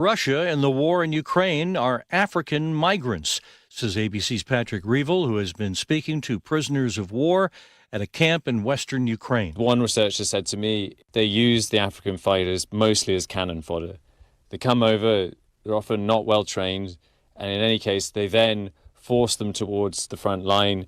Russia and the war in Ukraine are African migrants, says ABC's Patrick Reevell, who has been speaking to prisoners of war at a camp in western Ukraine. One researcher said to me they use the African fighters mostly as cannon fodder. They come over, they're often not well trained, and in any case, they then force them towards the front line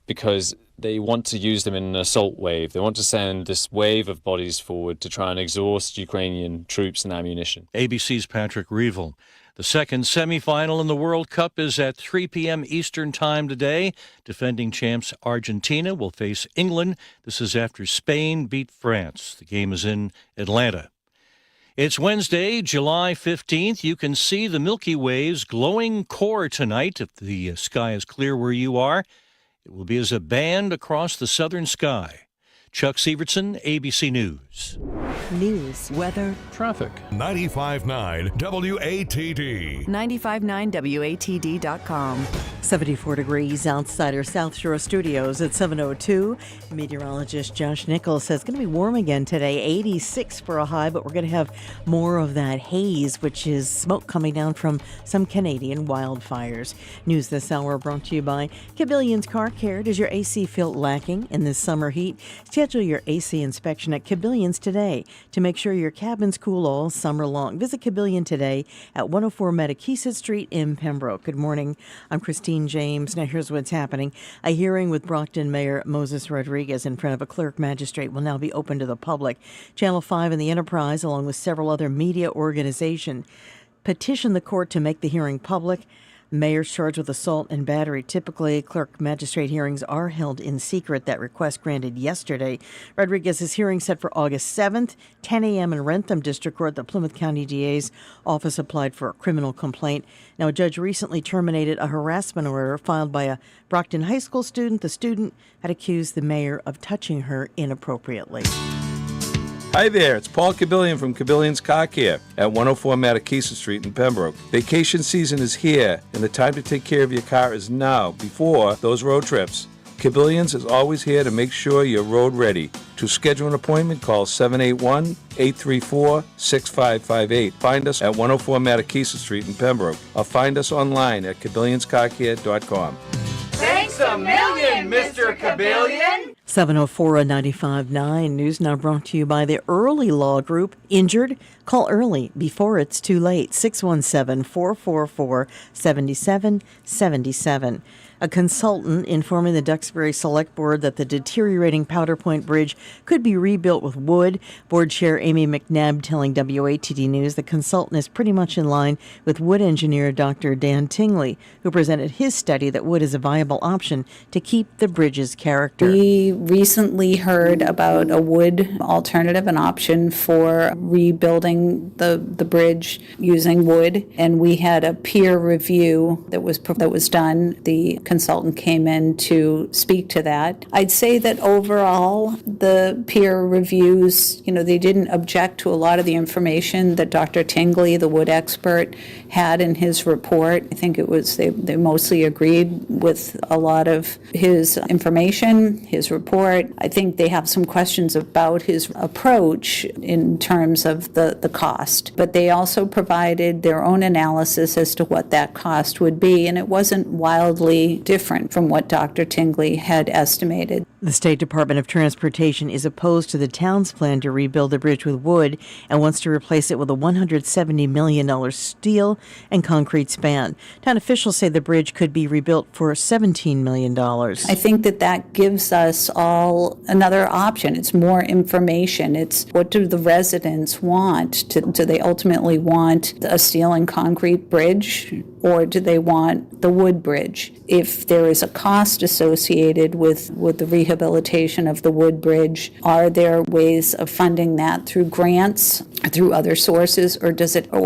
because they want to use them in an assault wave. They want to send this wave of bodies forward to try and exhaust Ukrainian troops and ammunition. ABC's Patrick Reevell. The second semifinal in the World Cup is at 3 p.m. Eastern Time today. Defending champs Argentina will face England. This is after Spain beat France. The game is in Atlanta. It's Wednesday, July 15th. You can see the Milky Way's glowing core tonight if the sky is clear where you are. It will be as a band across the southern sky. Chuck Sievertson, ABC News. News, weather, traffic. 95.9 WATD. 95.9 WATD.com. 74 degrees outside our South Shore studios at 7:02. Meteorologist Josh Nichols says it's going to be warm again today, 86 for a high, but we're going to have more of that haze, which is smoke coming down from some Canadian wildfires. News this hour brought to you by Cabillions Car Care. Does your AC feel lacking in this summer heat? Schedule your AC inspection at Cabillions today to make sure your cabin's cool all summer long. Visit Cabillion today at 104 Metakeesit Street in Pembroke. Good morning. I'm Christine James. Now here's what's happening. A hearing with Brockton Mayor Moses Rodriguez in front of a clerk magistrate will now be open to the public. Channel 5 and the Enterprise, along with several other media organizations, petitioned the court to make the hearing public. Mayors charged with assault and battery. Typically, clerk magistrate hearings are held in secret. That request granted yesterday. Rodriguez's hearing set for August 7th, 10 a.m. in Rentham District Court. The Plymouth County DA's office applied for a criminal complaint. Now, a judge recently terminated a harassment order filed by a Brockton High School student. The student had accused the mayor of touching her inappropriately. Hi there, it's Paul Cabillion from Cabillions Car Care at 104 Matakeesit Street in Pembroke. Vacation season is here, and the time to take care of your car is now, before those road trips. Cabillions is always here to make sure you're road ready. To schedule an appointment, call 781-834-6558. Find us at 104 Matakeesit Street in Pembroke, or find us online at cabillioncarcare.com. Thanks a million, Mr. Cabillion! 7:04 on 95.9 News now brought to you by the Early Law Group. Injured? Call early before it's too late. 617-444-7777. A consultant informing the Duxbury Select Board that the deteriorating Powder Point Bridge could be rebuilt with wood. Board Chair Amy McNabb telling WATD News the consultant is pretty much in line with wood engineer Dr. Dan Tingley, who presented his study that wood is a viable option to keep the bridge's character. We recently heard about a wood alternative, an option for rebuilding the bridge using wood, and we had a peer review that was done. The consultant came in to speak to that. I'd say that overall, the peer reviews, they didn't object to a lot of the information that Dr. Tingley, the wood expert, had in his report. I think it was they mostly agreed with a lot of his information, his report. I think they have some questions about his approach in terms of the cost, but they also provided their own analysis as to what that cost would be, and it wasn't wildly different from what Dr. Tingley had estimated. The State Department of Transportation is opposed to the town's plan to rebuild the bridge with wood and wants to replace it with a $170 million steel and concrete span. Town officials say the bridge could be rebuilt for $17 million. I think that gives us all another option. It's more information. It's what do the residents want? Do they ultimately want a steel and concrete bridge, or do they want the wood bridge? If there is a cost associated with the rehabilitation of the wood bridge, are there ways of funding that through grants, through other sources, or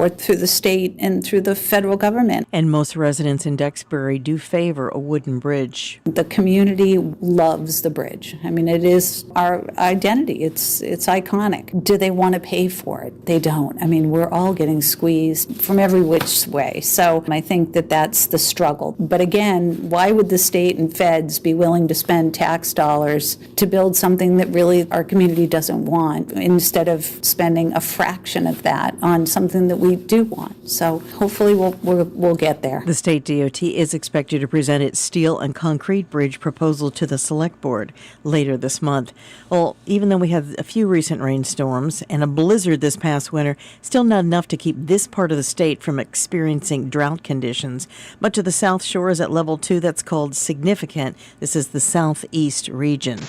through the state and through the federal government? And most residents in Duxbury do favor a wooden bridge. The community loves the bridge. I mean, it is our identity. It's iconic. Do they want to pay for it? They don't. I mean, we're all getting squeezed from every which way. So I think that that's the struggle. But again, why would the state and feds be willing to spend tax dollars to build something that really our community doesn't want, instead of spending a fraction of that on something that we do want? So hopefully we'll get there. The state DOT is expected to present its steel and concrete bridge proposal to the Select Board later this month. Well, even though we have a few recent rainstorms and a blizzard this past winter, still not enough to keep this part of the state from experiencing drought conditions. Much of the South Shore is at level 2. That's called significant. This is the southeast region.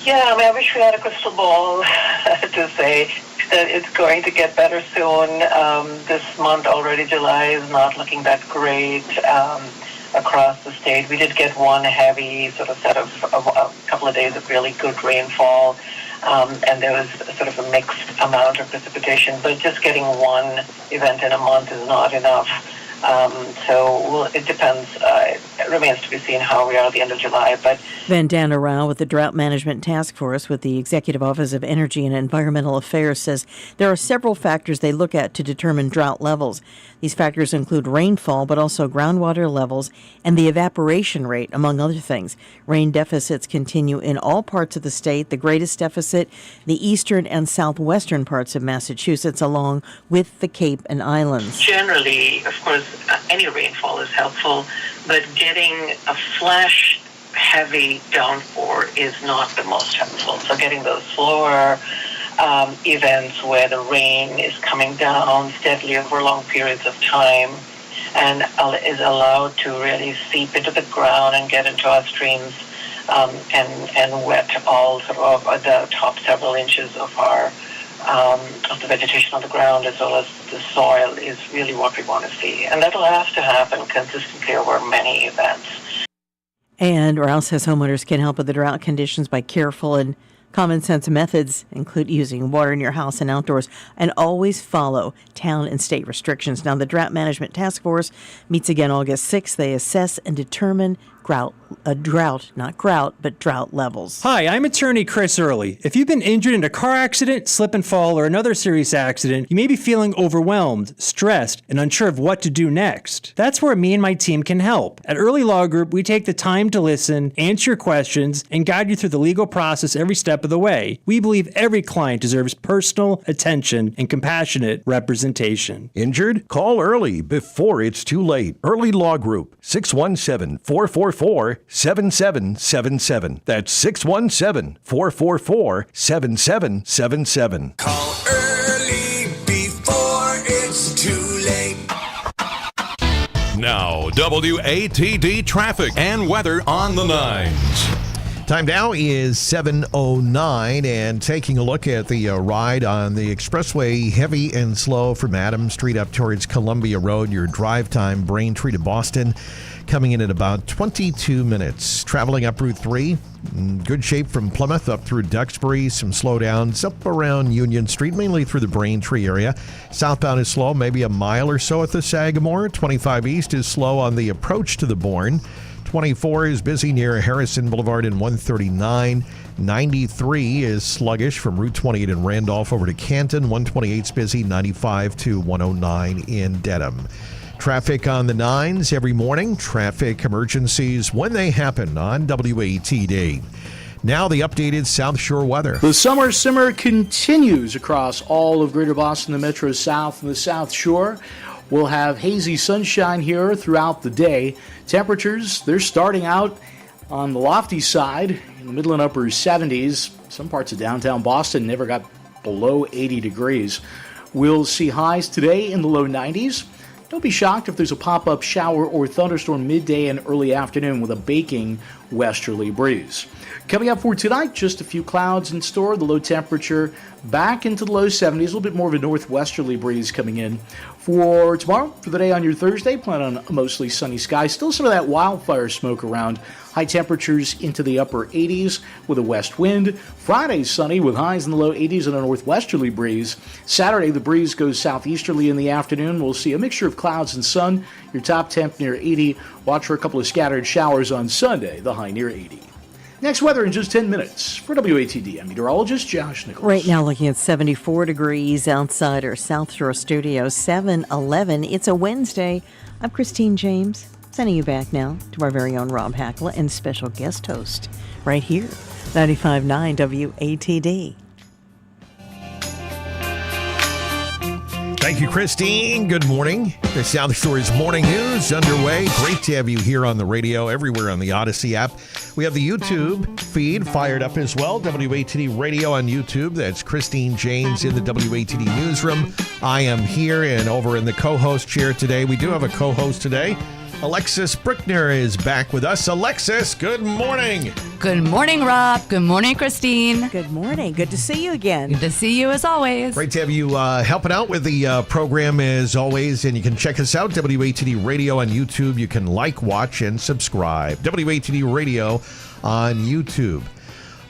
Yeah, I wish we had a crystal ball to say that it's going to get better soon. This month already, July, is not looking that great across the state. We did get one heavy sort of set of a couple of days of really good rainfall, and there was sort of a mixed amount of precipitation, but just getting one event in a month is not enough. It depends. It remains to be seen how we are at the end of July. But Vandana Rao with the Drought Management Task Force with the Executive Office of Energy and Environmental Affairs says there are several factors they look at to determine drought levels. These factors include rainfall, but also groundwater levels and the evaporation rate, among other things. Rain deficits continue in all parts of the state. The greatest deficit, the eastern and southwestern parts of Massachusetts, along with the Cape and Islands. Generally, of course, any rainfall is helpful, but getting a flash heavy downpour is not the most helpful. So getting those slower events where the rain is coming down steadily over long periods of time and is allowed to really seep into the ground and get into our streams and wet all sort of the top several inches of our of the vegetation on the ground as well as the soil is really what we want to see. And that'll have to happen consistently over many events. And Rouse says homeowners can help with the drought conditions by careful and common sense methods, include using water in your house and outdoors, and always follow town and state restrictions. Now, the Drought Management Task Force meets again August 6th. They assess and determine drought levels. Hi, I'm attorney Chris Early. If you've been injured in a car accident, slip and fall, or another serious accident, you may be feeling overwhelmed, stressed, and unsure of what to do next. That's where me and my team can help. At Early Law Group, we take the time to listen, answer your questions, and guide you through the legal process every step of the way. We believe every client deserves personal attention and compassionate representation. Injured? Call early before it's too late. Early Law Group, 617-444-7777. That's 617-444-7777. Call early before it's too late. Now, WATD traffic and weather on the 9s. Time now is 7:09, and taking a look at the ride on the expressway, heavy and slow from Adams Street up towards Columbia Road. Your drive time, Braintree to Boston, coming in at about 22 minutes. Traveling up Route 3, in good shape from Plymouth up through Duxbury. Some slowdowns up around Union Street, mainly through the Braintree area. Southbound is slow, maybe a mile or so at the Sagamore. 25 East is slow on the approach to the Bourne. 24 is busy near Harrison Boulevard and 139. 93 is sluggish from Route 28 in Randolph over to Canton. 128 is busy, 95 to 109 in Dedham. Traffic on the 9s every morning. Traffic emergencies when they happen on WATD. Now the updated South Shore weather. The summer simmer continues across all of Greater Boston, the Metro South, and the South Shore. We'll have hazy sunshine here throughout the day. Temperatures, they're starting out on the lofty side in the middle and upper 70s. Some parts of downtown Boston never got below 80 degrees. We'll see highs today in the low 90s. Don't be shocked if there's a pop-up shower or thunderstorm midday and early afternoon with a baking westerly breeze. Coming up for tonight, just a few clouds in store. The low temperature back into the low 70s. A little bit more of a northwesterly breeze coming in. For tomorrow, for the day on your Thursday, plan on a mostly sunny sky. Still some of that wildfire smoke around. High temperatures into the upper 80s with a west wind. Friday, sunny with highs in the low 80s and a northwesterly breeze. Saturday, the breeze goes southeasterly in the afternoon. We'll see a mixture of clouds and sun. Your top temp near 80. Watch for a couple of scattered showers on Sunday, the high near 80. Next weather in just 10 minutes. For WATD, I'm meteorologist Josh Nichols. Right now looking at 74 degrees outside our South Shore studio, 7:11. It's a Wednesday. I'm Christine James, sending you back now to our very own Rob Hakala and special guest host right here, 95.9 WATD. Thank you, Christine. Good morning. The South Shore's morning news underway. Great to have you here on the radio, everywhere on the Audacy app. We have the YouTube feed fired up as well. WATD Radio on YouTube. That's Christine James in the WATD newsroom. I am here and over in the co-host chair today. We do have a co-host today. Alexis Brickner is back with us. Alexis, good morning. Good morning, Rob. Good morning, Christine. Good morning. Good to see you again. Good to see you as always. Great to have you helping out with the program as always. And you can check us out, WATD Radio on YouTube. You can like, watch, and subscribe. WATD Radio on YouTube.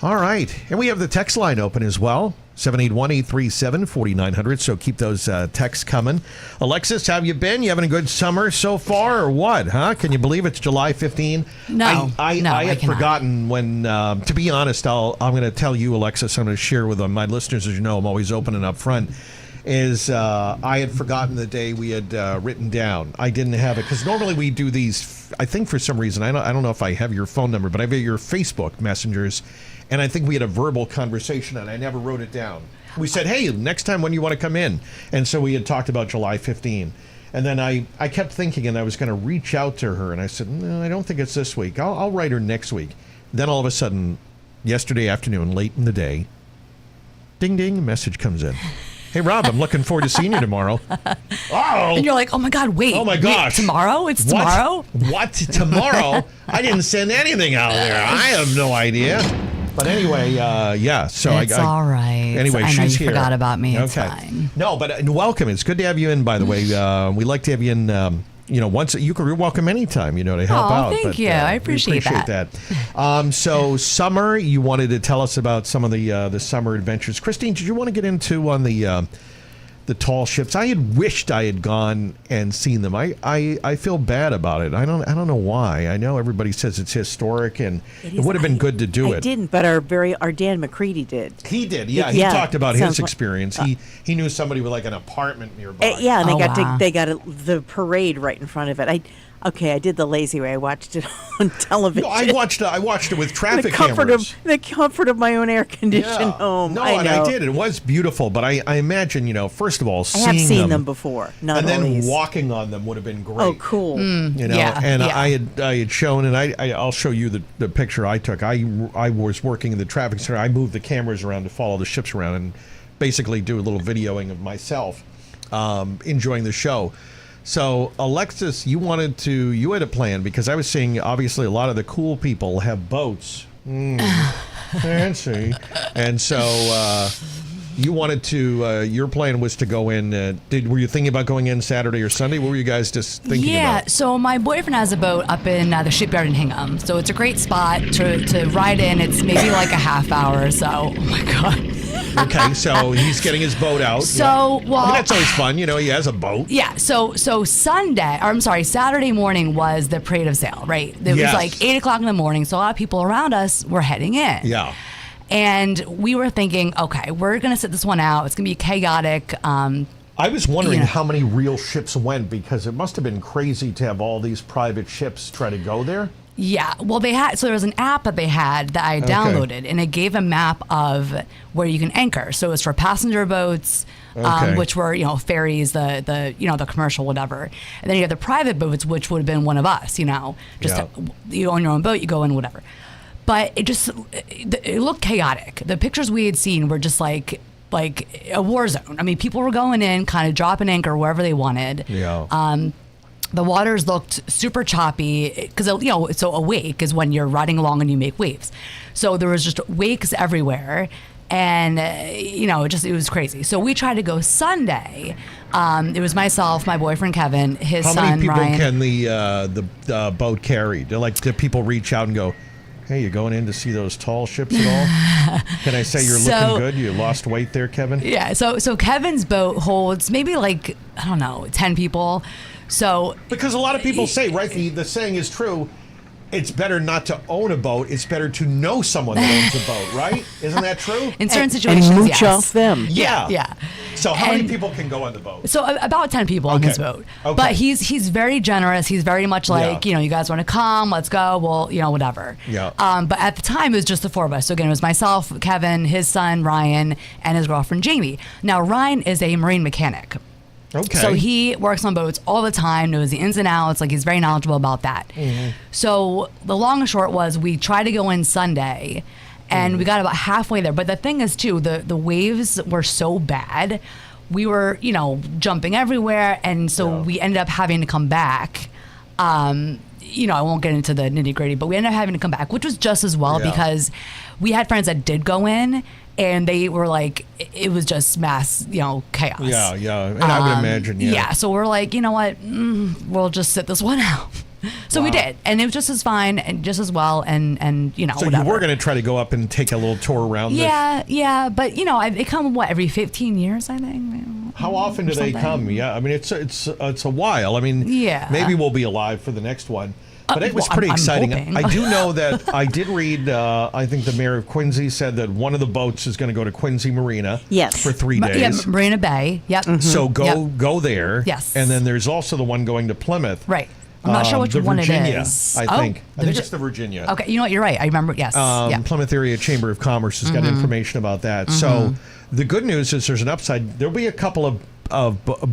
All right. And we have the text line open as well. 781-837-4900. So keep those texts coming. Alexis, how have you been? You having a good summer so far or what? Huh? Can you believe it's July 15? No. I had cannot. forgotten when, to be honest, I'm going to tell you, Alexis, I'm going to share with my listeners, as you know, I'm always open and up front, is I had forgotten the day we had written down. I didn't have it because normally we do these, I think for some reason, I don't know if I have your phone number, but I have your Facebook messengers. And I think we had a verbal conversation, and I never wrote it down. We said, hey, next time when you want to come in. And so we had talked about July 15. And then I kept thinking, and I was going to reach out to her. And I said, no, I don't think it's this week. I'll write her next week. Then all of a sudden, yesterday afternoon, late in the day, ding, ding, a message comes in. Hey, Rob, I'm looking forward to seeing you tomorrow. Oh! And you're like, oh my God, wait. Oh my gosh. Wait, tomorrow? It's tomorrow? What? Tomorrow? I didn't send anything out there. I have no idea. But anyway, yeah. So it's all right. Anyway, I know she's you here. Forgot about me. It's okay. fine. No, but welcome. It's good to have you in. By the way, we like to have you in. Once you're welcome anytime. To help out. Thank you. I appreciate that. So summer, you wanted to tell us about some of the summer adventures. Christine, did you want to get into on the tall ships? I had wished I had gone and seen them. I feel bad about it. I don't know why. I know everybody says it's historic and it would have been good to do it. I didn't, but our Dan McCready did. He did, yeah. He talked about his experience. He knew somebody with like an apartment nearby. Yeah, and they got the parade right in front of it. I did the lazy way. I watched it on television. No, I watched it with traffic cameras. The comfort of my own air-conditioned home. No, I did. It was beautiful, but I imagine, first of all, I have seen them before. Not and then always. Walking on them would have been great. Oh, cool. I had shown, and I'll show you the picture I took. I was working in the traffic center. I moved the cameras around to follow the ships around and basically do a little videoing of myself enjoying the show. So, Alexis, you had a plan because I was seeing, obviously, a lot of the cool people have boats. Fancy. And so, you wanted to, your plan was to go in, were you thinking about going in Saturday or Sunday? What were you guys just thinking about? Yeah, so my boyfriend has a boat up in the shipyard in Hingham. So it's a great spot to ride in. It's maybe like a half hour or so. Oh my God. Okay, so he's getting his boat out. So, well, that's always fun. He has a boat. Yeah, so Saturday morning was the parade of sail, right? It was like 8 o'clock in the morning, so a lot of people around us were heading in. Yeah. And we were thinking, okay, we're going to sit this one out. It's going to be chaotic. I was wondering how many real ships went because it must have been crazy to have all these private ships try to go there. Yeah, well, there was an app that they had that I downloaded, and it gave a map of where you can anchor. So it was for passenger boats, which were ferries, the commercial whatever, and then you have the private boats, which would have been one of us. You own your own boat, you go in, whatever. But it looked chaotic. The pictures we had seen were just like a war zone. I mean, people were going in, kind of dropping anchor wherever they wanted. Yeah. The waters looked super choppy because, so a wake is when you're riding along and you make waves. So there was just wakes everywhere. And, it was crazy. So we tried to go Sunday. It was myself, my boyfriend, Kevin, his son, Ryan. How many people can the boat carry? Do people reach out and go, hey, you going in to see those tall ships at all? Can I say you're looking good? You lost weight there, Kevin? Yeah. So Kevin's boat holds maybe 10 people. So because a lot of people say, right, the saying is true, it's better not to own a boat. It's better to know someone that owns a boat, right? Isn't that true? In certain situations, and mooch yes. off them. Yeah. So how many people can go on the boat? So about 10 people on his boat. Okay. But he's very generous. He's very much like, Yeah. you guys want to come, let's go. Well, whatever. Yeah. But at the time, it was just the four of us. So again, it was myself, Kevin, his son, Ryan, and his girlfriend, Jamie. Now, Ryan is a marine mechanic. Okay. So he works on boats all the time, knows the ins and outs, like he's very knowledgeable about that. Mm-hmm. So the long and short was we tried to go in Sunday and we got about halfway there. But the thing is too, the waves were so bad. We were, jumping everywhere. And so we ended up having to come back. I won't get into the nitty gritty, but we ended up having to come back, which was just as well because we had friends that did go in. And they were like, it was just mass, chaos. Yeah. And I would imagine, Yeah, so we're like, you know what? We'll just sit this one out. So we did. And it was just as fine and just as well. And So whatever. you were going to try to go up and take a little tour around Yeah. But, they come, every 15 years, I think? How often do they come? Yeah, I mean, it's a while. I mean, maybe we'll be alive for the next one. But it was pretty exciting. hoping. I do know that I did read, I think the mayor of Quincy said that one of the boats is going to go to Quincy Marina for 3 days. Yeah, Marina Bay. Yep. Mm-hmm. So go there. Yes. And then there's also the one going to Plymouth. Right. I'm not sure which one Virginia, it is. I think it's the Virginia. Okay, you know what? You're right. I remember. Yes. Plymouth Area Chamber of Commerce has got information about that. So the good news is there's an upside. There'll be a couple of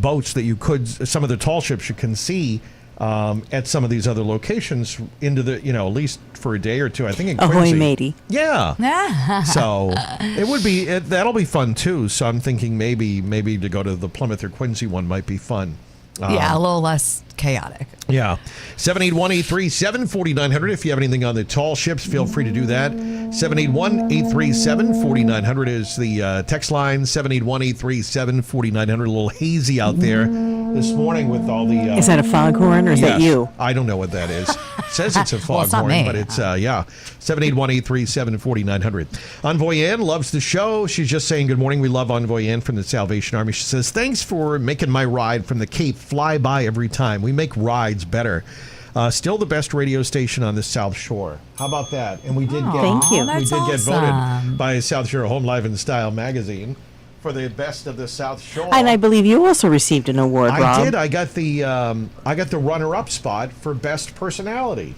boats that some of the tall ships you can see at some of these other locations into the, at least for a day or two. I think in Quincy. Ahoy, matey. Yeah. So it would be, that'll be fun too. So I'm thinking maybe to go to the Plymouth or Quincy one might be fun. A little less chaotic. Yeah. 781-837-4900. If you have anything on the tall ships, feel free to do that. 781-837-4900 is the text line. 781-837-4900. A little hazy out there this morning with all the... is that a foghorn or is that you? I don't know what that is. It says it's a foghorn, it's not me. but it's, 781-837-4900. Envoy Ann loves the show. She's just saying good morning. We love Envoy Ann from the Salvation Army. She says, thanks for making my ride from the Cape fly by every time. We make rides better. Still the best radio station on the South Shore. How about that? And we did get Thank you. We did get awesome. voted by South Shore Home Life and Style magazine for the best of the South Shore. And I believe you also received an award, Rob. I did. I got the runner-up spot for best personality.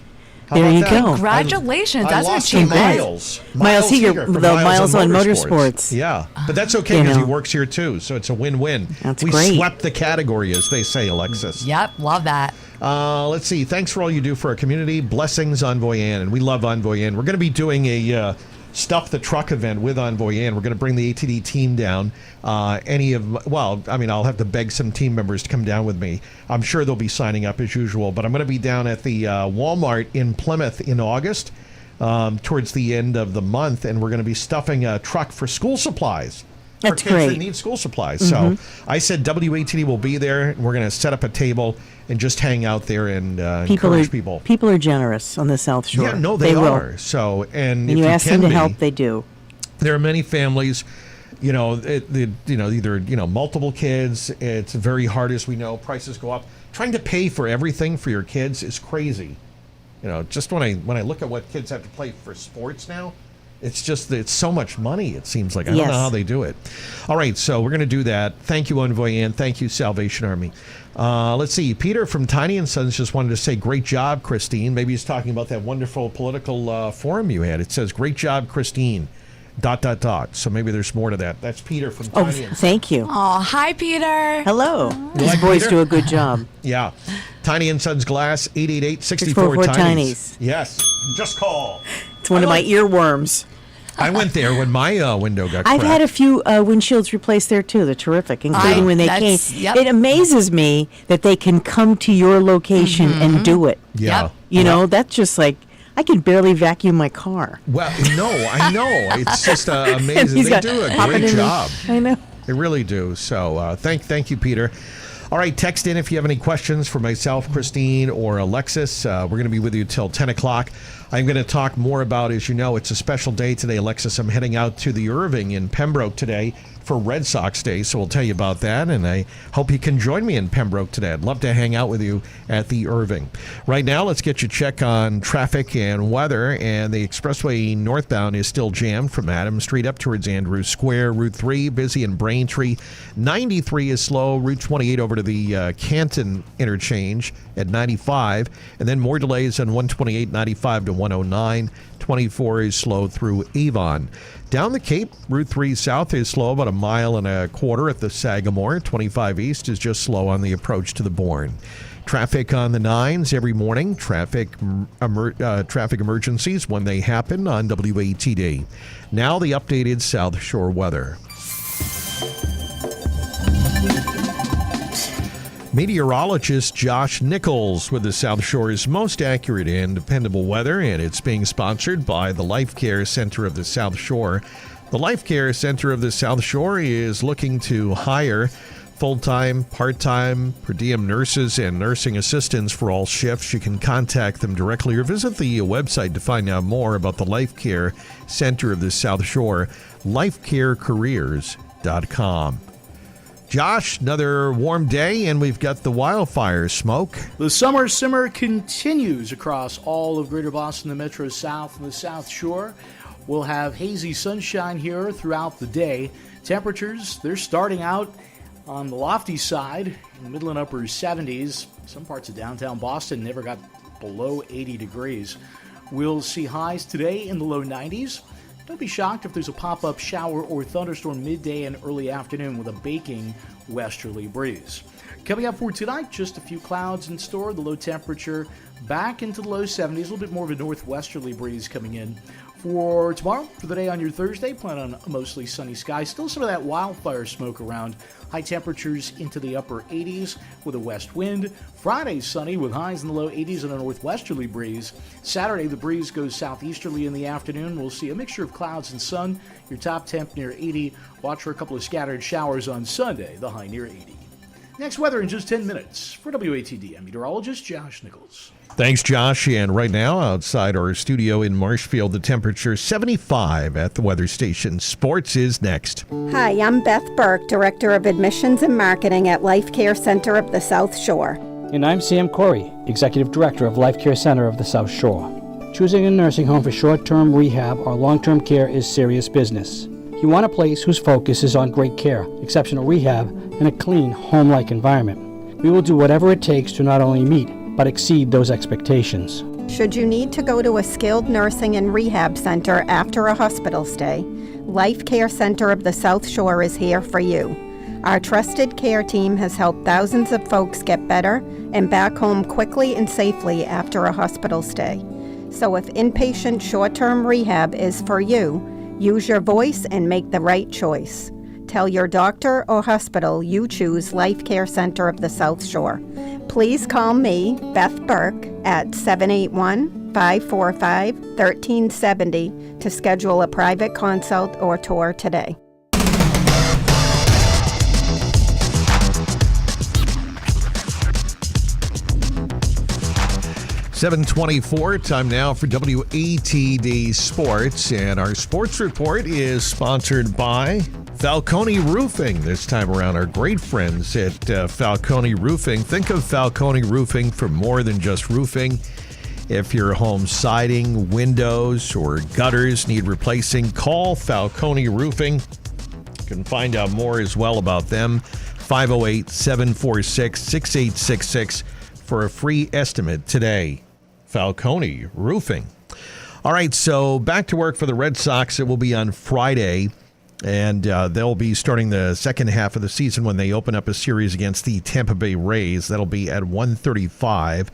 How There about you that? go. Congratulations. I That's an lost to achievement. Miles Heger from for the Miles on Motorsports. Yeah, but that's okay because he works here too, so it's a win-win. That's we great. swept the category, as they say, Alexis. Yep, love that. Let's see. Thanks for all you do for our community. Blessings, Envoy Ann, and we love Envoy Ann. We're going to be doing a Stuff the Truck event with Envoy Ann. We're going to bring the ATD team down. I'll have to beg some team members to come down with me. I'm sure they'll be signing up as usual, but I'm going to be down at the Walmart in Plymouth in August, towards the end of the month, and we're going to be stuffing a truck for school supplies. That's for kids great. that need school supplies. So I said WATD will be there, and we're going to set up a table and just hang out there and encourage people. People are generous on the South Shore. Yeah, no, they are. Will. So, and When if you ask them can to be, help, they do. There are many families, either multiple kids. It's very hard, as we know. Prices go up. Trying to pay for everything for your kids is crazy. Just when I look at what kids have to play for sports now, it's so much money, it seems like. I don't know how they do it. All right, so we're going to do that. Thank you, Envoy Ann. Thank you, Salvation Army. Let's see. Peter from Tiny and Sons just wanted to say, great job, Christine. Maybe he's talking about that wonderful political forum you had. It says, great job, Christine. ... So maybe there's more to that. That's Peter from Tiny and Sons. Thank you. Oh, hi, Peter. Hello. You These like boys Peter? do a good job. Yeah. Tiny and Sons Glass, 888-64-TINIES. Yes. Just call. It's one of my earworms. I went there when my window got I've cracked. had a few windshields replaced there too. They're terrific, including when they came. Yep. It amazes me that they can come to your location and do it. Yeah. Yep. That's just like, I can barely vacuum my car. Well, no, I know. It's just amazing. They do a great job. I know. They really do. So thank you, Peter. All right, text in if you have any questions for myself, Christine, or Alexis. We're going to be with you till 10 o'clock. I'm going to talk more about, as you know, it's a special day today, Alexis. I'm heading out to the Irving in Pembroke today for Red Sox Day, so we'll tell you about that, and I hope you can join me in Pembroke today. I'd love to hang out with you at the Irving. Right now, let's get you a check on traffic and weather, and the expressway northbound is still jammed from Adams Street up towards Andrews Square. Route 3, busy in Braintree. 93 is slow. Route 28 over to the Canton interchange at 95, and then more delays on 128, 95 to 109. 24 is slow through Avon. Down the Cape, Route 3 south is slow, about 1.25 miles at the Sagamore. 25 east is just slow on the approach to the Bourne. Traffic on the 9s every morning. Traffic emergencies when they happen on WATD. Now the updated South Shore weather. Meteorologist Josh Nichols with the South Shore's most accurate and dependable weather, and it's being sponsored by the Life Care Center of the South Shore. The Life Care Center of the South Shore is looking to hire full-time, part-time, per diem nurses and nursing assistants for all shifts. You can contact them directly or visit the website to find out more about the Life Care Center of the South Shore, lifecarecareers.com. Josh, another warm day, and we've got the wildfire smoke. The summer simmer continues across all of Greater Boston, the Metro South, and the South Shore. We'll have hazy sunshine here throughout the day. Temperatures, they're starting out on the lofty side, in the middle and upper 70s. Some parts of downtown Boston never got below 80 degrees. We'll see highs today in the low 90s. Don't be shocked if there's a pop-up shower or thunderstorm midday and early afternoon with a baking westerly breeze. Coming up for tonight, just a few clouds in store. The low temperature back into the low 70s, a little bit more of a northwesterly breeze coming in. For tomorrow, for the day on your Thursday, plan on a mostly sunny sky. Still some of that wildfire smoke around. High temperatures into the upper 80s with a west wind. Friday, sunny with highs in the low 80s and a northwesterly breeze. Saturday, the breeze goes southeasterly in the afternoon. We'll see a mixture of clouds and sun. Your top temp near 80. Watch for a couple of scattered showers on Sunday, the high near 80. Next weather in just 10 minutes. For WATD, I'm meteorologist Josh Nichols. Thanks, Josh. And right now, outside our studio in Marshfield, the temperature 75 at the weather station. Sports is next. Hi, I'm Beth Burke, Director of Admissions and Marketing at Life Care Center of the South Shore. And I'm Sam Corey, Executive Director of Life Care Center of the South Shore. Choosing a nursing home for short-term rehab or long-term care is serious business. You want a place whose focus is on great care, exceptional rehab, and a clean, home-like environment. We will do whatever it takes to not only meet, but exceed those expectations. Should you need to go to a skilled nursing and rehab center after a hospital stay, Life Care Center of the South Shore is here for you. Our trusted care team has helped thousands of folks get better and back home quickly and safely after a hospital stay. So if inpatient short-term rehab is for you, use your voice and make the right choice. Tell your doctor or hospital you choose Life Care Center of the South Shore. Please call me, Beth Burke, at 781-545-1370 to schedule a private consult or tour today. $7:24, time now for WATD Sports, and our sports report is sponsored by Falcone Roofing. This time around, our great friends at Falcone Roofing. Think of Falcone Roofing for more than just roofing. If your home's siding, windows, or gutters need replacing, call Falcone Roofing. You can find out more as well about them. 508-746-6866 for a free estimate today. Falcone Roofing. All right, so back to work for the Red Sox. It will be on Friday, and they'll be starting the second half of the season when they open up a series against the Tampa Bay Rays. That'll be at 1:35.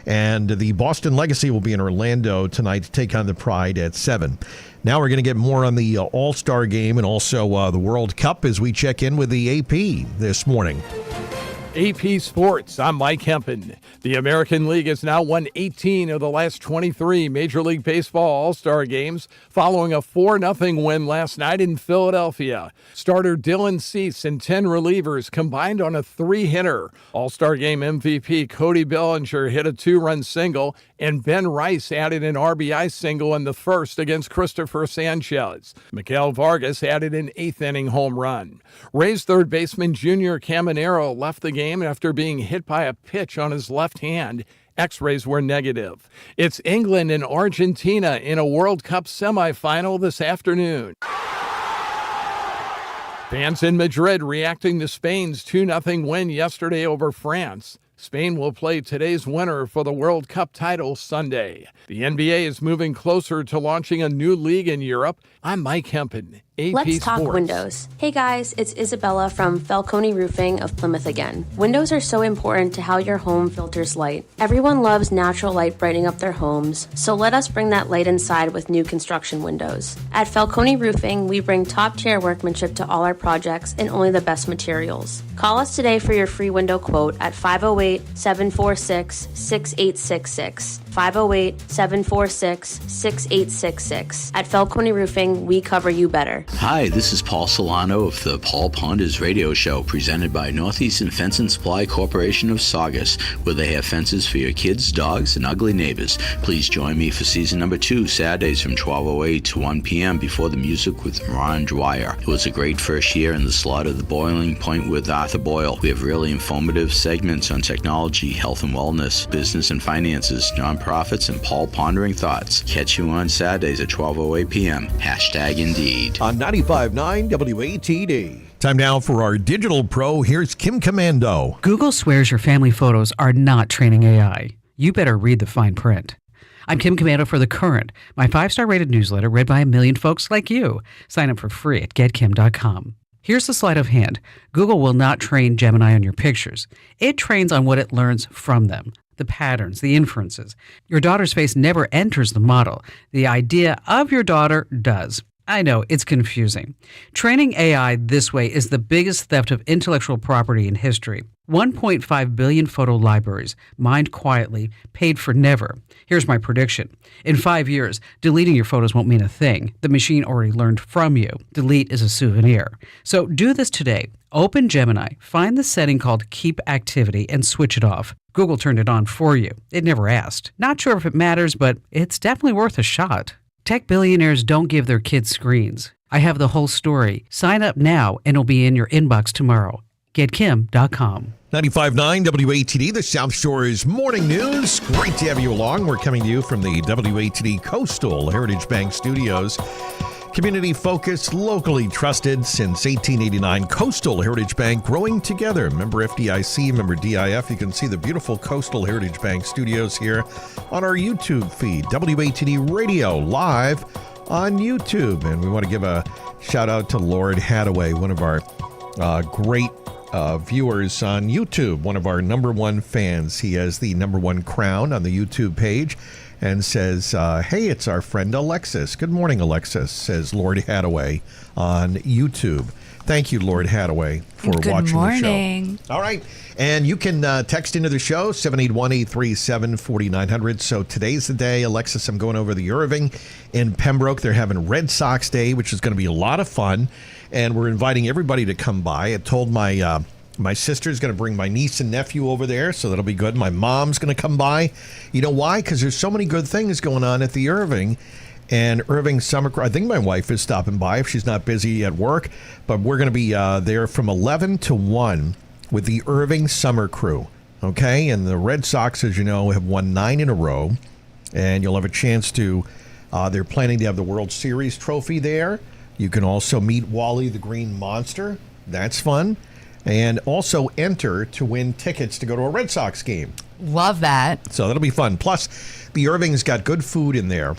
And the Boston Legacy will be in Orlando tonight to take on the Pride at 7. Now we're going to get more on the All-Star Game and also the World Cup as we check in with the AP this morning. AP Sports, I'm Mike Hempen. The American League has now won 18 of the last 23 Major League Baseball All-Star games following a 4-0 win last night in Philadelphia. Starter Dylan Cease and 10 relievers combined on a 3-hitter. All-Star Game MVP Cody Bellinger hit a 2-run single, and Ben Rice added an RBI single in the first against Christopher Sanchez. Miguel Vargas added an 8th-inning home run. Rays third baseman Junior Caminero left the game after being hit by a pitch on his left hand. X-rays were negative. It's England and Argentina in a World Cup semifinal this afternoon. Fans in Madrid reacting to Spain's 2-0 win yesterday over France. Spain will play today's winner for the World Cup title Sunday. The NBA is moving closer to launching a new league in Europe. I'm Mike Hempen, AP Let's Sports. talk windows. Hey guys, it's Isabella from Falcone Roofing of Plymouth again. Windows are so important to how your home filters light. Everyone loves natural light brightening up their homes, so let us bring that light inside with new construction windows. At Falcone Roofing, we bring top-tier workmanship to all our projects and only the best materials. Call us today for your free window quote at 508-746-6866. 508-746-6866. At Falcone Roofing, we cover you better. Hi, this is Paul Solano of the Paul Ponders Radio Show, presented by Northeastern Fence and Supply Corporation of Saugus, where they have fences for your kids, dogs, and ugly neighbors. Please join me for season number 2, Saturdays from 12:08 to 1 p.m. before the music with Ron Dwyer. It was a great first year in the slot of the Boiling Point with Arthur Boyle. We have really informative segments on technology, health and wellness, business and finances, nonprofits, and Paul Pondering Thoughts. Catch you on Saturdays at 12:08 p.m. #Indeed. On 95.9 WATD. Time now for our digital pro. Here's Kim Commando. Google swears your family photos are not training AI. You better read the fine print. I'm Kim Commando for The Current, my 5-star rated newsletter read by a million folks like you. Sign up for free at getkim.com. Here's the sleight of hand. Google will not train Gemini on your pictures. It trains on what it learns from them. The patterns, the inferences. Your daughter's face never enters the model. The idea of your daughter does. I know, it's confusing. Training AI this way is the biggest theft of intellectual property in history. 1.5 billion photo libraries, mined quietly, paid for never. Here's my prediction. In 5 years, deleting your photos won't mean a thing. The machine already learned from you. Delete is a souvenir. So do this today. Open Gemini, find the setting called Keep Activity, and switch it off. Google turned it on for you. It never asked. Not sure if it matters, but it's definitely worth a shot. Tech billionaires don't give their kids screens. I have the whole story. Sign up now and it'll be in your inbox tomorrow. GetKim.com. 95.9 WATD, the South Shore's morning news. Great to have you along. We're coming to you from the WATD Coastal Heritage Bank Studios. Community focused, locally trusted since 1889. Coastal Heritage Bank, growing together. Member FDIC, member DIF. You can see the beautiful Coastal Heritage Bank Studios here on our YouTube feed. WATD Radio live on YouTube. And we want to give a shout out to Lord Hadaway, one of our great viewers on YouTube, one of our number one fans. He has the number one crown on the YouTube page and says, hey, it's our friend Alexis. Good morning, Alexis, says Lord Hadaway on YouTube. Thank you, Lord Hadaway, for watching the show. All right. And you can text into the show, 781-837-4900. So today's the day. Alexis, I'm going over the Irving in Pembroke. They're having Red Sox Day, which is going to be a lot of fun. And we're inviting everybody to come by. I told my sister's going to bring my niece and nephew over there, so that'll be good. My mom's going to come by. You know why? Because there's so many good things going on at the Irving. And Irving Summer, I think my wife is stopping by if she's not busy at work. But we're going to be there from 11 to 1 with the Irving Summer Crew. Okay? And the Red Sox, as you know, have won 9 in a row. And you'll have a chance to, they're planning to have the World Series trophy there. You can also meet Wally the Green Monster. That's fun. And also enter to win tickets to go to a Red Sox game. Love that. So that'll be fun. Plus, the Irving's got good food in there.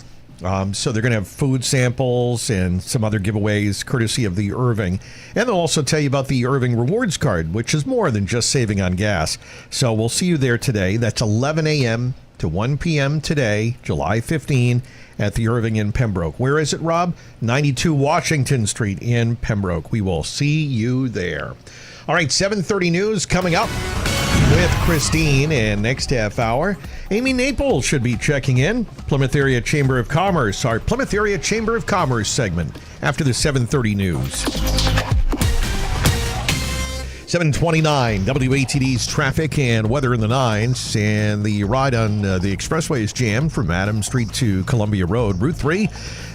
So they're going to have food samples and some other giveaways courtesy of the Irving. And they'll also tell you about the Irving Rewards Card, which is more than just saving on gas. So we'll see you there today. That's 11 a.m. to 1 p.m. today, July 15, at the Irving in Pembroke. Where is it, Rob? 92 Washington Street in Pembroke. We will see you there. All right, 7:30 news coming up with Christine, and next half hour, Amy Naples should be checking in. Plymouth Area Chamber of Commerce, our Plymouth Area Chamber of Commerce segment after the 7:30 news. 7:29, WATD's traffic and weather in the nines, and the ride on the expressway is jammed from Adams Street to Columbia Road. Route 3,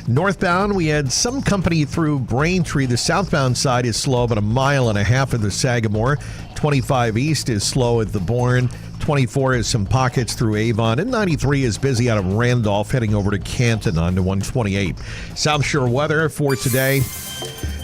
northbound, we had some company through Braintree. The southbound side is slow, about 1.5 miles of the Sagamore. 25 east is slow at the Bourne. 24 is some pockets through Avon, and 93 is busy out of Randolph heading over to Canton onto 128. South Shore weather for today.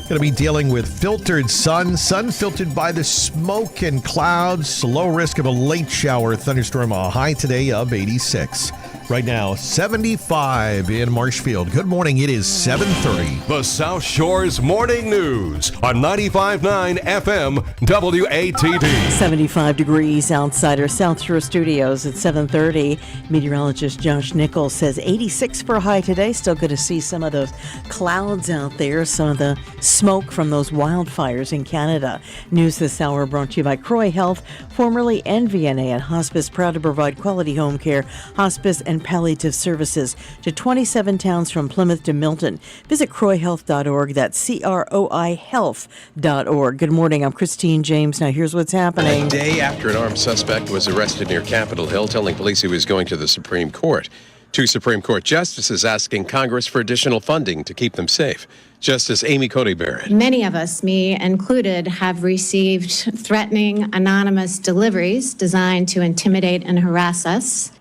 Going to be dealing with filtered sun filtered by the smoke and clouds. Low risk of a late shower thunderstorm. A high today of 86. Right now, 75 in Marshfield. Good morning. It is 7:30. The South Shore's Morning News on 95.9 FM WATD. 75 degrees outside our South Shore studios at 7:30. Meteorologist Josh Nichols says 86 for a high today. Still good to see some of those clouds out there, some of the smoke from those wildfires in Canada. News this hour brought to you by Croy Health, formerly NVNA and Hospice, proud to provide quality home care, hospice, and palliative services to 27 towns from Plymouth to Milton. Visit croyhealth.org. That's CROI health.org. Good morning. I'm Christine James. Now here's what's happening. A day after an armed suspect was arrested near Capitol Hill, telling police he was going to the Supreme Court. 2 Supreme Court justices asking Congress for additional funding to keep them safe. Justice Amy Cody Barrett. Many of us, me included, have received threatening anonymous deliveries designed to intimidate and harass us.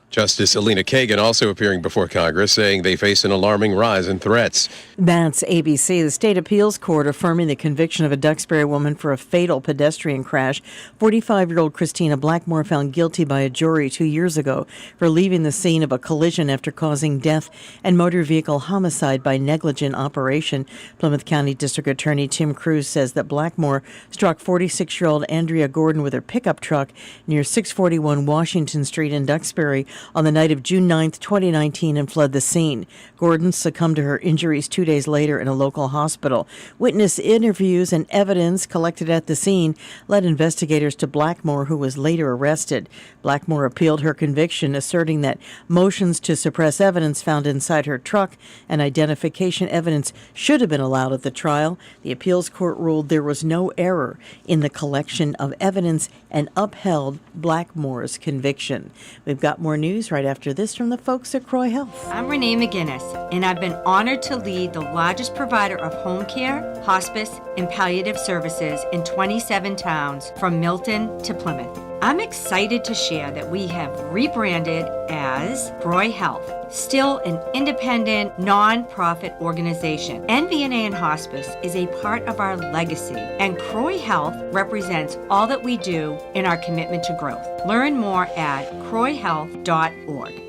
Justice Alina Kagan also appearing before Congress, saying they face an alarming rise in threats. That's ABC. The state appeals court affirming the conviction of a Duxbury woman for a fatal pedestrian crash. 45-year-old Christina Blackmore found guilty by a jury 2 years ago for leaving the scene of a collision after causing death and motor vehicle homicide by negligent operation. Plymouth County District Attorney Tim Cruz says that Blackmore struck 46-year-old Andrea Gordon with her pickup truck near 641 Washington Street in Duxbury on the night of June 9th, 2019, and fled the scene. Gordon succumbed to her injuries 2 days later in a local hospital. Witness interviews and evidence collected at the scene led investigators to Blackmore, who was later arrested. Blackmore appealed her conviction, asserting that motions to suppress evidence found inside her truck and identification evidence should have been allowed at the trial. The appeals court ruled there was no error in the collection of evidence and upheld Blackmore's conviction. We've got more news right after this from the folks at Croy Health. I'm Renee McGinnis, and I've been honored to lead the largest provider of home care, hospice, and palliative services in 27 towns from Milton to Plymouth. I'm excited to share that we have rebranded as Croy Health, still an independent, non-profit organization. NVNA and Hospice is a part of our legacy, and Croy Health represents all that we do in our commitment to growth. Learn more at croyhealth.org.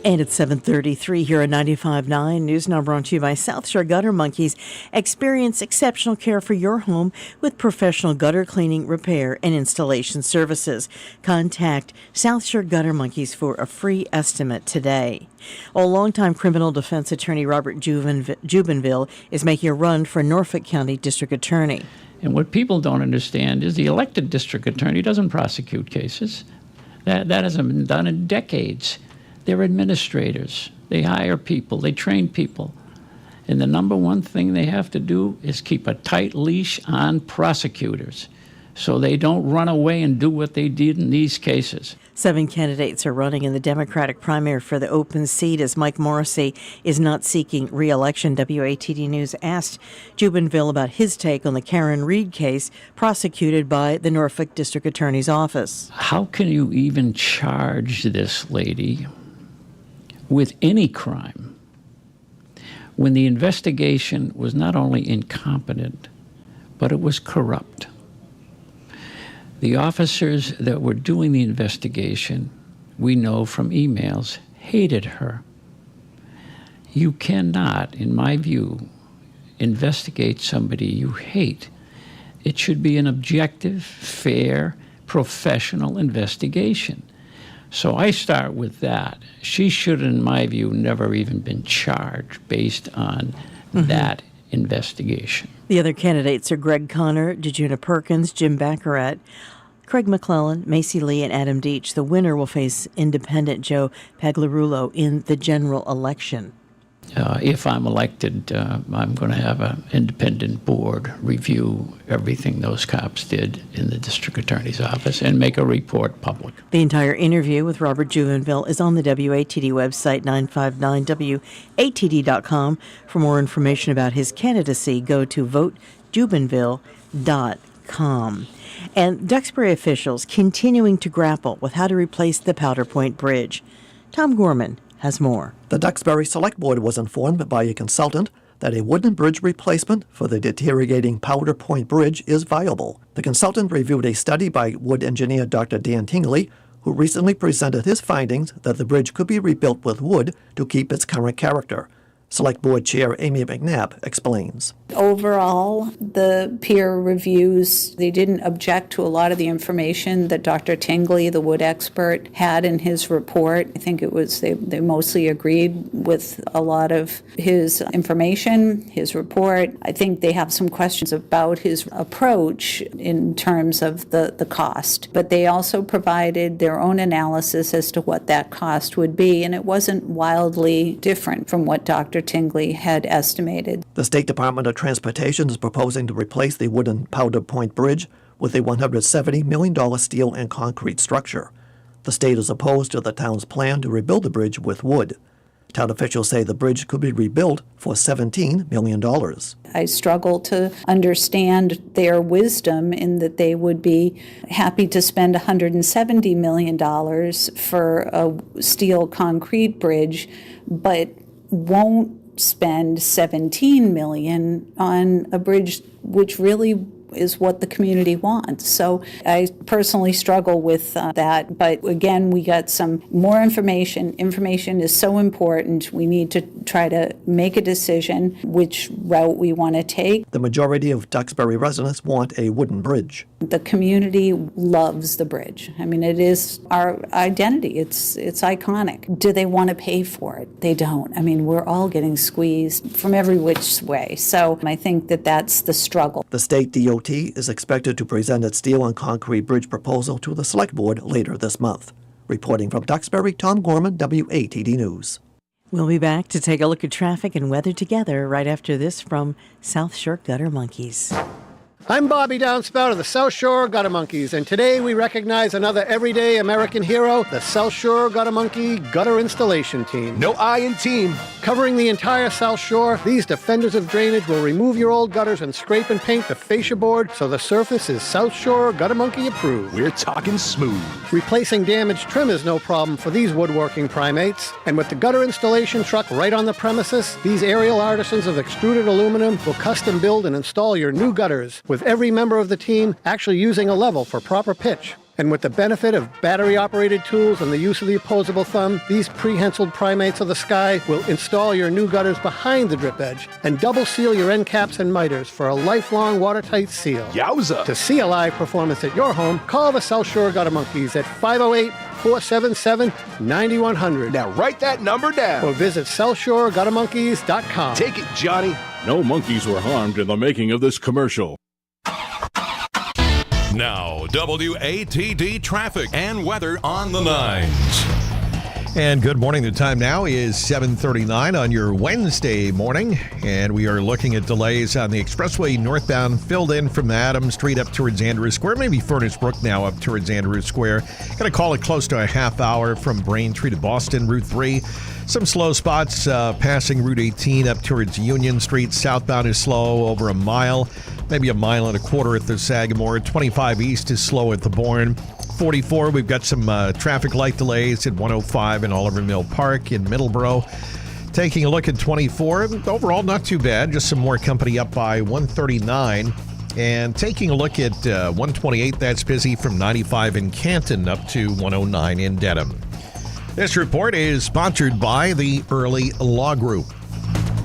And at 7:33 here at 95.9 News, now brought to you by South Shore Gutter Monkeys. Experience exceptional care for your home with professional gutter cleaning, repair, and installation services. Contact South Shore Gutter Monkeys for a free estimate today. Longtime criminal defense attorney Robert Jubenville is making a run for Norfolk County District Attorney. And what people don't understand is the elected district attorney doesn't prosecute cases. That hasn't been done in decades. They're administrators. They hire people. They train people. And the number one thing they have to do is keep a tight leash on prosecutors so they don't run away and do what they did in these cases. 7 candidates are running in the Democratic primary for the open seat as Mike Morrissey is not seeking re-election. WATD News asked Jubenville about his take on the Karen Reed case prosecuted by the Norfolk District Attorney's Office. How can you even charge this lady with any crime when the investigation was not only incompetent, but it was corrupt? The officers that were doing the investigation, we know from emails, hated her. You cannot, in my view, investigate somebody you hate. It should be an objective, fair, professional investigation. So I start with that. She should, in my view, never even been charged based on that investigation. The other candidates are Greg Connor, Jejuna Perkins, Jim Baccarat, Craig McClellan, Macy Lee, and Adam Deach. The winner will face independent Joe Pagliarulo in the general election. If I'm elected, I'm going to have an independent board review everything those cops did in the district attorney's office and make a report public. The entire interview with Robert Jubenville is on the WATD website, 959watd.com. For more information about his candidacy, go to votejubenville.com. And Duxbury officials continuing to grapple with how to replace the Powder Point Bridge. Tom Gorman has more. The Duxbury Select Board was informed by a consultant that a wooden bridge replacement for the deteriorating Powder Point Bridge is viable. The consultant reviewed a study by wood engineer Dr. Dan Tingley, who recently presented his findings that the bridge could be rebuilt with wood to keep its current character. Select Board Chair Amy McNabb explains. Overall, the peer reviews, they didn't object to a lot of the information that Dr. Tingley, the wood expert, had in his report. I think it was they mostly agreed with a lot of his information, his report. I think they have some questions about his approach in terms of the cost. But they also provided their own analysis as to what that cost would be, and it wasn't wildly different from what Dr. Tingley had estimated. The State Department of Transportation is proposing to replace the wooden Powder Point Bridge with a $170 million steel and concrete structure. The state is opposed to the town's plan to rebuild the bridge with wood. Town officials say the bridge could be rebuilt for $17 million. I struggle to understand their wisdom in that they would be happy to spend $170 million for a steel concrete bridge, but won't spend $17 million on a bridge which really is what the community wants. So I personally struggle with that. But again, we got some more information. Information is so important. We need to try to make a decision which route we want to take. The majority of Duxbury residents want a wooden bridge. The community loves the bridge. I mean, it is our identity. It's iconic. Do they want to pay for it? They don't. I mean, we're all getting squeezed from every which way. So I think that that's the struggle. The state DOT is expected to present its steel and concrete bridge proposal to the Select Board later this month. Reporting from Duxbury, Tom Gorman, WATD News. We'll be back to take a look at traffic and weather together right after this from South Shore Gutter Monkeys. I'm Bobby Downspout of the South Shore Gutter Monkeys, and today we recognize another everyday American hero, the South Shore Gutter Monkey Gutter Installation Team. No I in team. Covering the entire South Shore, these defenders of drainage will remove your old gutters and scrape and paint the fascia board so the surface is South Shore Gutter Monkey approved. We're talking smooth. Replacing damaged trim is no problem for these woodworking primates, and with the gutter installation truck right on the premises, these aerial artisans of extruded aluminum will custom build and install your new gutters, with every member of the team actually using a level for proper pitch. And with the benefit of battery-operated tools and the use of the opposable thumb, these prehensiled primates of the sky will install your new gutters behind the drip edge and double seal your end caps and miters for a lifelong watertight seal. Yowza! To see a live performance at your home, call the South Shore Gutter Monkeys at 508-477-9100. Now write that number down. Or visit SouthShoreGutterMonkeys.com. Take it, Johnny. No monkeys were harmed in the making of this commercial. Now, WATD traffic and weather on the 9s. And good morning. The time now is 7:39 on your Wednesday morning, and we are looking at delays on the expressway northbound, filled in from Adams Street up towards Andrews Square, maybe Furnace Brook now up towards Andrews Square. Going to call it close to a half hour from Braintree to Boston, Route 3. Some slow spots passing Route 18 up towards Union Street. Southbound is slow over a mile, maybe a mile and a quarter at the Sagamore. 25 east is slow at the Bourne. 44, we've got some traffic light delays at 105 in Oliver Mill Park in Middleborough. Taking a look at 24, overall not too bad, just some more company up by 139. And taking a look at 128, that's busy from 95 in Canton up to 109 in Dedham. This report is sponsored by the Early Law Group.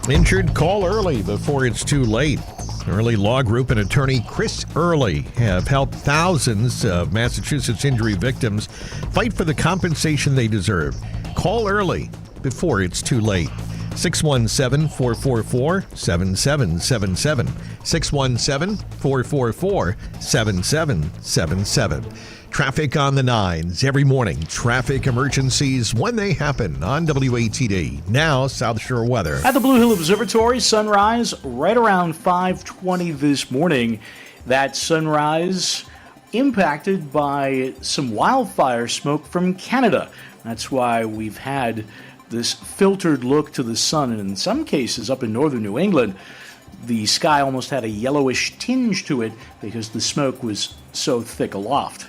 Injured, call early before it's too late. Early Law Group and attorney Chris Early have helped thousands of Massachusetts injury victims fight for the compensation they deserve. Call early before it's too late. 617-444-7777. 617-444-7777. Traffic on the nines every morning. Traffic emergencies when they happen on WATD. Now, South Shore weather. At the Blue Hill Observatory, sunrise right around 5:20 this morning. That sunrise impacted by some wildfire smoke from Canada. That's why we've had this filtered look to the sun, and in some cases up in northern New England, the sky almost had a yellowish tinge to it because the smoke was so thick aloft.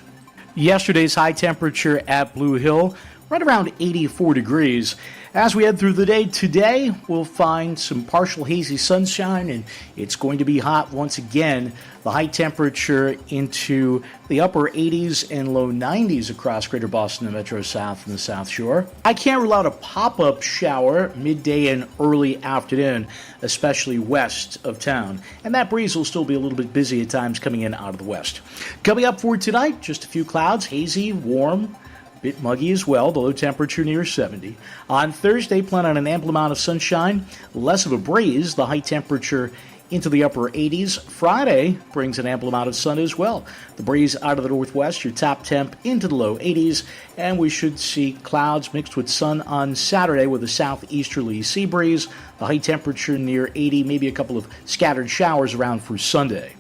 Yesterday's high temperature at Blue Hill, right around 84 degrees. As we head through the day today, we'll find some partial hazy sunshine, and it's going to be hot once again. The high temperature into the upper 80s and low 90s across Greater Boston, the Metro South, and the South Shore. I can't rule out a pop-up shower midday and early afternoon, especially west of town. And that breeze will still be a little bit busy at times coming in out of the west. Coming up for tonight, just a few clouds, hazy, warm, bit muggy as well, the low temperature near 70. On Thursday, plan on an ample amount of sunshine, less of a breeze, the high temperature into the upper 80s. Friday brings an ample amount of sun as well. The breeze out of the northwest, your top temp into the low 80s, and we should see clouds mixed with sun on Saturday with a southeasterly sea breeze. The high temperature near 80, maybe a couple of scattered showers around for Sunday.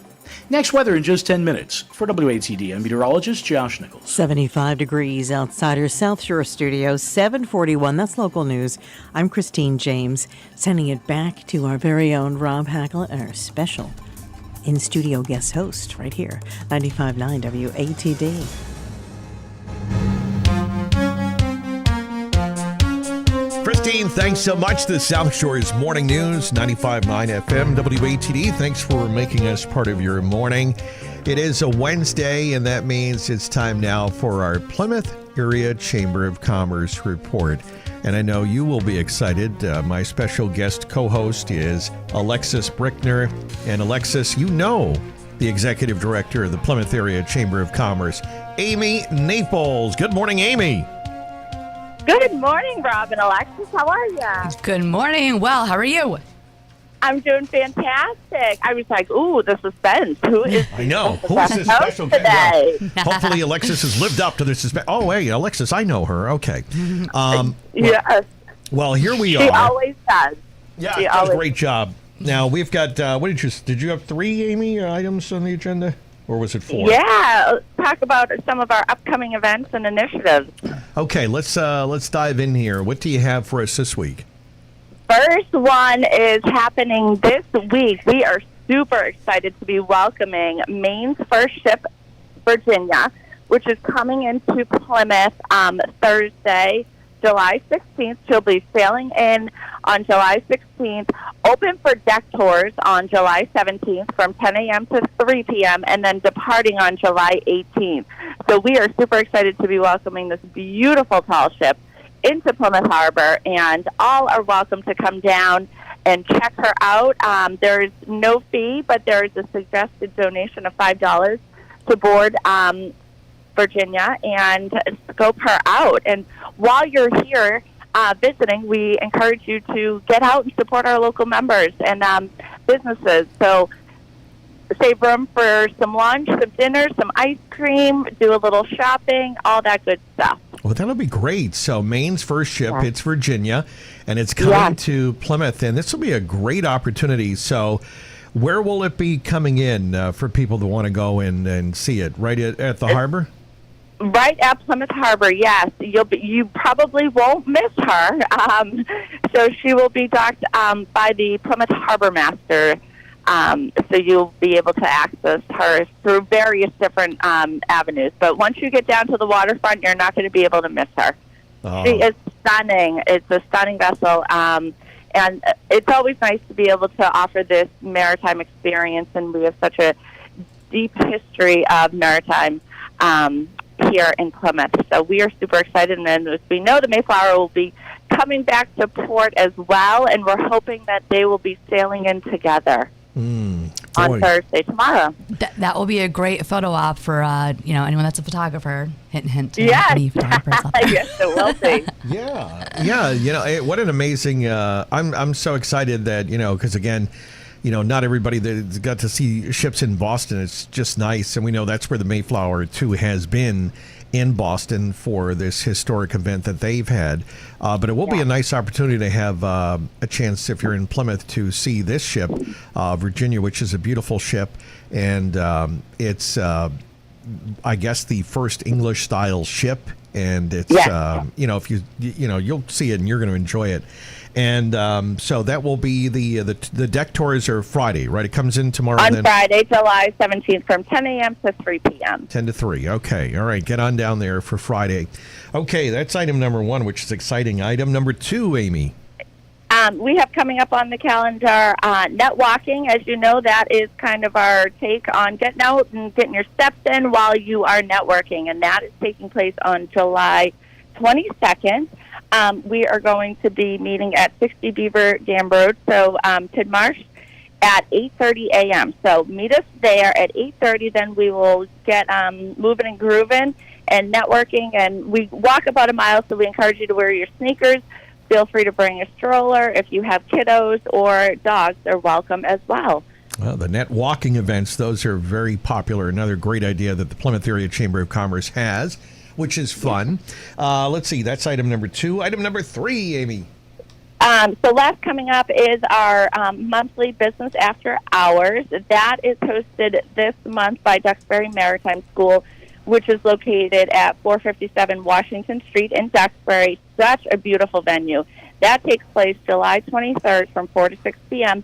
Next weather in just 10 minutes. For WATD, I'm meteorologist Josh Nichols. 75 degrees outside our South Shore studio, 741. That's local news. I'm Christine James, sending it back to our very own Rob Hakala, our special in-studio guest host right here, 95.9 WATD. Christine, thanks so much. The South Shore's Morning News, 95.9 FM, WATD. Thanks for making us part of your morning. It is a Wednesday, and that means it's time now for our Plymouth Area Chamber of Commerce report. And I know you will be excited. My special guest co-host is Alexis Brickner. And Alexis, you know the Executive Director of the Plymouth Area Chamber of Commerce, Amy Naples. Good morning, Amy. Good morning, Rob and Alexis. How are you? Good morning. Well, how are you? I'm doing fantastic. I was like, ooh, the suspense. Who is I know. Who is this special guest today? Well, hopefully Alexis has lived up to the suspense. Oh, hey, Alexis, I know her. Okay. Yes. Well, here we are. She always does. Yeah, she does a great job. Now, we've got, did you have 3, Amy, items on the agenda? Or was it 4? Yeah, talk about some of our upcoming events and initiatives. Okay, let's dive in here. What do you have for us this week? First one is happening this week. We are super excited to be welcoming Maine's first ship, Virginia, which is coming into Plymouth Thursday, July 16th. She'll be sailing in on July 16th, open for deck tours on July 17th from 10 a.m. to 3 p.m., and then departing on July 18th. So we are super excited to be welcoming this beautiful tall ship into Plymouth Harbor, and all are welcome to come down and check her out. There is no fee, but there is a suggested donation of $5 to board Virginia and scope her out. And while you're here visiting, we encourage you to get out and support our local members and businesses. So save room for some lunch, some dinner, some ice cream, do a little shopping, all that good stuff. Well, that'll be great. So Maine's first ship, it's Virginia, and it's coming to Plymouth, and this will be a great opportunity. So where will it be coming in for people that want to go in and see it? Right at the harbor? Right at Plymouth Harbor, yes. You probably won't miss her. So she will be docked by the Plymouth Harbor Master. So you'll be able to access her through various different avenues. But once you get down to the waterfront, you're not going to be able to miss her. Oh. She is stunning. It's a stunning vessel. And it's always nice to be able to offer this maritime experience. And we have such a deep history of maritime here in Plymouth. So we are super excited. And then as we know, the Mayflower will be coming back to port as well. And we're hoping that they will be sailing in together. on Thursday, tomorrow. That will be a great photo op for anyone that's a photographer. Hint, hint. Yes. Any photographers out there. Yes, it will be. Yeah. What an amazing. I'm so excited that because again, not everybody that's got to see ships in Boston. It's just nice, and we know that's where the Mayflower 2 has been in Boston for this historic event that they've had. But it will be a nice opportunity to have a chance, if you're in Plymouth, to see this ship, Virginia, which is a beautiful ship. And it's, I guess, the first English-style ship. And it's, if you'll see it and you're going to enjoy it. And so that will be the deck tours are Friday, right? It comes in tomorrow. On Friday, July 17th from 10 a.m. to 3 p.m. 10 to 3. Okay. All right. Get on down there for Friday. Okay. That's item number 1, which is exciting. Item number 2, Amy. We have coming up on the calendar net walking. As you know, that is kind of our take on getting out and getting your steps in while you are networking. And that is taking place on July 22nd. We are going to be meeting at 60 Beaver Dam Road, so Tidmarsh, at 8:30 a.m. So meet us there at 8:30. Then we will get moving and grooving and networking. And we walk about a mile, so we encourage you to wear your sneakers. Feel free to bring a stroller. If you have kiddos or dogs, they're welcome as well. Well, the net walking events, those are very popular. Another great idea that the Plymouth Area Chamber of Commerce has, which is fun. Let's see, that's item number 2. Item number 3, Amy. So last coming up is our monthly Business After Hours. That is hosted this month by Duxbury Maritime School, which is located at 457 Washington Street in Duxbury. Such a beautiful venue. That takes place July 23rd from 4 to 6 p.m.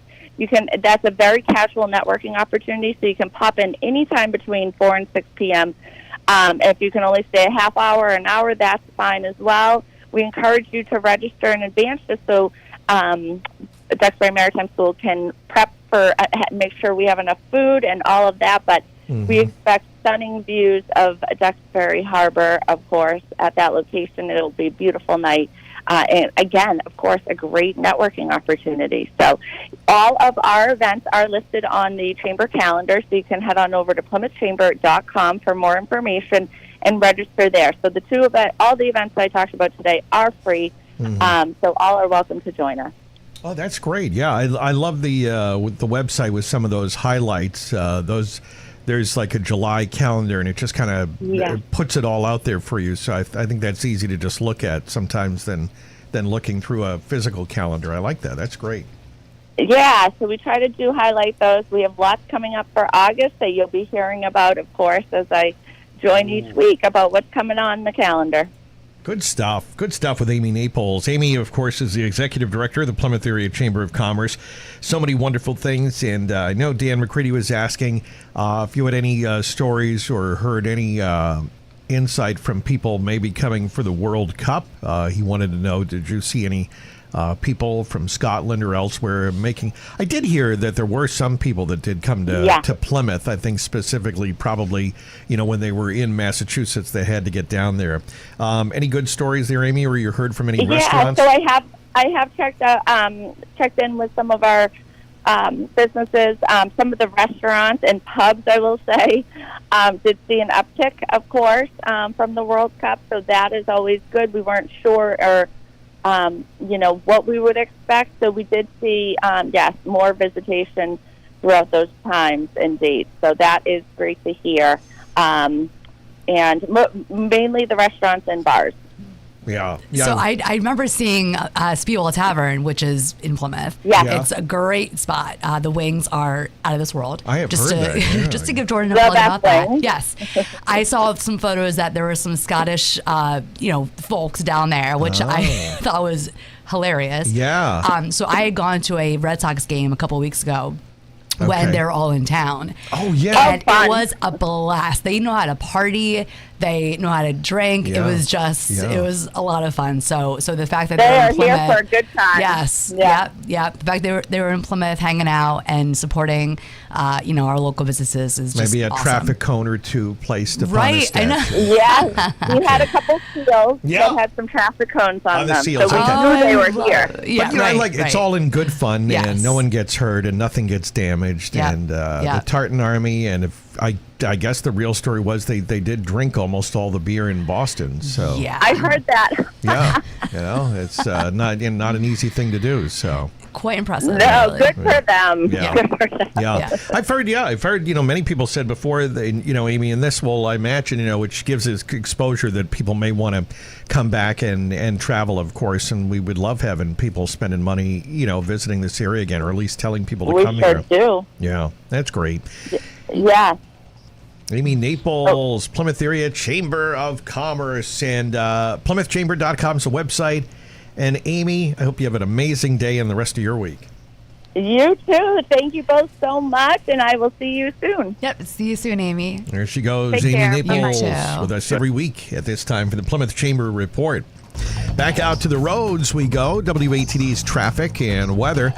That's a very casual networking opportunity, so you can pop in anytime between 4 and 6 p.m. If you can only stay a half hour or an hour, that's fine as well. We encourage you to register in advance just so Duxbury Maritime School can prep for, make sure we have enough food and all of that. But we expect stunning views of Duxbury Harbor, of course, at that location. It'll be a beautiful night. And again, of course, a great networking opportunity. So all of our events are listed on the Chamber calendar, so you can head on over to PlymouthChamber.com for more information and register there. So all the events I talked about today are free, so all are welcome to join us. Oh, that's great. Yeah, I love the website with some of those highlights. There's like a July calendar, and it just kind of puts it all out there for you. So I think that's easy to just look at sometimes than looking through a physical calendar. I like that. That's great. Yeah, so we try to highlight those. We have lots coming up for August that you'll be hearing about, of course, as I join each week about what's coming on the calendar. Good stuff. Good stuff with Amy Naples. Amy, of course, is the Executive Director of the Plymouth Area Chamber of Commerce. So many wonderful things. And I know Dan McCready was asking if you had any stories or heard any insight from people maybe coming for the World Cup. He wanted to know, did you see any people from Scotland or elsewhere making... I did hear that there were some people that did come to Plymouth, I think specifically probably, when they were in Massachusetts, they had to get down there. Any good stories there, Amy, or you heard from any restaurants? Yeah, so I have checked in with some of our businesses, some of the restaurants and pubs, I will say, did see an uptick, of course, from the World Cup, so that is always good. We weren't sure or what we would expect. So we did see, more visitation throughout those times and dates. So that is great to hear. And mainly the restaurants and bars. Yeah. So I remember seeing Spiewell Tavern, which is in Plymouth. Yeah. It's a great spot. The wings are out of this world. I have heard that. Yeah. Just to give Jordan a plug about that. Yes. I saw some photos that there were some Scottish, folks down there, which I thought was hilarious. Yeah. So I had gone to a Red Sox game a couple of weeks ago. When they're all in town. Oh, yeah. And it was a blast. They know how to party. They know how to drink. Yeah. It was just, it was a lot of fun. So the fact that They they're are in Plymouth, here for a good time. Yes. Yeah. Yeah. The fact they were in Plymouth hanging out and supporting, our local businesses is just Maybe a awesome. traffic cone or two placed upon a Right, I know. statue. Yeah, we had a couple seals Yeah. that had some traffic cones on the them, seals, so we okay. knew they were here. But I like it's all in good fun, Yes. and no one gets hurt, and nothing gets damaged. Yeah. And Yeah. the Tartan Army, and if I guess the real story was they did drink almost all the beer in Boston. So I heard that. yeah, it's not an easy thing to do. So. Quite impressive. No, really. good for them. Yeah. Good for them. Yeah. I've heard, many people said before, Amy, and this will, I imagine, which gives us exposure that people may want to come back and travel, of course, and we would love having people spending money, visiting this area again, or at least telling people to We come sure here. do. Yeah, that's great. Yeah. Amy Naples, Plymouth Area Chamber of Commerce, and PlymouthChamber.com is the website. And Amy, I hope you have an amazing day and the rest of your week. You too. Thank you both so much, and I will see you soon. Yep. See you soon, Amy. There she goes, Take Amy care. Naples, You too. with us every week at this time for the Plymouth Chamber Report. Back out to the roads we go. WATD's traffic and weather.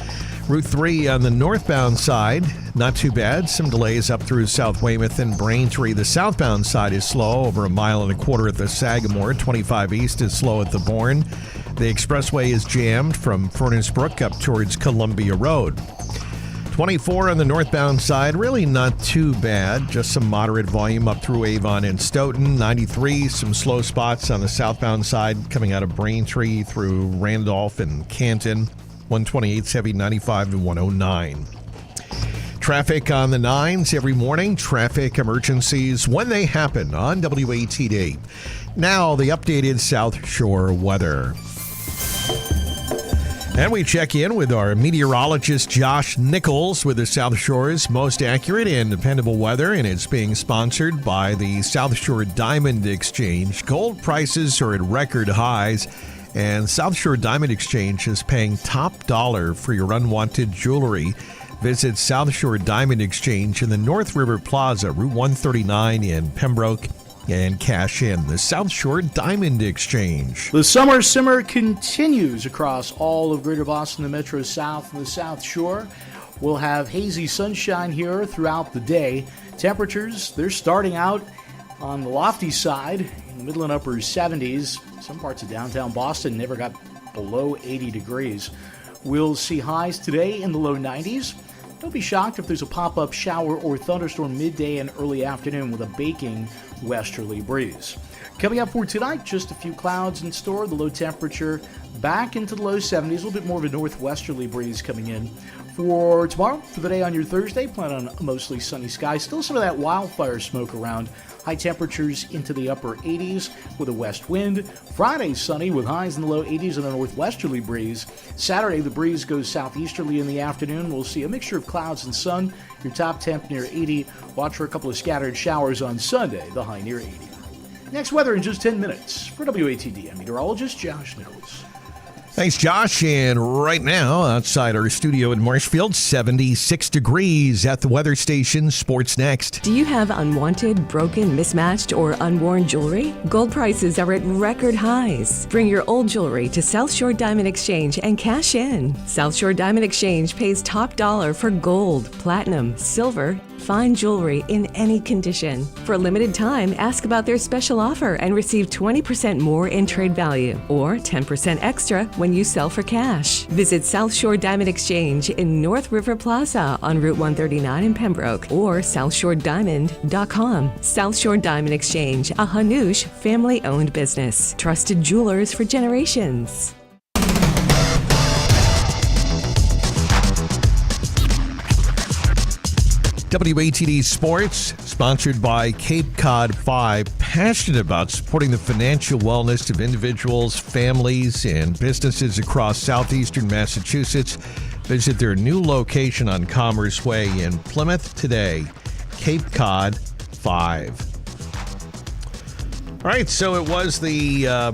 Route 3 on the northbound side, not too bad. Some delays up through South Weymouth and Braintree. The southbound side is slow, over 1.25 miles at the Sagamore. 25 east is slow at the Bourne. The expressway is jammed from Furnace Brook up towards Columbia Road. 24 on the northbound side, really not too bad. Just some moderate volume up through Avon and Stoughton. 93, some slow spots on the southbound side coming out of Braintree through Randolph and Canton. 128's heavy, 95 to 109. Traffic on the 9s every morning. Traffic emergencies when they happen on WATD. Now, the updated South Shore weather. And we check in with our meteorologist, Josh Nichols, with the South Shore's most accurate and dependable weather, and it's being sponsored by the South Shore Diamond Exchange. Gold prices are at record highs, and South Shore Diamond Exchange is paying top dollar for your unwanted jewelry. Visit South Shore Diamond Exchange in the North River Plaza, Route 139 in Pembroke, and cash in the South Shore Diamond Exchange. The summer simmer continues across all of Greater Boston, the Metro South, and the South Shore. We'll have hazy sunshine here throughout the day. Temperatures, they're starting out on the lofty side in the middle and upper 70s. Some parts of downtown Boston never got below 80 degrees. We'll see highs today in the low 90s. Don't be shocked if there's a pop-up shower or thunderstorm midday and early afternoon with a baking westerly breeze. Coming up for tonight, just a few clouds in store. The low temperature back into the low 70s. A little bit more of a northwesterly breeze coming in. For tomorrow, for the day on your Thursday, plan on a mostly sunny sky. Still some of that wildfire smoke around. High temperatures into the upper 80s with a west wind. Friday, sunny with highs in the low 80s and a northwesterly breeze. Saturday, the breeze goes southeasterly in the afternoon. We'll see a mixture of clouds and sun. Your top temp near 80. Watch for a couple of scattered showers on Sunday, the high near 80. Next weather in just 10 minutes. For WATD, I'm meteorologist Josh Nichols. Thanks, Josh. And right now, outside our studio in Marshfield, 76 degrees at the weather station. Sports next. Do you have unwanted, broken, mismatched, or unworn jewelry? Gold prices are at record highs. Bring your old jewelry to South Shore Diamond Exchange and cash in. South Shore Diamond Exchange pays top dollar for gold, platinum, silver, fine jewelry in any condition. For a limited time, ask about their special offer and receive 20% more in trade value or 10% extra when you sell for cash. Visit South Shore Diamond Exchange in North River Plaza on Route 139 in Pembroke or southshorediamond.com. South Shore Diamond Exchange, a Hanush family-owned business. Trusted jewelers for generations. WATD Sports, sponsored by Cape Cod 5, passionate about supporting the financial wellness of individuals, families, and businesses across southeastern Massachusetts. Visit their new location on Commerce Way in Plymouth today, Cape Cod 5. All right, so it was the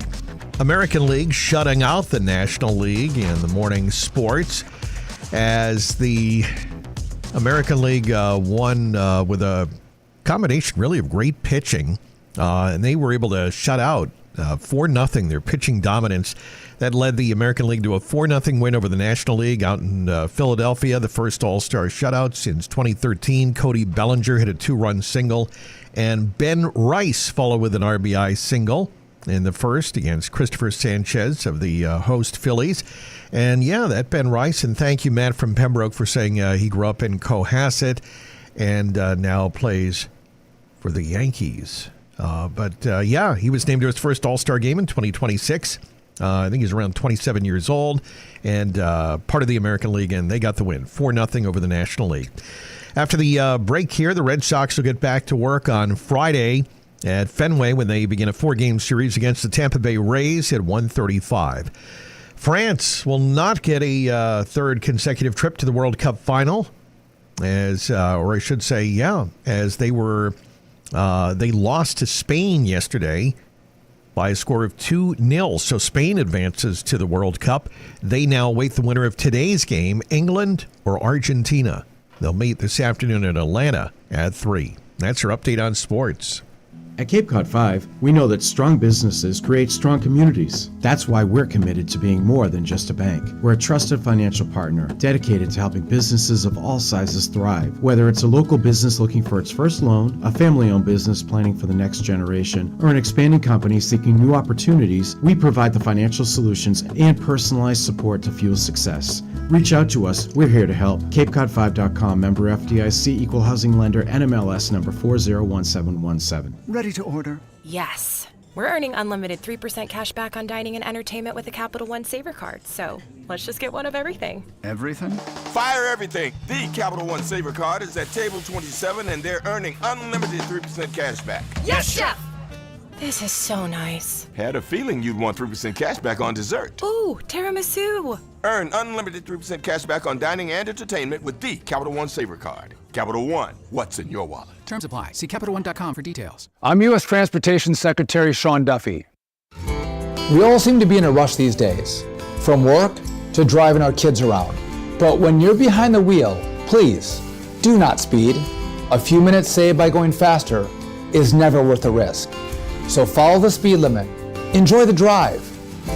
American League shutting out the National League in the morning sports as the American League won with a combination really of great pitching and they were able to shut out 4-0 their pitching dominance. That led the American League to a 4-0 win over the National League out in Philadelphia, the first All-Star shutout since 2013. Cody Bellinger hit a 2-run single, and Ben Rice followed with an RBI single in the first against Christopher Sanchez of the host Phillies. And yeah, that Ben Rice, and thank you, Matt from Pembroke, for saying he grew up in Cohasset and now plays for the Yankees. But he was named to his first All-Star game in 2026. I think he's around 27 years old and part of the American League, and they got the win, 4-0 over the National League. After the break here, the Red Sox will get back to work on Friday at Fenway when they begin a 4-game series against the Tampa Bay Rays at 1:35. France will not get a third consecutive trip to the World Cup final, as they lost to Spain yesterday by a score of 2-0. So Spain advances to the World Cup. They now await the winner of today's game, England or Argentina. They'll meet this afternoon in Atlanta at 3. That's our update on sports. At Cape Cod 5, we know that strong businesses create strong communities. That's why we're committed to being more than just a bank. We're a trusted financial partner dedicated to helping businesses of all sizes thrive. Whether it's a local business looking for its first loan, a family-owned business planning for the next generation, or an expanding company seeking new opportunities, we provide the financial solutions and personalized support to fuel success. Reach out to us. We're here to help. CapeCod5.com, member FDIC, equal housing lender, NMLS number 401717. Ready to order? Yes. We're earning unlimited 3% cash back on dining and entertainment with a Capital One Saver card, so let's just get one of everything. Everything? Fire everything! The Capital One Saver card is at table 27 and they're earning unlimited 3% cash back. Yes, Chef! This is so nice. Had a feeling you'd want 3% cash back on dessert. Ooh, tiramisu! Earn unlimited 3% cash back on dining and entertainment with the Capital One Saver card. Capital One, what's in your wallet? Terms apply. See CapitalOne.com for details. I'm U.S. Transportation Secretary Sean Duffy. We all seem to be in a rush these days, from work to driving our kids around. But when you're behind the wheel, please do not speed. A few minutes saved by going faster is never worth the risk. So follow the speed limit, enjoy the drive,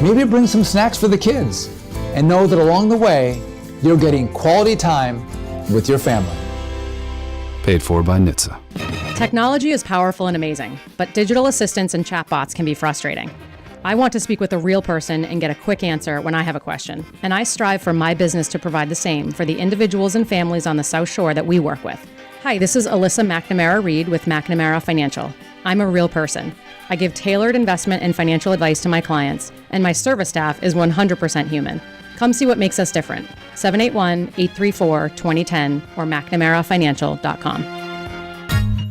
maybe bring some snacks for the kids, and know that along the way, you're getting quality time with your family. Paid for by NHTSA. Technology is powerful and amazing, but digital assistants and chatbots can be frustrating. I want to speak with a real person and get a quick answer when I have a question, and I strive for my business to provide the same for the individuals and families on the South Shore that we work with. Hi, this is Alyssa McNamara-Reed with McNamara Financial. I'm a real person. I give tailored investment and financial advice to my clients, and my service staff is 100% human. Come see what makes us different. 781-834-2010 or McNamaraFinancial.com.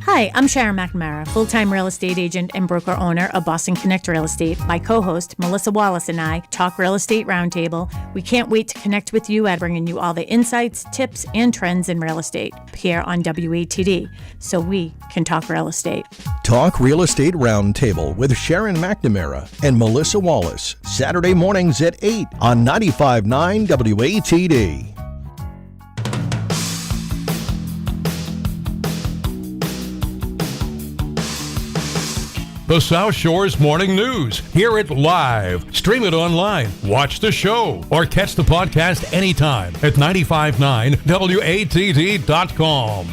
Hi, I'm Sharon McNamara, full-time real estate agent and broker-owner of Boston Connect Real Estate. My co-host, Melissa Wallace, and I talk Real Estate Roundtable. We can't wait to connect with you at bringing you all the insights, tips, and trends in real estate here on WATD, so we can talk real estate. Talk Real Estate Roundtable with Sharon McNamara and Melissa Wallace, Saturday mornings at 8 on 95.9 WATD. The South Shore's Morning News. Hear it live. Stream it online. Watch the show. Or catch the podcast anytime at 959watd.com.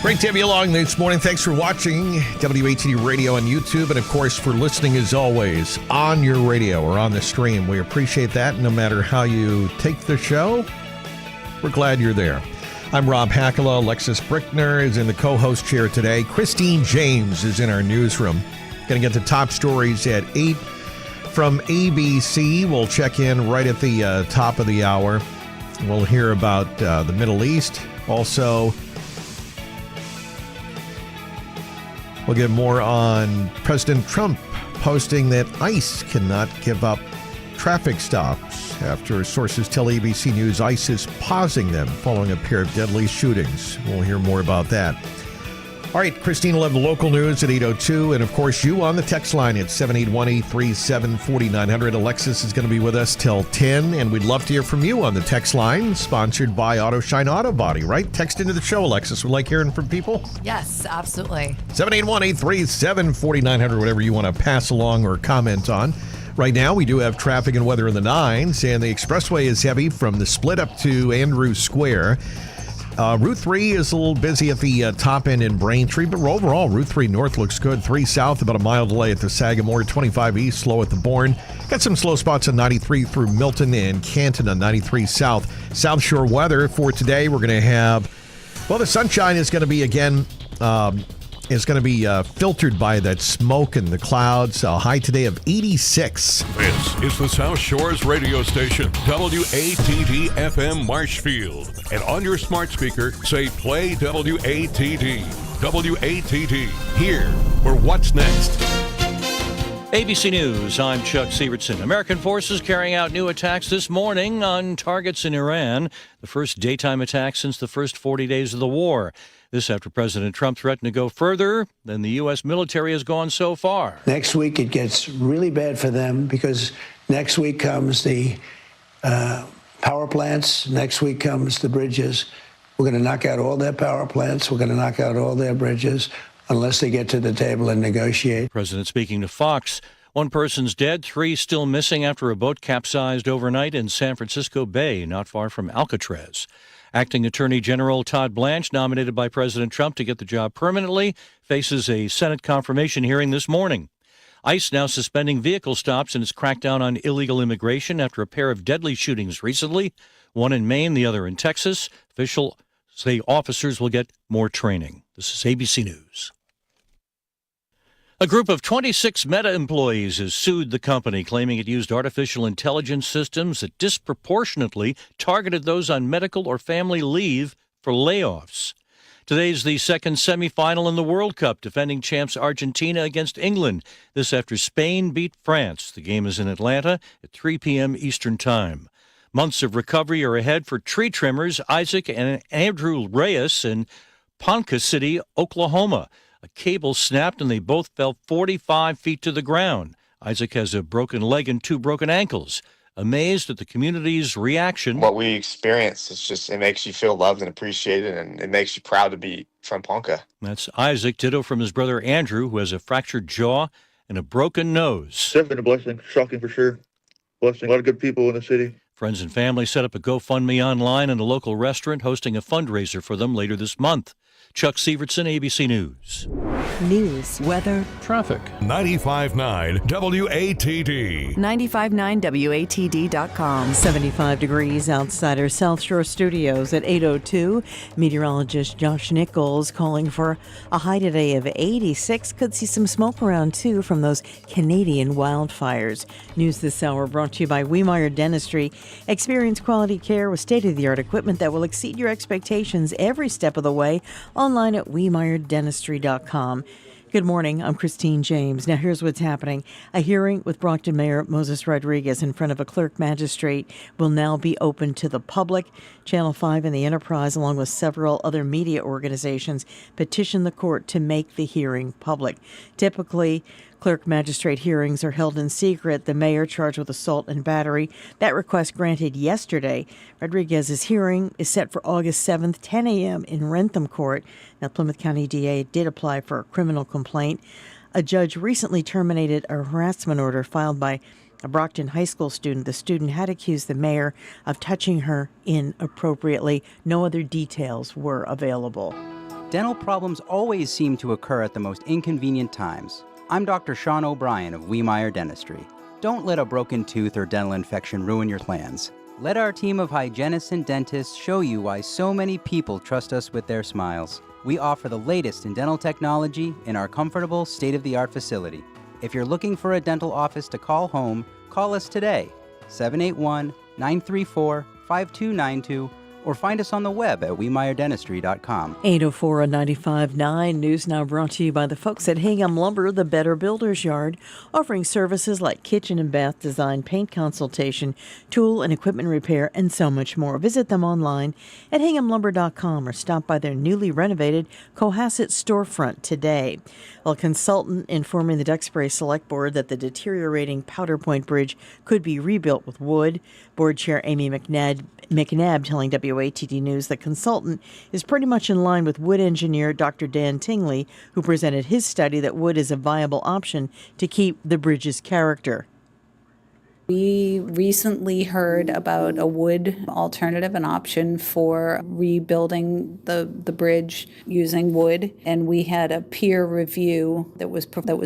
Great to have you along this morning. Thanks for watching WATD Radio on YouTube, and of course for listening as always on your radio or on the stream. We appreciate that. No matter how you take the show, we're glad you're there. I'm Rob Hakala. Alexis Brickner is in the co-host chair today. Christine James is in our newsroom. Going to get the top stories at 8 from ABC. We'll check in right at the top of the hour. We'll hear about the Middle East. Also, we'll get more on President Trump posting that ICE cannot give up traffic stops after sources tell ABC News ICE is pausing them following a pair of deadly shootings. We'll hear more about that. All right, Christine will have the local news at 8:02, and of course you on the text line at 781-837-4900. Alexis is going to be with us till 10, and we'd love to hear from you on the text line, sponsored by Auto Shine Auto Body, right? Text into the show, Alexis. We like hearing from people. Yes, absolutely. 781-837-4900, whatever you want to pass along or comment on. Right now, we do have traffic and weather in the 9s, and the expressway is heavy from the split up to Andrews Square. Route 3 is a little busy at the top end in Braintree, but overall, Route 3 North looks good. 3 South, about a mile delay at the Sagamore. 25 East, slow at the Bourne. Got some slow spots on 93 through Milton and Canton on 93 South. South Shore weather for today, we're going to have, well, the sunshine is going to be again... filtered by that smoke and the clouds. A high today of 86. This is the South Shores radio station, WATD FM Marshfield. And on your smart speaker, say play WATD. WATD, here for What's Next. ABC News, I'm Chuck Sievertson. American forces carrying out new attacks this morning on targets in Iran, the first daytime attack since the first 40 days of the war. This after President Trump threatened to go further than the U.S. military has gone so far. Next week it gets really bad for them because next week comes the power plants. Next week comes the bridges. We're going to knock out all their power plants. We're going to knock out all their bridges unless they get to the table and negotiate. President speaking to Fox. One person's dead, 3 still missing after a boat capsized overnight in San Francisco Bay, not far from Alcatraz. Acting Attorney General Todd Blanche, nominated by President Trump to get the job permanently, faces a Senate confirmation hearing this morning. ICE now suspending vehicle stops in its crackdown on illegal immigration after a pair of deadly shootings recently, one in Maine, the other in Texas. Officials say officers will get more training. This is ABC News. A group of 26 Meta employees has sued the company, claiming it used artificial intelligence systems that disproportionately targeted those on medical or family leave for layoffs. Today's the second semifinal in the World Cup, defending champs Argentina against England. This after Spain beat France. The game is in Atlanta at 3 p.m. Eastern Time. Months of recovery are ahead for tree trimmers Isaac and Andrew Reyes in Ponca City, Oklahoma. A cable snapped and they both fell 45 feet to the ground. Isaac has a broken leg and 2 broken ankles. Amazed at the community's reaction. What we experience, it makes you feel loved and appreciated, and it makes you proud to be from Ponca. That's Isaac, ditto from his brother Andrew, who has a fractured jaw and a broken nose. It's definitely a blessing, shocking for sure. Blessing, a lot of good people in the city. Friends and family set up a GoFundMe online in a local restaurant, hosting a fundraiser for them later this month. Chuck Sievertson, ABC News. News, weather, traffic. 95.9 WATD. 959WATD.com. 75 degrees outside our South Shore studios at 8:02. Meteorologist Josh Nichols calling for a high today of 86. Could see some smoke around, too, from those Canadian wildfires. News this hour brought to you by Wiemeyer Dentistry. Experience quality care with state-of-the-art equipment that will exceed your expectations every step of the way. Online at WiemeyerDentistry.com. Good morning. I'm Christine James. Now here's what's happening. A hearing with Brockton Mayor Moses Rodriguez in front of a clerk magistrate will now be open to the public. Channel 5 and the Enterprise, along with several other media organizations, petitioned the court to make the hearing public. Typically, clerk magistrate hearings are held in secret. The mayor charged with assault and battery. That request granted yesterday. Rodriguez's hearing is set for August 7th, 10 a.m. in Rentham Court. Now, Plymouth County DA did apply for a criminal complaint. A judge recently terminated a harassment order filed by a Brockton High School student. The student had accused the mayor of touching her inappropriately. No other details were available. Dental problems always seem to occur at the most inconvenient times. I'm Dr. Sean O'Brien of Wiemeyer Dentistry. Don't let a broken tooth or dental infection ruin your plans. Let our team of hygienists and dentists show you why so many people trust us with their smiles. We offer the latest in dental technology in our comfortable, state-of-the-art facility. If you're looking for a dental office to call home, call us today, 781-934-5292, or find us on the web at weimeyerdentistry.com. 804 on 95.9 News Now, brought to you by the folks at Hingham Lumber, the Better Builder's Yard, offering services like kitchen and bath design, paint consultation, tool and equipment repair, and so much more. Visit them online at hinghamlumber.com or stop by their newly renovated Cohasset storefront today. A consultant informing the Duxbury Select Board that the deteriorating Powder Point Bridge could be rebuilt with wood. Board Chair Amy McNabb telling WATD News the consultant is pretty much in line with wood engineer Dr. Dan Tingley, who presented his study that wood is a viable option to keep the bridge's character. We recently heard about a wood alternative, an option for rebuilding the bridge using wood, and we had a peer review that was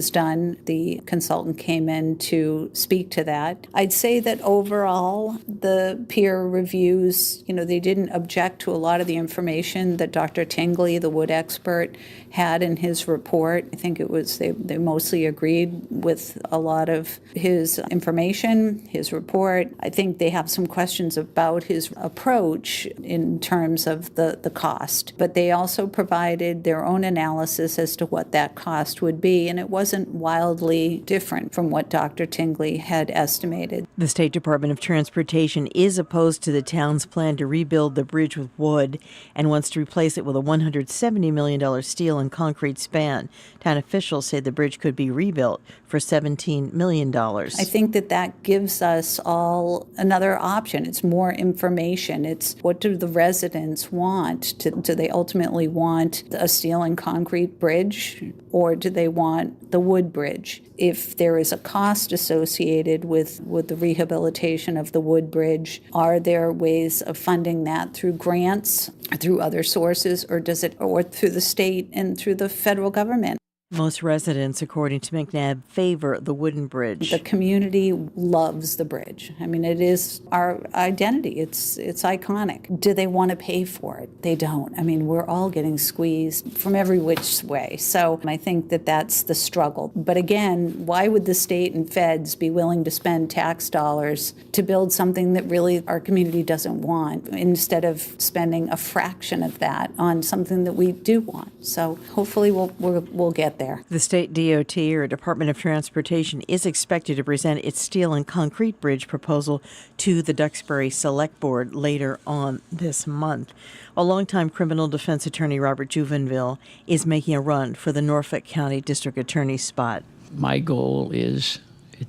done. The consultant came in to speak to that. I'd say that overall, the peer reviews, they didn't object to a lot of the information that Dr. Tingley, the wood expert, had in his report. I think it was they mostly agreed with a lot of his information, his report. I think they have some questions about his approach in terms of the cost, but they also provided their own analysis as to what that cost would be, and it wasn't wildly different from what Dr. Tingley had estimated. The State Department of Transportation is opposed to the town's plan to rebuild the bridge with wood and wants to replace it with a $170 million steel and concrete span. Town officials say the bridge could be rebuilt for $17 million. I think that gives us all another option. It's more information. It's what do the residents want? Do they ultimately want a steel and concrete bridge, or do they want the wood bridge? If there is a cost associated with the rehabilitation of the wood bridge, are there ways of funding that through grants, through other sources, or through the state and through the federal government? Most residents, according to McNabb, favor the wooden bridge. The community loves the bridge. I mean, it is our identity. It's iconic. Do they want to pay for it? They don't. I mean, we're all getting squeezed from every which way. So I think that's the struggle. But again, why would the state and feds be willing to spend tax dollars to build something that really our community doesn't want, instead of spending a fraction of that on something that we do want? So hopefully we'll get there. The state DOT, or Department of Transportation, is expected to present its steel and concrete bridge proposal to the Duxbury Select Board later on this month. A longtime criminal defense attorney, Robert Juvenville, is making a run for the Norfolk County District Attorney's spot. My goal is,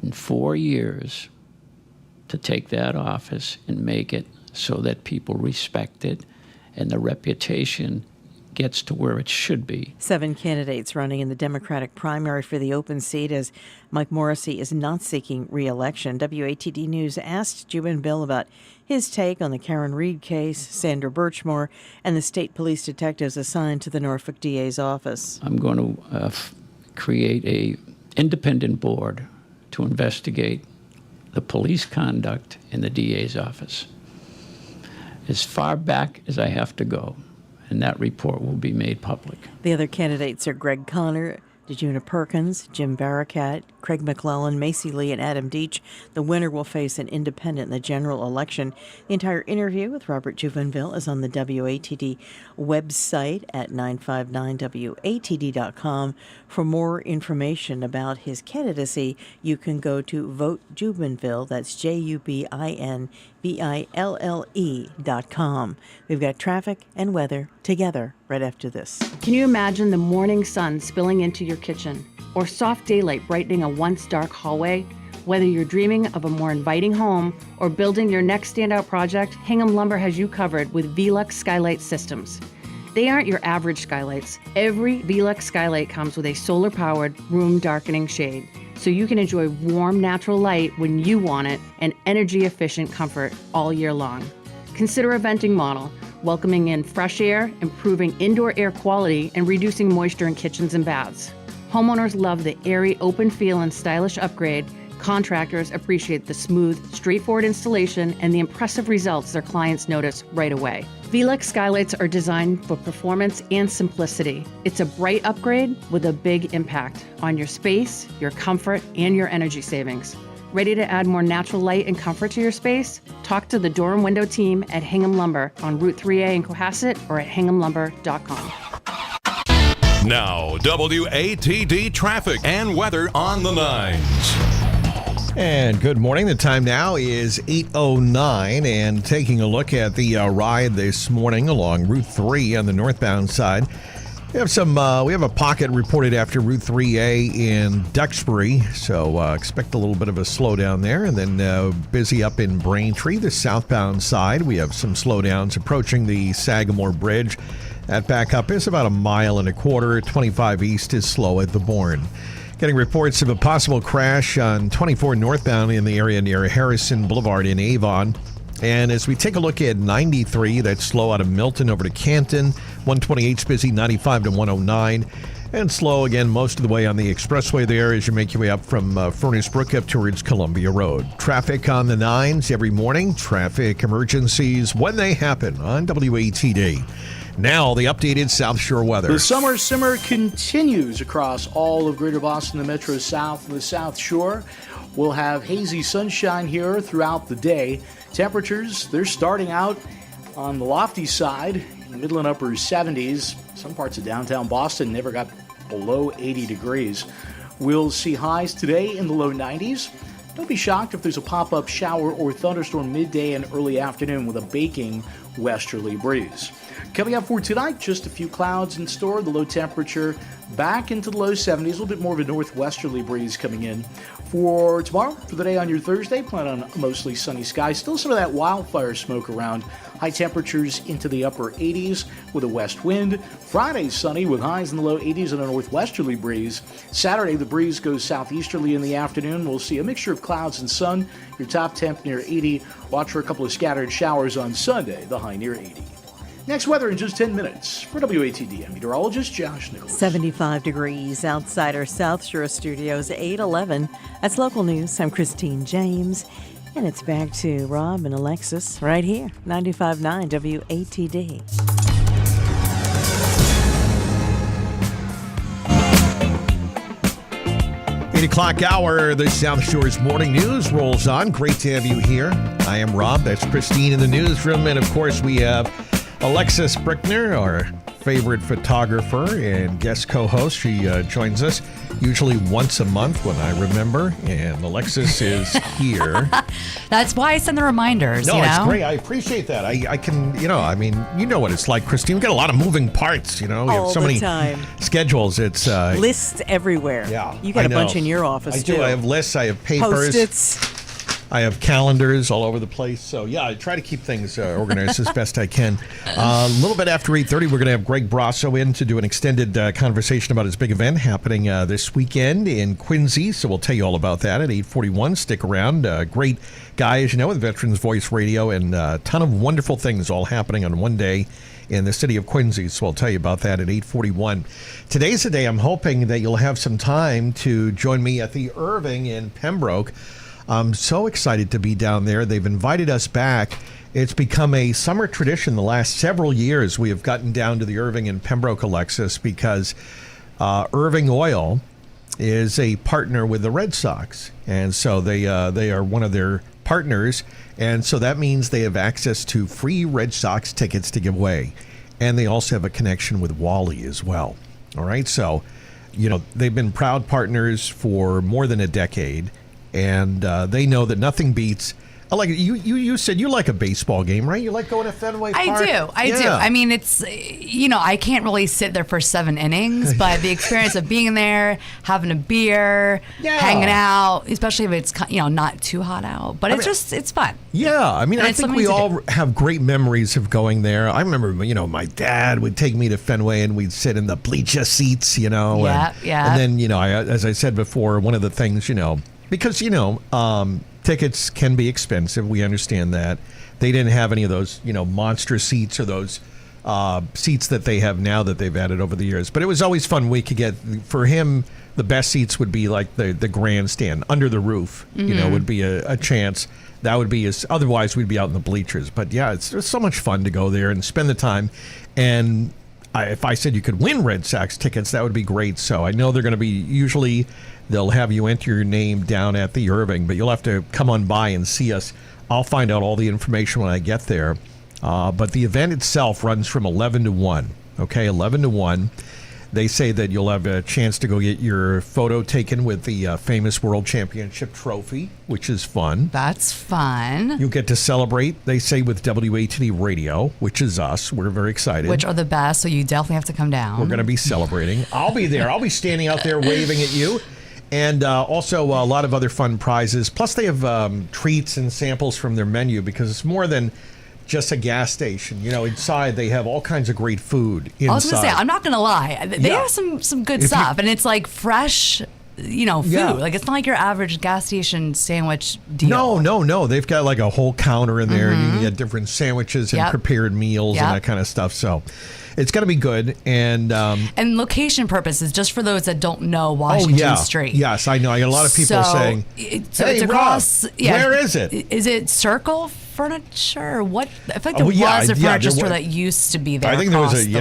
in 4 years, to take that office and make it so that people respect it and the reputation gets to where it should be. 7 candidates running in the Democratic primary for the open seat, as Mike Morrissey is not seeking re-election. WATD News asked Jubenville about his take on the Karen Reed case, Sandra Birchmore, and the state police detectives assigned to the Norfolk DA's office. I'm going to create a independent board to investigate the police conduct in the DA's office, as far back as I have to go. And that report will be made public. The other candidates are Greg Connor, DeJuna Perkins, Jim Barakat, Craig McClellan, Macy Lee, and Adam Deach. The winner will face an independent in the general election. The entire interview with Robert Juvenville is on the WATD website at 959watd.com. For more information about his candidacy, you can go to Vote Jubenville. That's JUBINVILLE.com. We've got traffic and weather together right after this. Can you imagine the morning sun spilling into your kitchen, or soft daylight brightening a once dark hallway? Whether you're dreaming of a more inviting home or building your next standout project, Hingham Lumber has you covered with Velux Skylight Systems. They aren't your average skylights. Every Velux skylight comes with a solar-powered room darkening shade, so you can enjoy warm, natural light when you want it and energy-efficient comfort all year long. Consider a venting model, welcoming in fresh air, improving indoor air quality, and reducing moisture in kitchens and baths. Homeowners love the airy, open feel and stylish upgrade. Contractors appreciate the smooth, straightforward installation and the impressive results their clients notice right away. Velux skylights are designed for performance and simplicity. It's a bright upgrade with a big impact on your space, your comfort, and your energy savings. Ready to add more natural light and comfort to your space? Talk to the door and window team at Hingham Lumber on Route 3A in Cohasset or at hinghamlumber.com. Now, WATD traffic and weather on the 9s. And good morning. The time now is 8:09, and taking a look at the ride this morning along Route 3 on the northbound side. We have a pocket reported after Route 3A in Duxbury, so expect a little bit of a slowdown there. And then busy up in Braintree, the southbound side. We have some slowdowns approaching the Sagamore Bridge. That backup is about 1.25 miles. 25 east is slow at the Bourne. Getting reports of a possible crash on 24 northbound in the area near Harrison Boulevard in Avon. And as we take a look at 93, that's slow out of Milton over to Canton. 128's busy, 95 to 109. And slow again most of the way on the expressway there as you make your way up from Furnace Brook up towards Columbia Road. Traffic on the 9s every morning. Traffic emergencies when they happen on WATD. Now, the updated South Shore weather. The summer simmer continues across all of Greater Boston, the Metro South, and the South Shore. We'll have hazy sunshine here throughout the day. Temperatures, they're starting out on the lofty side, in the middle and upper 70s. Some parts of downtown Boston never got below 80 degrees. We'll see highs today in the low 90s. Don't be shocked if there's a pop-up shower or thunderstorm midday and early afternoon with a baking westerly breeze. Coming up for tonight, just a few clouds in store. The low temperature back into the low 70s. A little bit more of a northwesterly breeze coming in. For tomorrow, for the day on your Thursday, plan on mostly sunny skies. Still some of that wildfire smoke around. High temperatures into the upper 80s with a west wind. Friday, sunny with highs in the low 80s and a northwesterly breeze. Saturday, the breeze goes southeasterly in the afternoon. We'll see a mixture of clouds and sun. Your top temp near 80. Watch for a couple of scattered showers on Sunday, the high near 80. Next weather in just 10 minutes. For WATD, I'm meteorologist Josh Nichols. 75 degrees outside our South Shore studios, 8:11. That's local news. I'm Christine James. And it's back to Rob and Alexis right here, 95.9 WATD. Eight o'clock hour, the South Shore's morning news rolls on. Great to have you here. I am Rob. That's Christine in the newsroom. And, of course, we have Alexis Brickner, our favorite photographer and guest co-host. She joins us usually once a month when I remember, and Alexis is here. That's why I send the reminders. No, it's great. I appreciate that. I can, you know what it's like, Christine. We've got a lot of moving parts, We have so many schedules. It's lists everywhere. Yeah, you got a bunch in your office. I do. Too. I have lists. I have papers. Post-its. I have calendars all over the place. So, yeah, I try to keep things organized as best I can. A little bit after 8:30, we're going to have Greg Brasso in to do an extended conversation about his big event happening this weekend in Quincy. So we'll tell you all about that at 8:41. Stick around. Great guy, as you know, with Veterans Voice Radio, and a ton of wonderful things all happening on one day in the city of Quincy. So I'll tell you about that at 8:41. Today's the day I'm hoping that you'll have some time to join me at the Irving in Pembroke. I'm so excited to be down there. They've invited us back. It's become a summer tradition the last several years. We have gotten down to the Irving and Pembroke, Alexis, because Irving Oil is a partner with the Red Sox. And so they are one of their partners. And so that means they have access to free Red Sox tickets to give away. And they also have a connection with Wally as well. All right. So, they've been proud partners for more than a decade. And they know that nothing beats. Like you said, you like a baseball game, right? You like going to Fenway Park. I do. I mean, it's I can't really sit there for 7 innings, but the experience of being there, having a beer, hanging out, especially if it's not too hot out, but it's fun. Yeah, I mean, I think we all have great memories of going there. I remember, my dad would take me to Fenway, and we'd sit in the bleacher seats, Yeah. And then, as I said before, one of the things, because, tickets can be expensive. We understand that. They didn't have any of those, monster seats or those seats that they have now that they've added over the years. But it was always fun. We could get, for him, the best seats would be like the grandstand under the roof, would be a chance. That would be otherwise we'd be out in the bleachers. But yeah, it's so much fun to go there and spend the time. And if I said you could win Red Sox tickets, that would be great. So I know they're going to be usually they'll have you enter your name down at the Irving, but you'll have to come on by and see us. I'll find out all the information when I get there. But the event itself runs from 11 to 1. Okay, 11 to 1. They say that you'll have a chance to go get your photo taken with the famous World Championship trophy, which is fun. That's fun. You'll get to celebrate, they say, with WATD Radio, which is us. We're very excited. Which are the best, so you definitely have to come down. We're going to be celebrating. I'll be there. I'll be standing out there waving at you. And also a lot of other fun prizes. Plus, they have treats and samples from their menu because it's more than just a gas station. Inside they have all kinds of great food inside. I was going to say, I'm not going to lie. They have some good stuff, and it's like fresh, food. Yeah. Like it's not like your average gas station sandwich deal. No. They've got like a whole counter in there. You can get different sandwiches and prepared meals and that kind of stuff. So it's going to be good. And location purposes, just for those that don't know Washington Street. Yes, I know. I got a lot of people saying, so hey, it's across. Rob, where is it? Is it Circle Furniture? What? I feel like there was a furniture store that used to be there. I think across there was the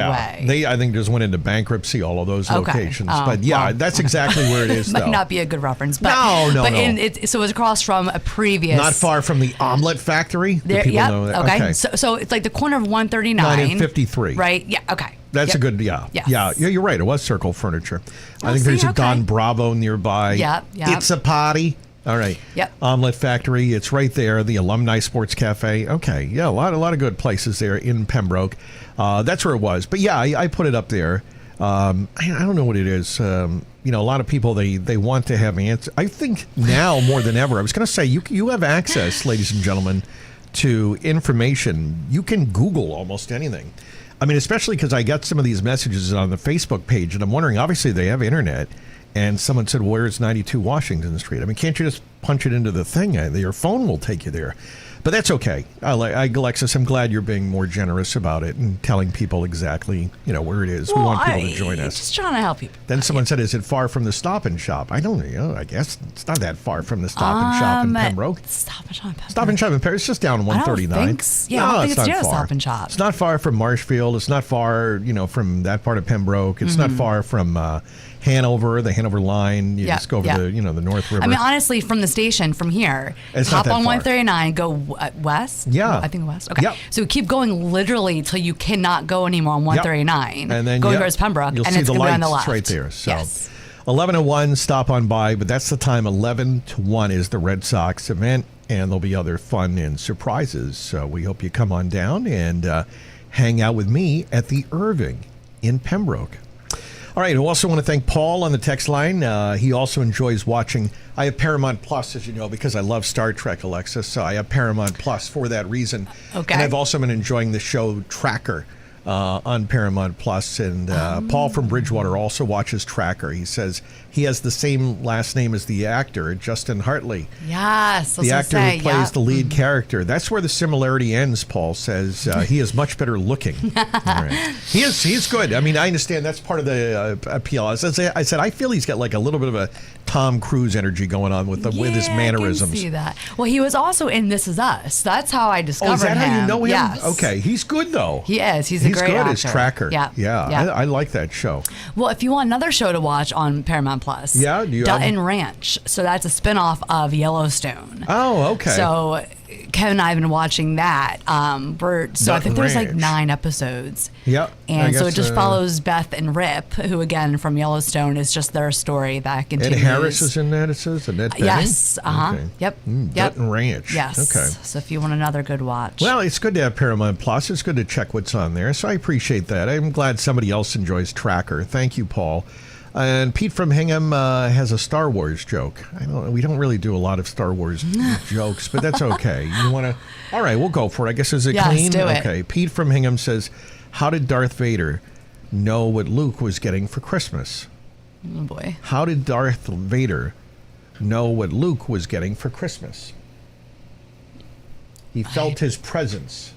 way. I think just went into bankruptcy, all of those locations. But that's exactly where it is. Might though. not be a good reference. But, no. So it's across from a previous. Not far from the omelet factory. There, know that. Okay. So it's like the corner of 139 and 53. Right. Yeah. Okay. That's a good, Yes. Yeah, you're right. It was Circle Furniture. I think there's a Don Bravo nearby. Yep. It's a party. All right. Yep. Omelet Factory. It's right there. The Alumni Sports Cafe. Okay. Yeah, a lot of good places there in Pembroke. That's where it was. But yeah, I put it up there. I don't know what it is. A lot of people they want to have answers. I think now more than ever. I was going to say you have access, ladies and gentlemen, to information. You can Google almost anything. I mean, especially because I got some of these messages on the Facebook page, and I'm wondering, obviously they have internet, and someone said, where's 92 Washington Street? I mean, can't you just punch it into the thing? Your phone will take you there. But that's okay. Alexis, I'm glad you're being more generous about it and telling people exactly, where it is. We want people to join us. Just trying to help people. Then someone said, is it far from the Stop and Shop? I don't know. I guess it's not that far from the Stop and Shop in Pembroke. Stop and Shop in Pembroke. Stop and Shop in Pembroke. It's just down 139. I don't think it's near the Stop and Shop. It's not far from Marshfield. It's not far, from that part of Pembroke. It's not far from Hanover, the Hanover line. You just go over the North River. I mean, honestly, from the station, from here, hop on 139, go west. Yeah. I think west. Okay. Yep. So keep going literally till you cannot go anymore on 139. And then going towards Pembroke, you'll and see it's the going to be lights on the left. right there. So yes. 11 to 1, stop on by, but that's the time. 11 to 1 is the Red Sox event, and there'll be other fun and surprises. So we hope you come on down and hang out with me at the Irving in Pembroke. All right, I also want to thank Paul on the text line. He also enjoys watching. I have Paramount Plus, as you know, because I love Star Trek, Alexis. So I have Paramount Plus for that reason. Okay. And I've also been enjoying the show Tracker on Paramount Plus. And Paul from Bridgewater also watches Tracker. He says he has the same last name as the actor, Justin Hartley. Yes. The actor who plays the lead character. That's where the similarity ends, Paul says. He is much better looking. All right. He's good. I mean, I understand that's part of the appeal. I said, I feel he's got like a little bit of a Tom Cruise energy going on with his mannerisms. I can see that. Well, he was also in This Is Us. That's how I discovered him. Is that how you know him? Yes. Okay. He's good, though. He is. He's a great actor. He's good as Tracker. Yeah. I like that show. Well, if you want another show to watch on Paramount Plus, Dutton Ranch. So that's a spinoff of Yellowstone. Oh, okay. So Kevin and I have been watching that. I think there's like 9 episodes. Yep. And so it just follows Beth and Rip, who again from Yellowstone is just their story that continues. Ed Harris is in that, it says? Annette Bening? Yes. Okay. Yep. Dutton Ranch. Yes. Okay. So if you want another good watch. Well, it's good to have Paramount Plus. It's good to check what's on there. So I appreciate that. I'm glad somebody else enjoys Tracker. Thank you, Paul. And Pete from Hingham has a Star Wars joke. We don't really do a lot of Star Wars jokes, but that's okay. You want to? All right, we'll go for it. I guess is it clean? Do it. Okay. Pete from Hingham says, "How did Darth Vader know what Luke was getting for Christmas?" Oh boy. How did Darth Vader know what Luke was getting for Christmas? He felt his presence.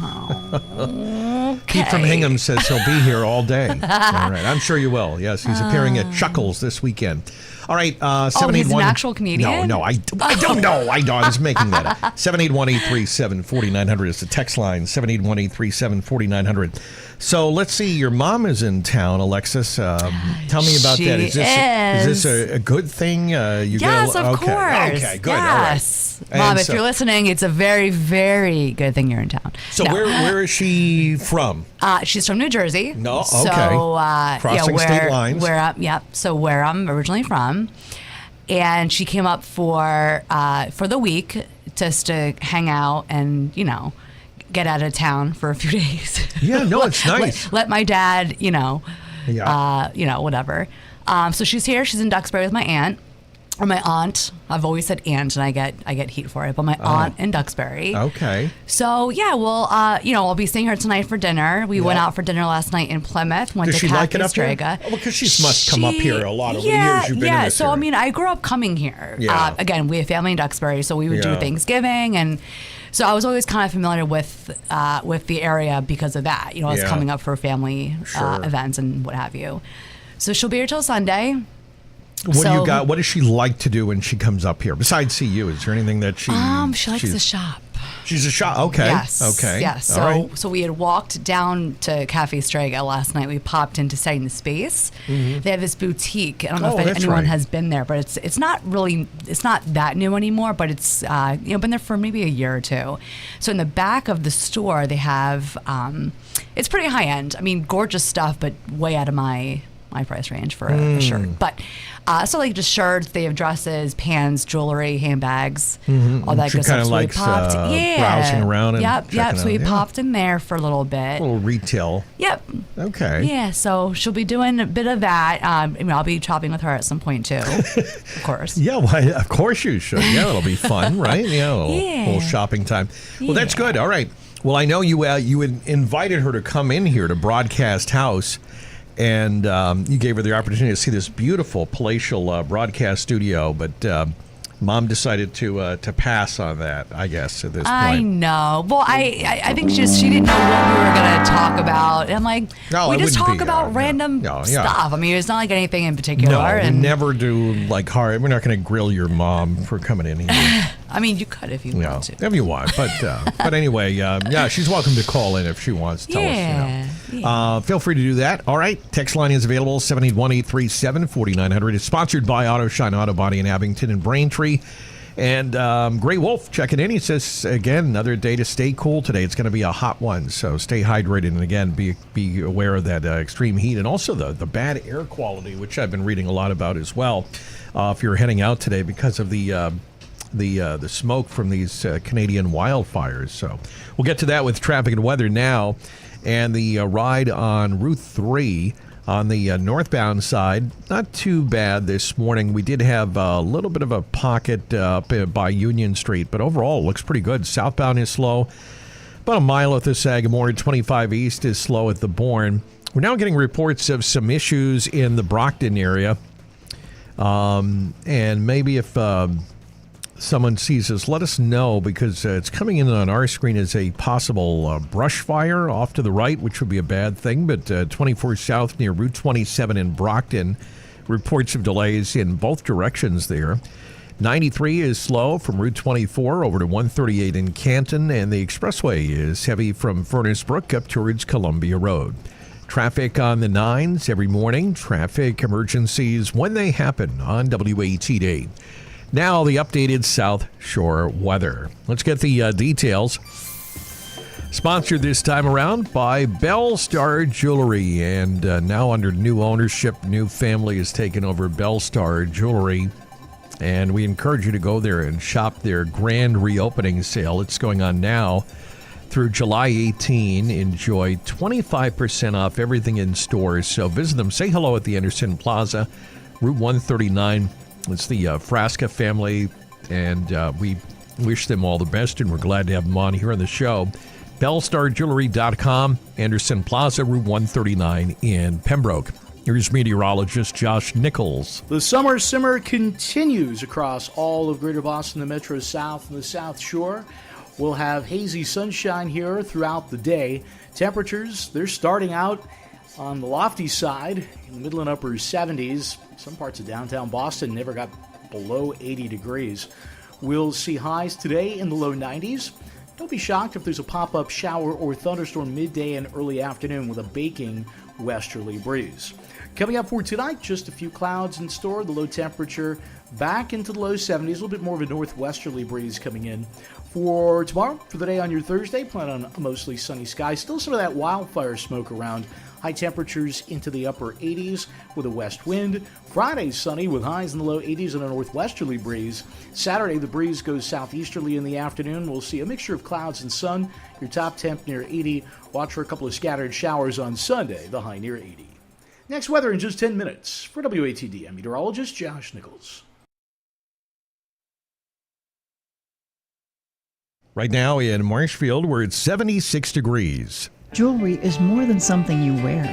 Okay. Pete from Hingham says he'll be here all day. All right, I'm sure you will. Yes, he's appearing at Chuckles this weekend. All right, Oh, he's an 781. actual Canadian? No, I don't know. I was making that up. 781-837-4900 is the text line. 781-837-4900. So let's see. Your mom is in town, Alexis. Tell me about that. Is this a good thing? Yes, of course. Okay, good. Yes. All right. Mom, if you're listening, it's a very, very good thing you're in town. So where is she from? She's from New Jersey. No, okay. So, Crossing state lines. So where I'm originally from. And she came up for the week just to hang out and, get out of town for a few days. Yeah, no, it's nice. Let my dad, whatever. So she's here. She's in Duxbury with my aunt. Or my aunt. I've always said aunt, and I get heat for it. But my aunt in Duxbury. Okay. So yeah, well, I'll be staying here tonight for dinner. We went out for dinner last night in Plymouth. Went Does to she like it up Strega. here? Well, because she must come up here a lot over the years you've been in this So area. I mean, I grew up coming here. Yeah. Again, we have family in Duxbury, so we would do Thanksgiving, and so I was always kind of familiar with the area because of that. I was coming up for family events and what have you. So she'll be here till Sunday. What do you got? What does she like to do when she comes up here? Besides see you, is there anything that she likes to shop. She's a shop. Okay. Yes. Okay. Yes. All right. So we had walked down to Cafe Strega last night. We popped into Setting the Space. Mm-hmm. They have this boutique. I don't know if anyone has been there, but it's not that new anymore. But it's been there for maybe a year or two. So in the back of the store, they have it's pretty high end. I mean, gorgeous stuff, but way out of my price range for a shirt. But so like just shirts, they have dresses, pants, jewelry, handbags, all that good stuff. She kind of likes browsing around and Yep. So we popped in there for a little bit. A little retail. Yep. Okay. Yeah, so she'll be doing a bit of that. I'll be shopping with her at some point too, of course. Yeah, well, of course you should. Yeah, it'll be fun, right? Yeah, a little shopping time. Well, that's good. All right. Well, I know you invited her to come in here to Broadcast House. And you gave her the opportunity to see this beautiful palatial broadcast studio, but Mom decided to pass on that, I guess, at this point. I know. Well, I think she didn't know what we were going to talk about. And I'm like, we just talk about random stuff. I mean, it's not like anything in particular. No, we never do like hard. We're not going to grill your mom for coming in here. I mean, you could if you want to. If you want. But anyway, she's welcome to call in if she wants to tell us. Feel free to do that. All right. Text line is available, 781-837-4900. It's sponsored by Auto Shine Auto Body in Abington and Braintree. And Gray Wolf checking in. He says, again, another day to stay cool today. It's going to be a hot one, so stay hydrated. And again, be aware of that extreme heat and also the bad air quality, which I've been reading a lot about as well. If you're heading out today because of the smoke from these Canadian wildfires. So we'll get to that with traffic and weather now. And the ride on Route 3 on the northbound side, not too bad this morning. We did have a little bit of a pocket up by Union Street, but overall it looks pretty good. Southbound is slow. About a mile at the Sagamore. 25 East is slow at the Bourne. We're now getting reports of some issues in the Brockton area. And maybe if someone sees us, let us know, because it's coming in on our screen as a possible brush fire off to the right, which would be a bad thing. But 24 South near Route 27 in Brockton, reports of delays in both directions there. 93 is slow from Route 24 over to 138 in Canton, and the expressway is heavy from Furnace Brook up towards Columbia Road. Traffic on the 9s every morning. Traffic emergencies when they happen on WATD. Now the updated South Shore weather. Let's get the details. Sponsored this time around by Bell Star Jewelry, and now under new ownership, new family has taken over Bell Star Jewelry. And we encourage you to go there and shop their grand reopening sale. It's going on now through July 18. Enjoy 25% off everything in stores. So visit them. Say hello at the Anderson Plaza, Route 139. It's the Frasca family, and we wish them all the best, and we're glad to have them on here on the show. BellstarJewelry.com, Anderson Plaza, Route 139 in Pembroke. Here's meteorologist Josh Nichols. The summer simmer continues across all of Greater Boston, the Metro South, and the South Shore. We'll have hazy sunshine here throughout the day. Temperatures, they're starting out on the lofty side in the middle and upper 70s. Some parts of downtown Boston never got below 80 degrees. We'll see highs today in the low 90s. Don't be shocked if there's a pop-up shower or thunderstorm midday and early afternoon with a baking westerly breeze. Coming up for tonight, just a few clouds in store. The low temperature back into the low 70s, a little bit more of a northwesterly breeze coming in. For tomorrow, for the day on your Thursday, plan on a mostly sunny sky. Still some of that wildfire smoke around. High temperatures into the upper 80s with a west wind. Friday, sunny with highs in the low 80s and a northwesterly breeze. Saturday, the breeze goes southeasterly in the afternoon. We'll see a mixture of clouds and sun. Your top temp near 80. Watch for a couple of scattered showers on Sunday, the high near 80. Next weather in just 10 minutes. For WATD, I'm meteorologist Josh Nichols. Right now in Marshfield, we're at 76 degrees. Jewelry is more than something you wear.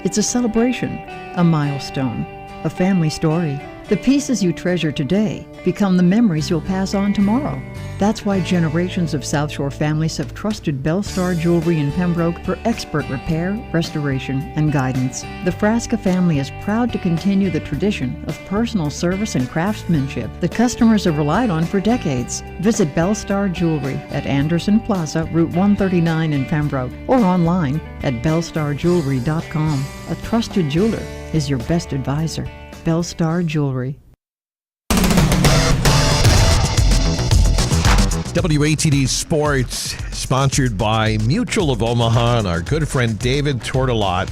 It's a celebration, a milestone, a family story. The pieces you treasure today become the memories you'll pass on tomorrow. That's why generations of South Shore families have trusted Bellstar Jewelry in Pembroke for expert repair, restoration, and guidance. The Frasca family is proud to continue the tradition of personal service and craftsmanship that customers have relied on for decades. Visit Bellstar Jewelry at Anderson Plaza, Route 139 in Pembroke, or online at bellstarjewelry.com. A trusted jeweler is your best advisor. Bellstar Jewelry. WATD Sports, sponsored by Mutual of Omaha and our good friend David Tortolot.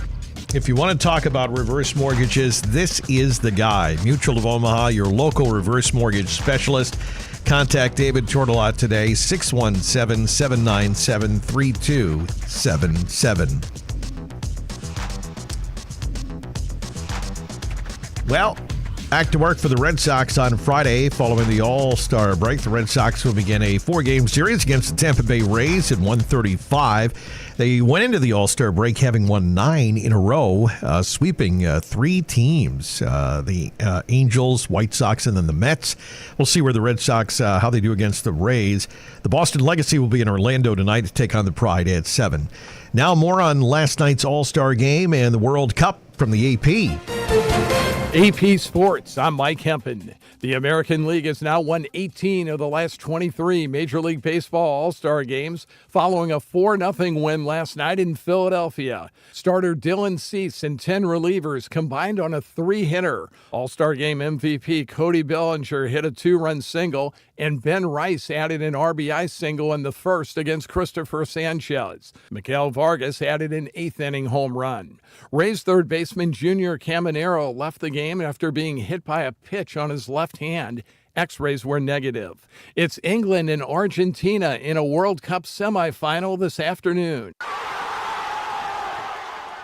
If you want to talk about reverse mortgages, this is the guy. Mutual of Omaha, your local reverse mortgage specialist. Contact David Tortolot today, 617-797-3277. Well, back to work for the Red Sox on Friday. Following the All-Star break, the Red Sox will begin a 4-game series against the Tampa Bay Rays at 1:35. They went into the All-Star break having won 9 in a row, sweeping 3 teams, the Angels, White Sox, and then the Mets. We'll see where the Red Sox, how they do against the Rays. The Boston Legacy will be in Orlando tonight to take on the Pride at 7. Now more on last night's All-Star game and the World Cup from the AP. AP Sports, I'm Mike Hempen. The American League has now won 18 of the last 23 Major League Baseball All-Star games following a 4-0 win last night in Philadelphia. Starter Dylan Cease and 10 relievers combined on a 3-hitter. All-Star Game MVP Cody Bellinger hit a 2-run single, and Ben Rice added an RBI single in the first against Christopher Sanchez. Miguel Vargas added an 8th-inning home run. Rays third baseman Junior Caminero left the game after being hit by a pitch on his left hand. X-rays were negative. It's England and Argentina in a World Cup semifinal this afternoon.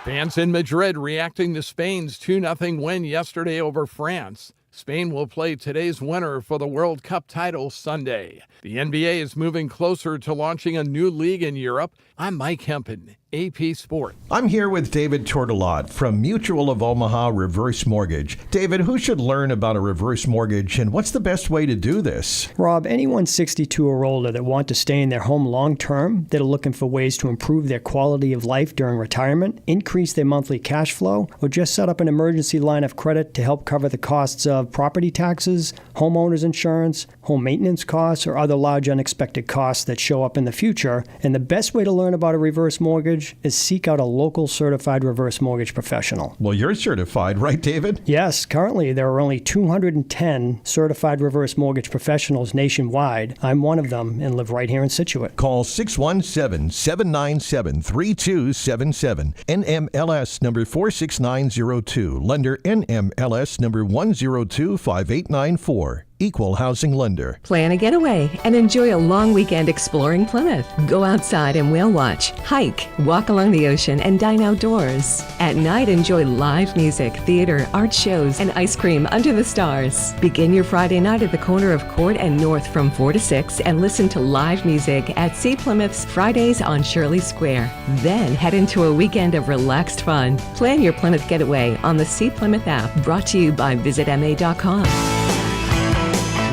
Fans in Madrid reacting to Spain's 2-0 win yesterday over France. Spain will play today's winner for the World Cup title Sunday. The NBA is moving closer to launching a new league in Europe. I'm Mike Hempen, AP Sport. I'm here with David Tortolot from Mutual of Omaha Reverse Mortgage. David, who should learn about a reverse mortgage and what's the best way to do this? Rob, anyone 62 or older that want to stay in their home long term, that are looking for ways to improve their quality of life during retirement, increase their monthly cash flow, or just set up an emergency line of credit to help cover the costs of property taxes, homeowners insurance, home maintenance costs, or other large unexpected costs that show up in the future. And the best way to learn about a reverse mortgage is seek out a local certified reverse mortgage professional. Well, you're certified, right, David? Yes. Currently, there are only 210 certified reverse mortgage professionals nationwide. I'm one of them and live right here in Scituate. Call 617-797-3277. NMLS number 46902. Lender NMLS number 1025894. Equal housing lender. Plan a getaway and enjoy a long weekend exploring Plymouth. Go outside and whale watch, hike, walk along the ocean, and dine outdoors. At night, enjoy live music, theater, art shows, and ice cream under the stars. Begin your Friday night at the corner of Court and North from 4 to 6 and listen to live music at Sea Plymouth's Fridays on Shirley Square. Then head into a weekend of relaxed fun. Plan your Plymouth getaway on the Sea Plymouth app, brought to you by visitma.com.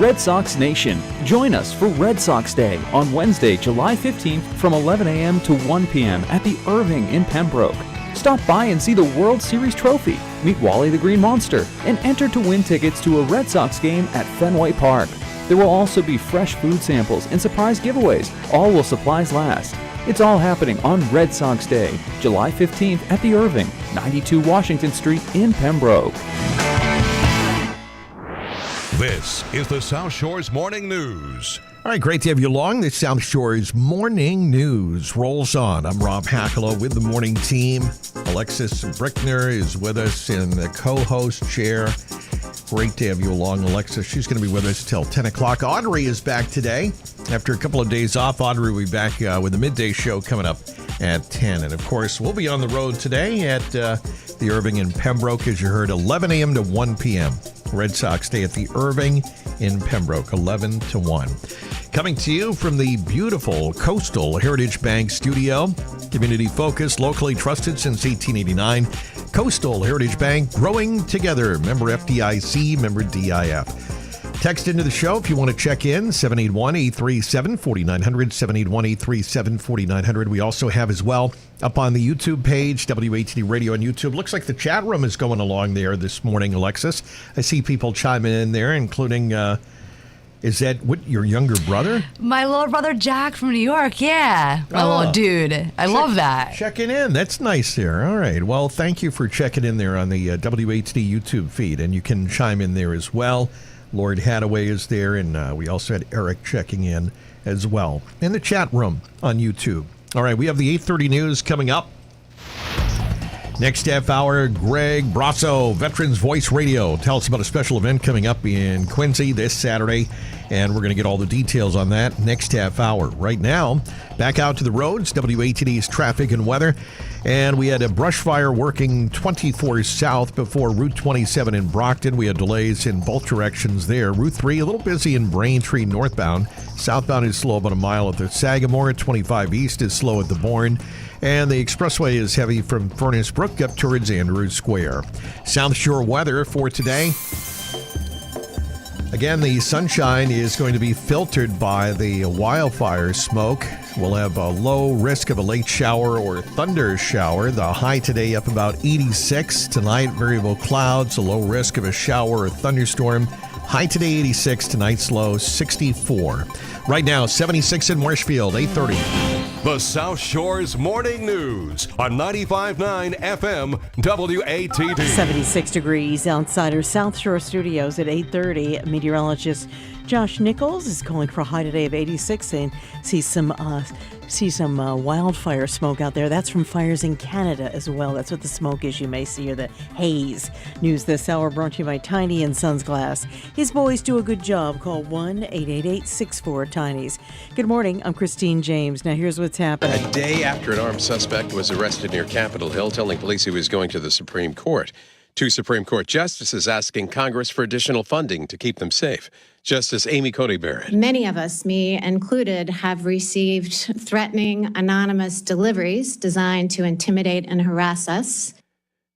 Red Sox Nation, join us for Red Sox Day on Wednesday, July 15th from 11 a.m. to 1 p.m. at the Irving in Pembroke. Stop by and see the World Series trophy, meet Wally the Green Monster, and enter to win tickets to a Red Sox game at Fenway Park. There will also be fresh food samples and surprise giveaways, all while supplies last. It's all happening on Red Sox Day, July 15th at the Irving, 92 Washington Street in Pembroke. This is the South Shore's Morning News. All right, great to have you along. The South Shore's Morning News rolls on. I'm Rob Hakala with the morning team. Alexis Brickner is with us in the co-host chair. Great to have you along, Alexis. She's going to be with us till 10 o'clock. Audrey is back today. After a couple of days off, Audrey will be back with the midday show coming up at 10. And, of course, we'll be on the road today at the Irving in Pembroke, as you heard, 11 a.m. to 1 p.m. Red Sox Day at the Irving in Pembroke, 11 to 1. Coming to you from the beautiful Coastal Heritage Bank studio. Community focused, locally trusted since 1889. Coastal Heritage Bank, growing together. Member FDIC, member DIF. Text into the show if you want to check in, 781-837-4900, 781-837-4900. We also have as well up on the YouTube page, WATD Radio on YouTube. Looks like the chat room is going along there this morning, Alexis. I see people chiming in there, including, is that your younger brother? My little brother Jack from New York, yeah. My little dude. I love that. Checking in. That's nice there. All right. Well, thank you for checking in there on the WATD YouTube feed, and you can chime in there as well. Lord Hadaway is there, and we also had Eric checking in as well in the chat room on YouTube. All right, we have the 8:30 news coming up. Next half hour, Greg Brasso, Veterans Voice Radio. Tell us about a special event coming up in Quincy this Saturday, and we're going to get all the details on that next half hour. Right now, back out to the roads, WATD's traffic and weather. And we had a brush fire working 24 south before Route 27 in Brockton. We had delays in both directions there. Route 3, a little busy in Braintree northbound. Southbound is slow about a mile at the Sagamore. 25 east is slow at the Bourne. And the expressway is heavy from Furnace Brook up towards Andrews Square. South Shore weather for today. Again, the sunshine is going to be filtered by the wildfire smoke. We'll have a low risk of a late shower or thunder shower. The high today up about 86. Tonight, variable clouds, a low risk of a shower or thunderstorm. High today 86, tonight's low 64. Right now, 76 in Marshfield, 8:30. The South Shore's Morning News on 95.9 FM WATD. 76 degrees outside our South Shore studios at 8:30. Meteorologist Josh Nichols is calling for a high today of 86 and see some wildfire smoke out there. That's from fires in Canada as well. That's what the smoke is you may see, or the haze. News this hour brought to you by Tiny and Sons Glass. His boys do a good job. Call 1-888-64-TINIES. Good morning. I'm Christine James. Now here's what's happening. A day after an armed suspect was arrested near Capitol Hill, telling police he was going to the Supreme Court. Two Supreme Court justices asking Congress for additional funding to keep them safe. Justice Amy Coney Barrett. Many of us, me included, have received threatening anonymous deliveries designed to intimidate and harass us.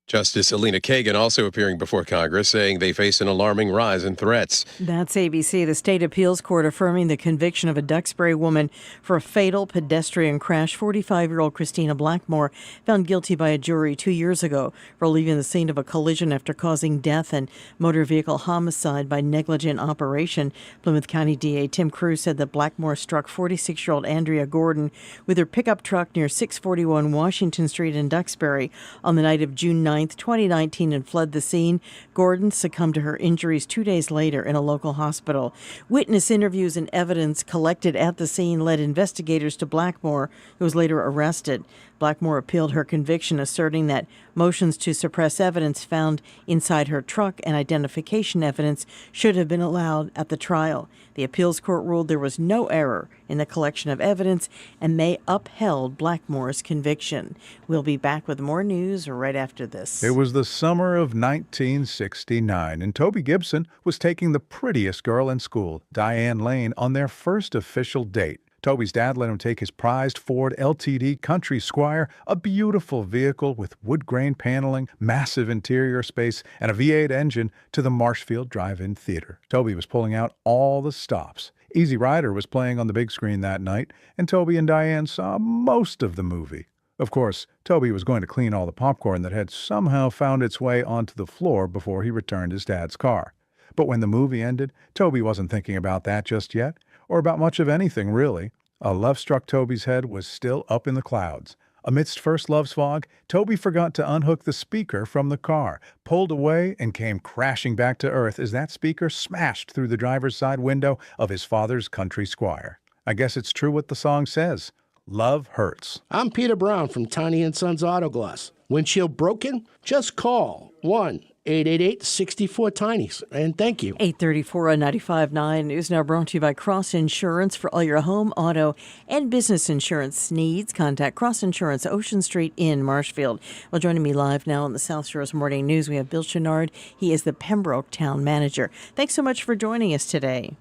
Justice Alina Kagan also appearing before Congress, saying they face an alarming rise in threats. That's ABC. The state appeals court affirming the conviction of a Duxbury woman for a fatal pedestrian crash. 45-year-old Christina Blackmore found guilty by a jury 2 years ago for leaving the scene of a collision after causing death and motor vehicle homicide by negligent operation. Plymouth County DA Tim Cruz said that Blackmore struck 46-year-old Andrea Gordon with her pickup truck near 641 Washington Street in Duxbury on the night of June 9th, 2019, and fled the scene. Gordon succumbed to her injuries 2 days later in a local hospital. Witness interviews and evidence collected at the scene led investigators to Blackmore, who was later arrested. Blackmore appealed her conviction, asserting that motions to suppress evidence found inside her truck and identification evidence should have been allowed at the trial. The appeals court ruled there was no error in the collection of evidence, and they upheld Blackmore's conviction. We'll be back with more news right after this. It was the summer of 1969, and Toby Gibson was taking the prettiest girl in school, Diane Lane, on their first official date. Toby's dad let him take his prized Ford LTD Country Squire, a beautiful vehicle with wood grain paneling, massive interior space, and a V8 engine, to the Marshfield Drive-In Theater. Toby was pulling out all the stops. Easy Rider was playing on the big screen that night, and Toby and Diane saw most of the movie. Of course, Toby was going to clean all the popcorn that had somehow found its way onto the floor before he returned his dad's car. But when the movie ended, Toby wasn't thinking about that just yet, or about much of anything, really. A love-struck Toby's head was still up in the clouds. Amidst first love's fog, Toby forgot to unhook the speaker from the car, pulled away, and came crashing back to earth as that speaker smashed through the driver's side window of his father's country Squire. I guess it's true what the song says. Love hurts. I'm Peter Brown from Tiny & Sons Auto Glass. Windshield broken? Just call 1-888-64-TINY. And thank you. 8:34 on 95.9 News Now, brought to you by Cross Insurance. For all your home, auto, and business insurance needs, contact Cross Insurance, Ocean Street in Marshfield. Well, joining me live now on the South Shores Morning News, we have Bill Chenard. He is the Pembroke Town Manager. Thanks so much for joining us today.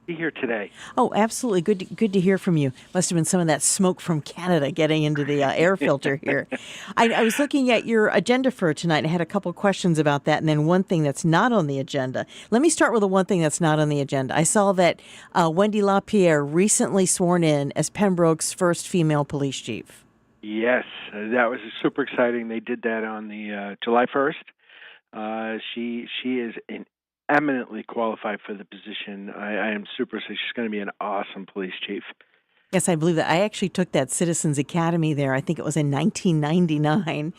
Here today. Oh, absolutely. Good to hear from you. Must have been some of that smoke from Canada getting into the air filter here. I was looking at your agenda for tonight and I had a couple questions about that, and then one thing that's not on the agenda. Let me start with the one thing that's not on the agenda. I saw that Wendy LaPierre recently sworn in as Pembroke's first female police chief. Yes, that was super exciting. They did that on the July 1st. She is an eminently qualified for the position. I am super excited. She's going to be an awesome police chief. Yes, I believe that. I actually took that Citizens Academy there. I think it was in 1999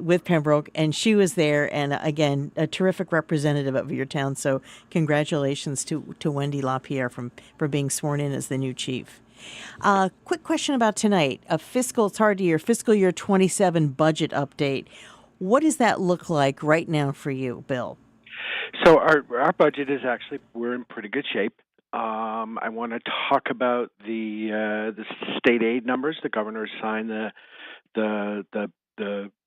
with Pembroke, and she was there. And again, a terrific representative of your town. So congratulations to Wendy LaPierre for being sworn in as the new chief. Quick question about tonight. It's hard to year, fiscal year 27 budget update. What does that look like right now for you, Bill? So our budget is actually, we're in pretty good shape. I want to talk about the state aid numbers. The governor signed the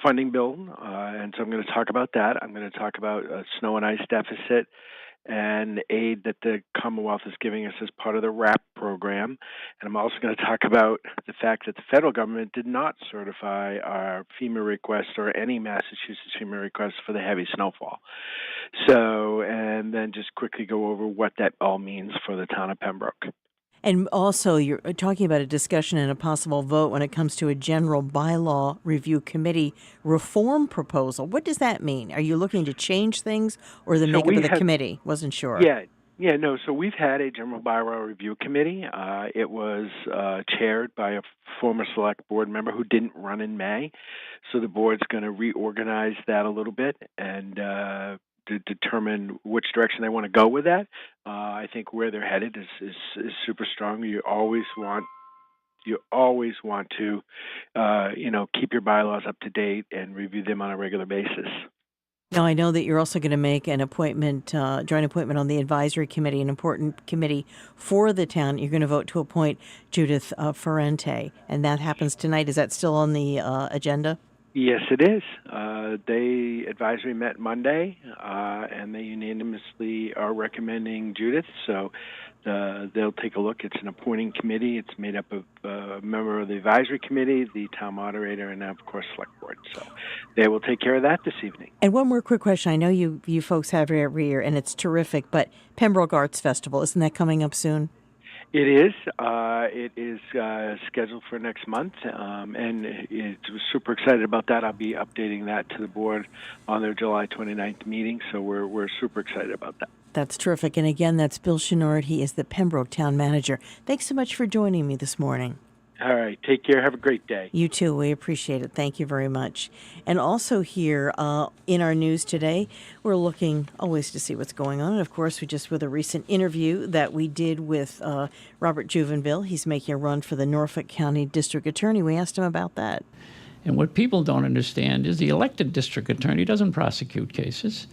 funding bill, and so I'm going to talk about that. I'm going to talk about snow and ice deficit and aid that the Commonwealth is giving us as part of the RAP program. And I'm also going to talk about the fact that the federal government did not certify our FEMA request or any Massachusetts FEMA request for the heavy snowfall. So, and then just quickly go over what that all means for the town of Pembroke. And also, you're talking about a discussion and a possible vote when it comes to a general bylaw review committee reform proposal. What does that mean? Are you looking to change things or the makeup of the committee? Wasn't sure. No. So we've had a general bylaw review committee. It was chaired by a former select board member who didn't run in May. So the board's going to reorganize that a little bit and to determine which direction they want to go with that. I think where they're headed is super strong. You always want to, keep your bylaws up to date and review them on a regular basis. Now, I know that you're also going to make an appointment, joint appointment on the advisory committee, an important committee for the town. You're going to vote to appoint Judith Ferrante, and that happens tonight. Is that still on the agenda? Yes, it is. They advisory met Monday, and they unanimously are recommending Judith. So they'll take a look. It's an appointing committee. It's made up of a member of the advisory committee, the town moderator, and of course select board. So they will take care of that this evening. And one more quick question. I know you folks have it every year, and it's terrific. But Pembroke Arts Festival, isn't that coming up soon? It is. It is scheduled for next month, and we're super excited about that. I'll be updating that to the board on their July 29th meeting, so we're super excited about that. That's terrific. And again, that's Bill Chenard. He is the Pembroke Town Manager. Thanks so much for joining me this morning. All right. Take care. Have a great day. You too. We appreciate it. Thank you very much. And also here in our news today, we're looking always to see what's going on. And of course, with a recent interview that we did with Robert Juvenville. He's making a run for the Norfolk County District Attorney. We asked him about that. And what people don't understand is the elected district attorney doesn't prosecute cases.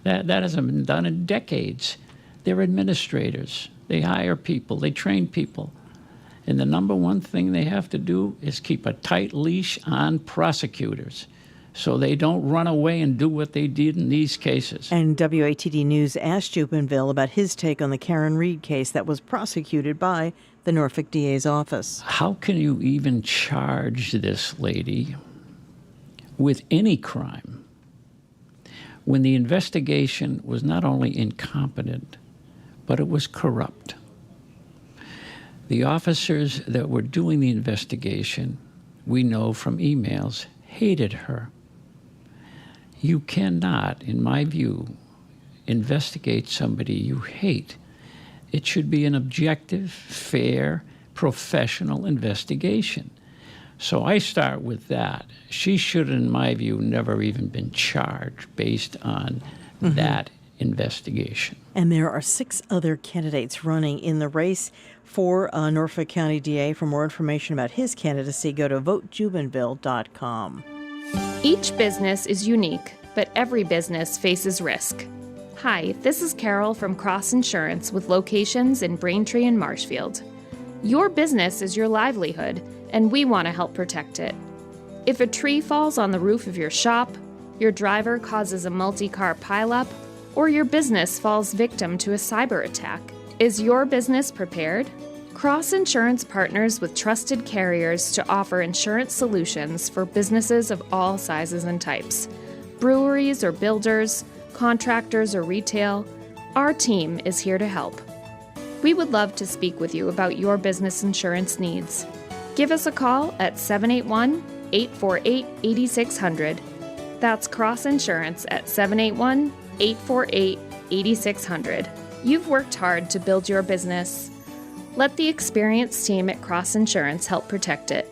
That hasn't been done in decades. They're administrators. They hire people. They train people. And the number one thing they have to do is keep a tight leash on prosecutors so they don't run away and do what they did in these cases. And WATD News asked Jubenville about his take on the Karen Reed case that was prosecuted by the Norfolk DA's office. How can you even charge this lady with any crime when the investigation was not only incompetent, but it was corrupt? The officers that were doing the investigation we know from emails, hated her. You cannot, in my view, investigate somebody you hate. It should be an objective, fair, professional investigation. So I start with that. She should, in my view, never even been charged based on that investigation. And there are 6 other candidates running in the race for Norfolk County DA. For more information about his candidacy, go to votejubenville.com. Each business is unique, but every business faces risk. Hi, this is Carol from Cross Insurance with locations in Braintree and Marshfield. Your business is your livelihood, and we want to help protect it. If a tree falls on the roof of your shop, your driver causes a multi-car pileup, or your business falls victim to a cyber attack, is your business prepared? Cross Insurance partners with trusted carriers to offer insurance solutions for businesses of all sizes and types. Breweries or builders, contractors or retail, our team is here to help. We would love to speak with you about your business insurance needs. Give us a call at 781-848-8600. That's Cross Insurance at 781-848-8600. You've worked hard to build your business. Let the experienced team at Cross Insurance help protect it.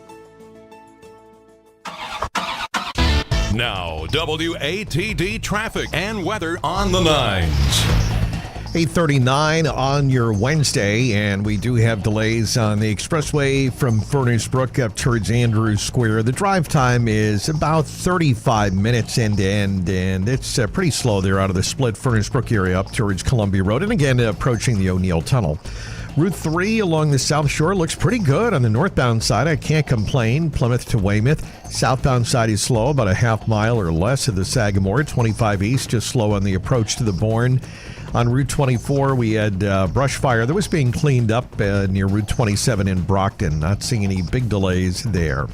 Now, WATD traffic and weather on the 9s. 8:39 on your Wednesday, and we do have delays on the expressway from Furnace Brook up towards Andrews Square. The drive time is about 35 minutes end to end, and it's pretty slow there out of the split Furnace Brook area up towards Columbia Road, and again approaching the O'Neill Tunnel. Route 3 along the South Shore looks pretty good on the northbound side. I can't complain. Plymouth to Weymouth. Southbound side is slow, about a half mile or less of the Sagamore. 25 East just slow on the approach to the Bourne. On Route 24, we had brush fire that was being cleaned up near Route 27 in Brockton. Not seeing any big delays there.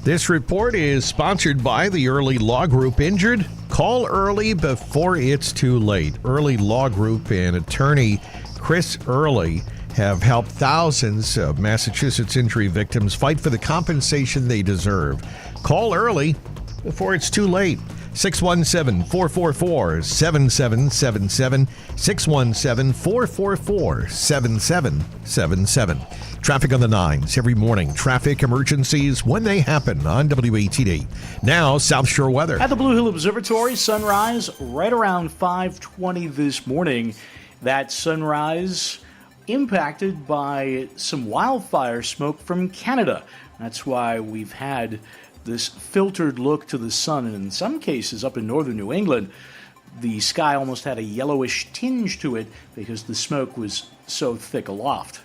This report is sponsored by the Early Law Group. Injured? Call early before it's too late. Early Law Group and attorney Chris Early have helped thousands of Massachusetts injury victims fight for the compensation they deserve. Call early before it's too late. 617-444-7777, 617-444-7777. Traffic on the 9s every morning. Traffic emergencies when they happen on WATD. Now, South Shore weather. At the Blue Hill Observatory, sunrise right around 5:20 this morning. That sunrise impacted by some wildfire smoke from Canada. That's why we've had this filtered look to the sun, and in some cases up in northern New England, the sky almost had a yellowish tinge to it because the smoke was so thick aloft.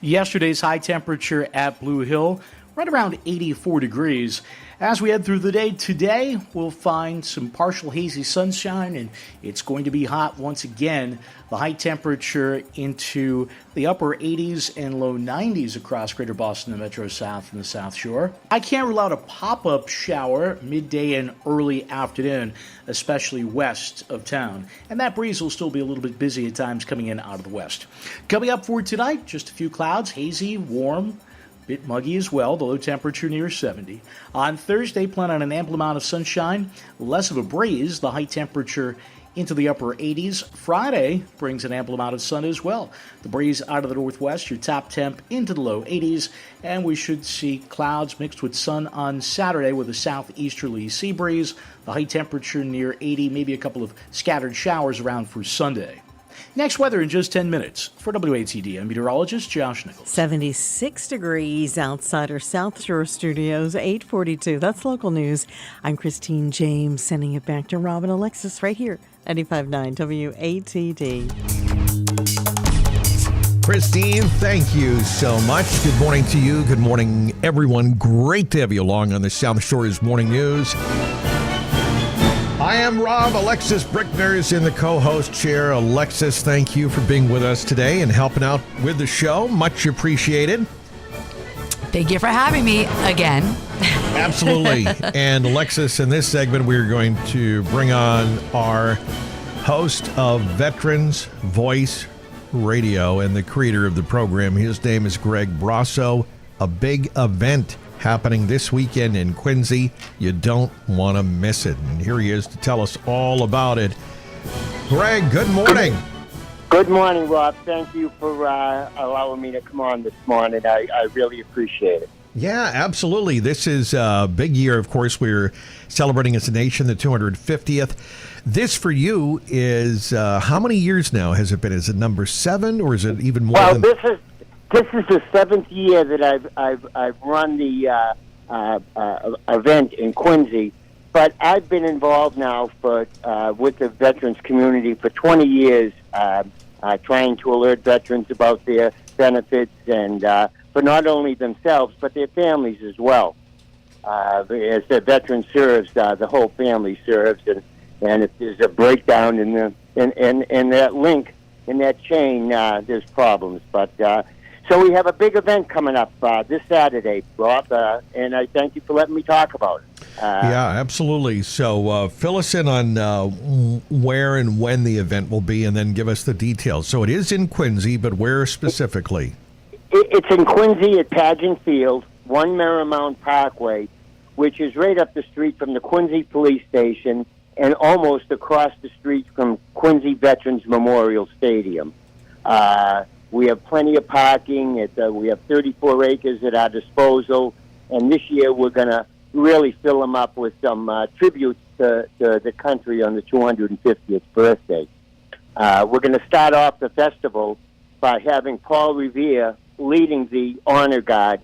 Yesterday's high temperature at Blue Hill, right around 84 degrees. As we head through the day today, we'll find some partial hazy sunshine, and it's going to be hot once again. The high temperature into the upper 80s and low 90s across Greater Boston, the Metro South, and the South Shore. I can't rule out a pop-up shower midday and early afternoon, especially west of town. And that breeze will still be a little bit busy at times coming in out of the west. Coming up for tonight, just a few clouds, hazy, warm, bit muggy as well, the low temperature near 70. On Thursday, plan on an ample amount of sunshine, less of a breeze, the high temperature into the upper 80s. Friday brings an ample amount of sun as well. The breeze out of the northwest, your top temp into the low 80s, and we should see clouds mixed with sun on Saturday with a southeasterly sea breeze. The high temperature near 80, maybe a couple of scattered showers around for Sunday. Next weather in just 10 minutes. For WATD, I'm meteorologist Josh Nichols. 76 degrees outside our South Shore studios, 8:42. That's local news. I'm Christine James, sending it back to Rob and Alexis right here, 95.9 WATD. Christine, thank you so much. Good morning to you. Good morning, everyone. Great to have you along on the South Shore's Morning News. I am Rob. Alexis Brickner's in the co-host chair. Alexis, thank you for being with us today and helping out with the show. Much appreciated. Thank you for having me again. Absolutely. And Alexis, in this segment, we're going to bring on our host of Veterans Voice Radio and the creator of the program. His name is Greg Brasso. A big event happening this weekend in Quincy. You don't want to miss it. And here he is to tell us all about it. Greg, good morning. Good morning, Rob. Thank you for allowing me to come on this morning. I really appreciate it. Yeah, absolutely. This is a big year. Of course, we're celebrating as a nation the 250th. This for you is how many years now has it been? Is it number 7 or is it even more? Well, this is the 7th year that I've run the event in Quincy, but I've been involved now with the veterans community for 20 years, trying to alert veterans about their benefits and for not only themselves but their families as well. As the veteran serves, the whole family serves, and if there's a breakdown in that link, in that chain, there's problems. But so we have a big event coming up this Saturday, Rob, and I thank you for letting me talk about it. Yeah, absolutely. So fill us in on where and when the event will be, and then give us the details. So it is in Quincy, but where specifically? It's in Quincy at Pageant Field, 1 Marymount Parkway, which is right up the street from the Quincy Police Station and almost across the street from Quincy Veterans Memorial Stadium. We have plenty of parking. We have 34 acres at our disposal, and this year we're going to really fill them up with some tributes to the country on the 250th birthday. We're going to start off the festival by having Paul Revere leading the honor guard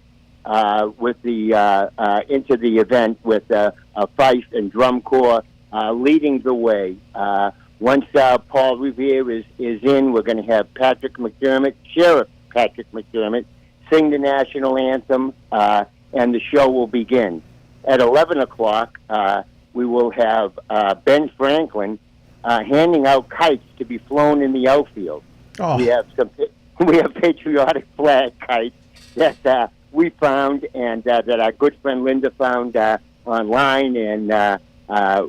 with into the event with a fife and drum corps leading the way. Once Paul Revere is in, we're going to have Sheriff Patrick McDermott, sing the national anthem, and the show will begin. At 11 o'clock, we will have Ben Franklin handing out kites to be flown in the outfield. Oh. We have patriotic flag kites that we found and that our good friend Linda found online, and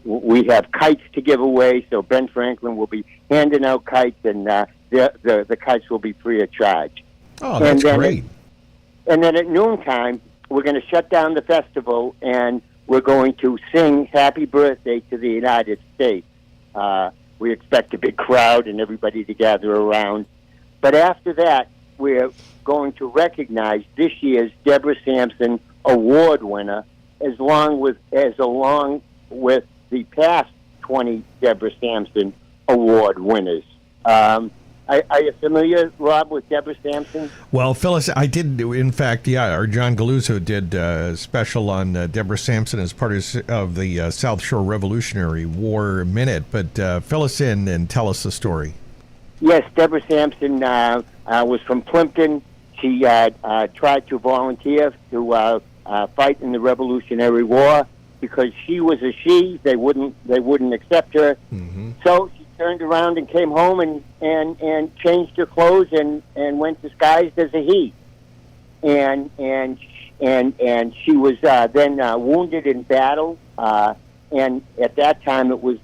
we have kites to give away. So Ben Franklin will be handing out kites, and the kites will be free of charge. Oh, that's great. And then at noontime, we're going to shut down the festival, and we're going to sing Happy Birthday to the United States. We expect a big crowd and everybody to gather around. But after that, we're going to recognize this year's Deborah Sampson Award winner, along with the past 20 Deborah Sampson Award winners. Are you familiar, Rob, with Deborah Sampson? Well, Phyllis, I did, in fact, our John Galuzzo did a special on Deborah Sampson as part of the South Shore Revolutionary War Minute, but fill us in and tell us the story. Yes, Deborah Sampson was from Plimpton. She tried to volunteer to fight in the Revolutionary War. Because she was a she, they wouldn't accept her. Mm-hmm. So she turned around and came home and changed her clothes and went disguised as a he. And she was then wounded in battle. And at that time, it was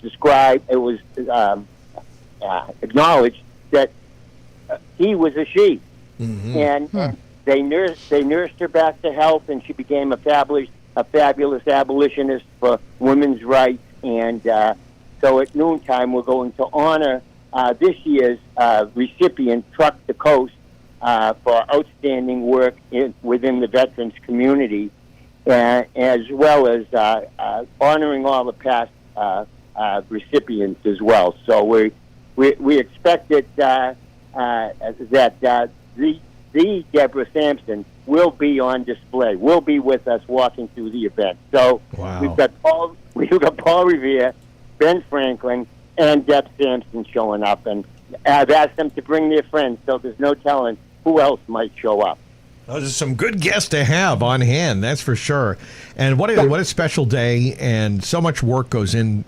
acknowledged that he was a she. Mm-hmm. And they nursed her back to health, and she became a fabulous abolitionist for women's rights. And so at noontime, we're going to honor this year's recipient, Truck the Coast, for outstanding work within the veterans community, as well as honoring all the past recipients as well. So we expect that the Deborah Sampson will be on display. Will be with us walking through the event. So wow. We've got Paul Revere, Ben Franklin, and Deb Sampson showing up, and I've asked them to bring their friends. So there's no telling who else might show up. Those are some good guests to have on hand, that's for sure. And what a special day, and so much work goes in,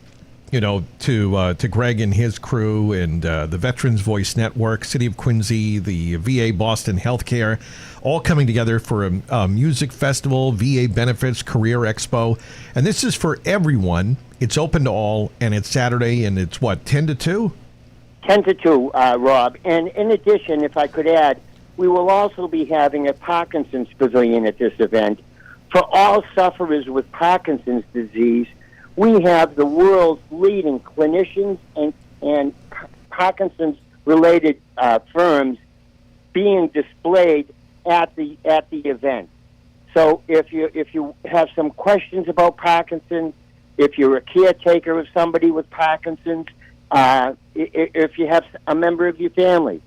to Greg and his crew and the Veterans Voice Network, City of Quincy, the VA Boston Healthcare, all coming together for a music festival, VA Benefits, Career Expo. And this is for everyone. It's open to all, and it's Saturday, and it's 10 to 2? 10 to 2, Rob. And in addition, if I could add, we will also be having a Parkinson's pavilion at this event For all sufferers with Parkinson's disease, we have the world's leading clinicians and Parkinson's-related firms being displayed at the event. So if you have some questions about Parkinson's, if you're a caretaker of somebody with Parkinson's, if you have a member of your family,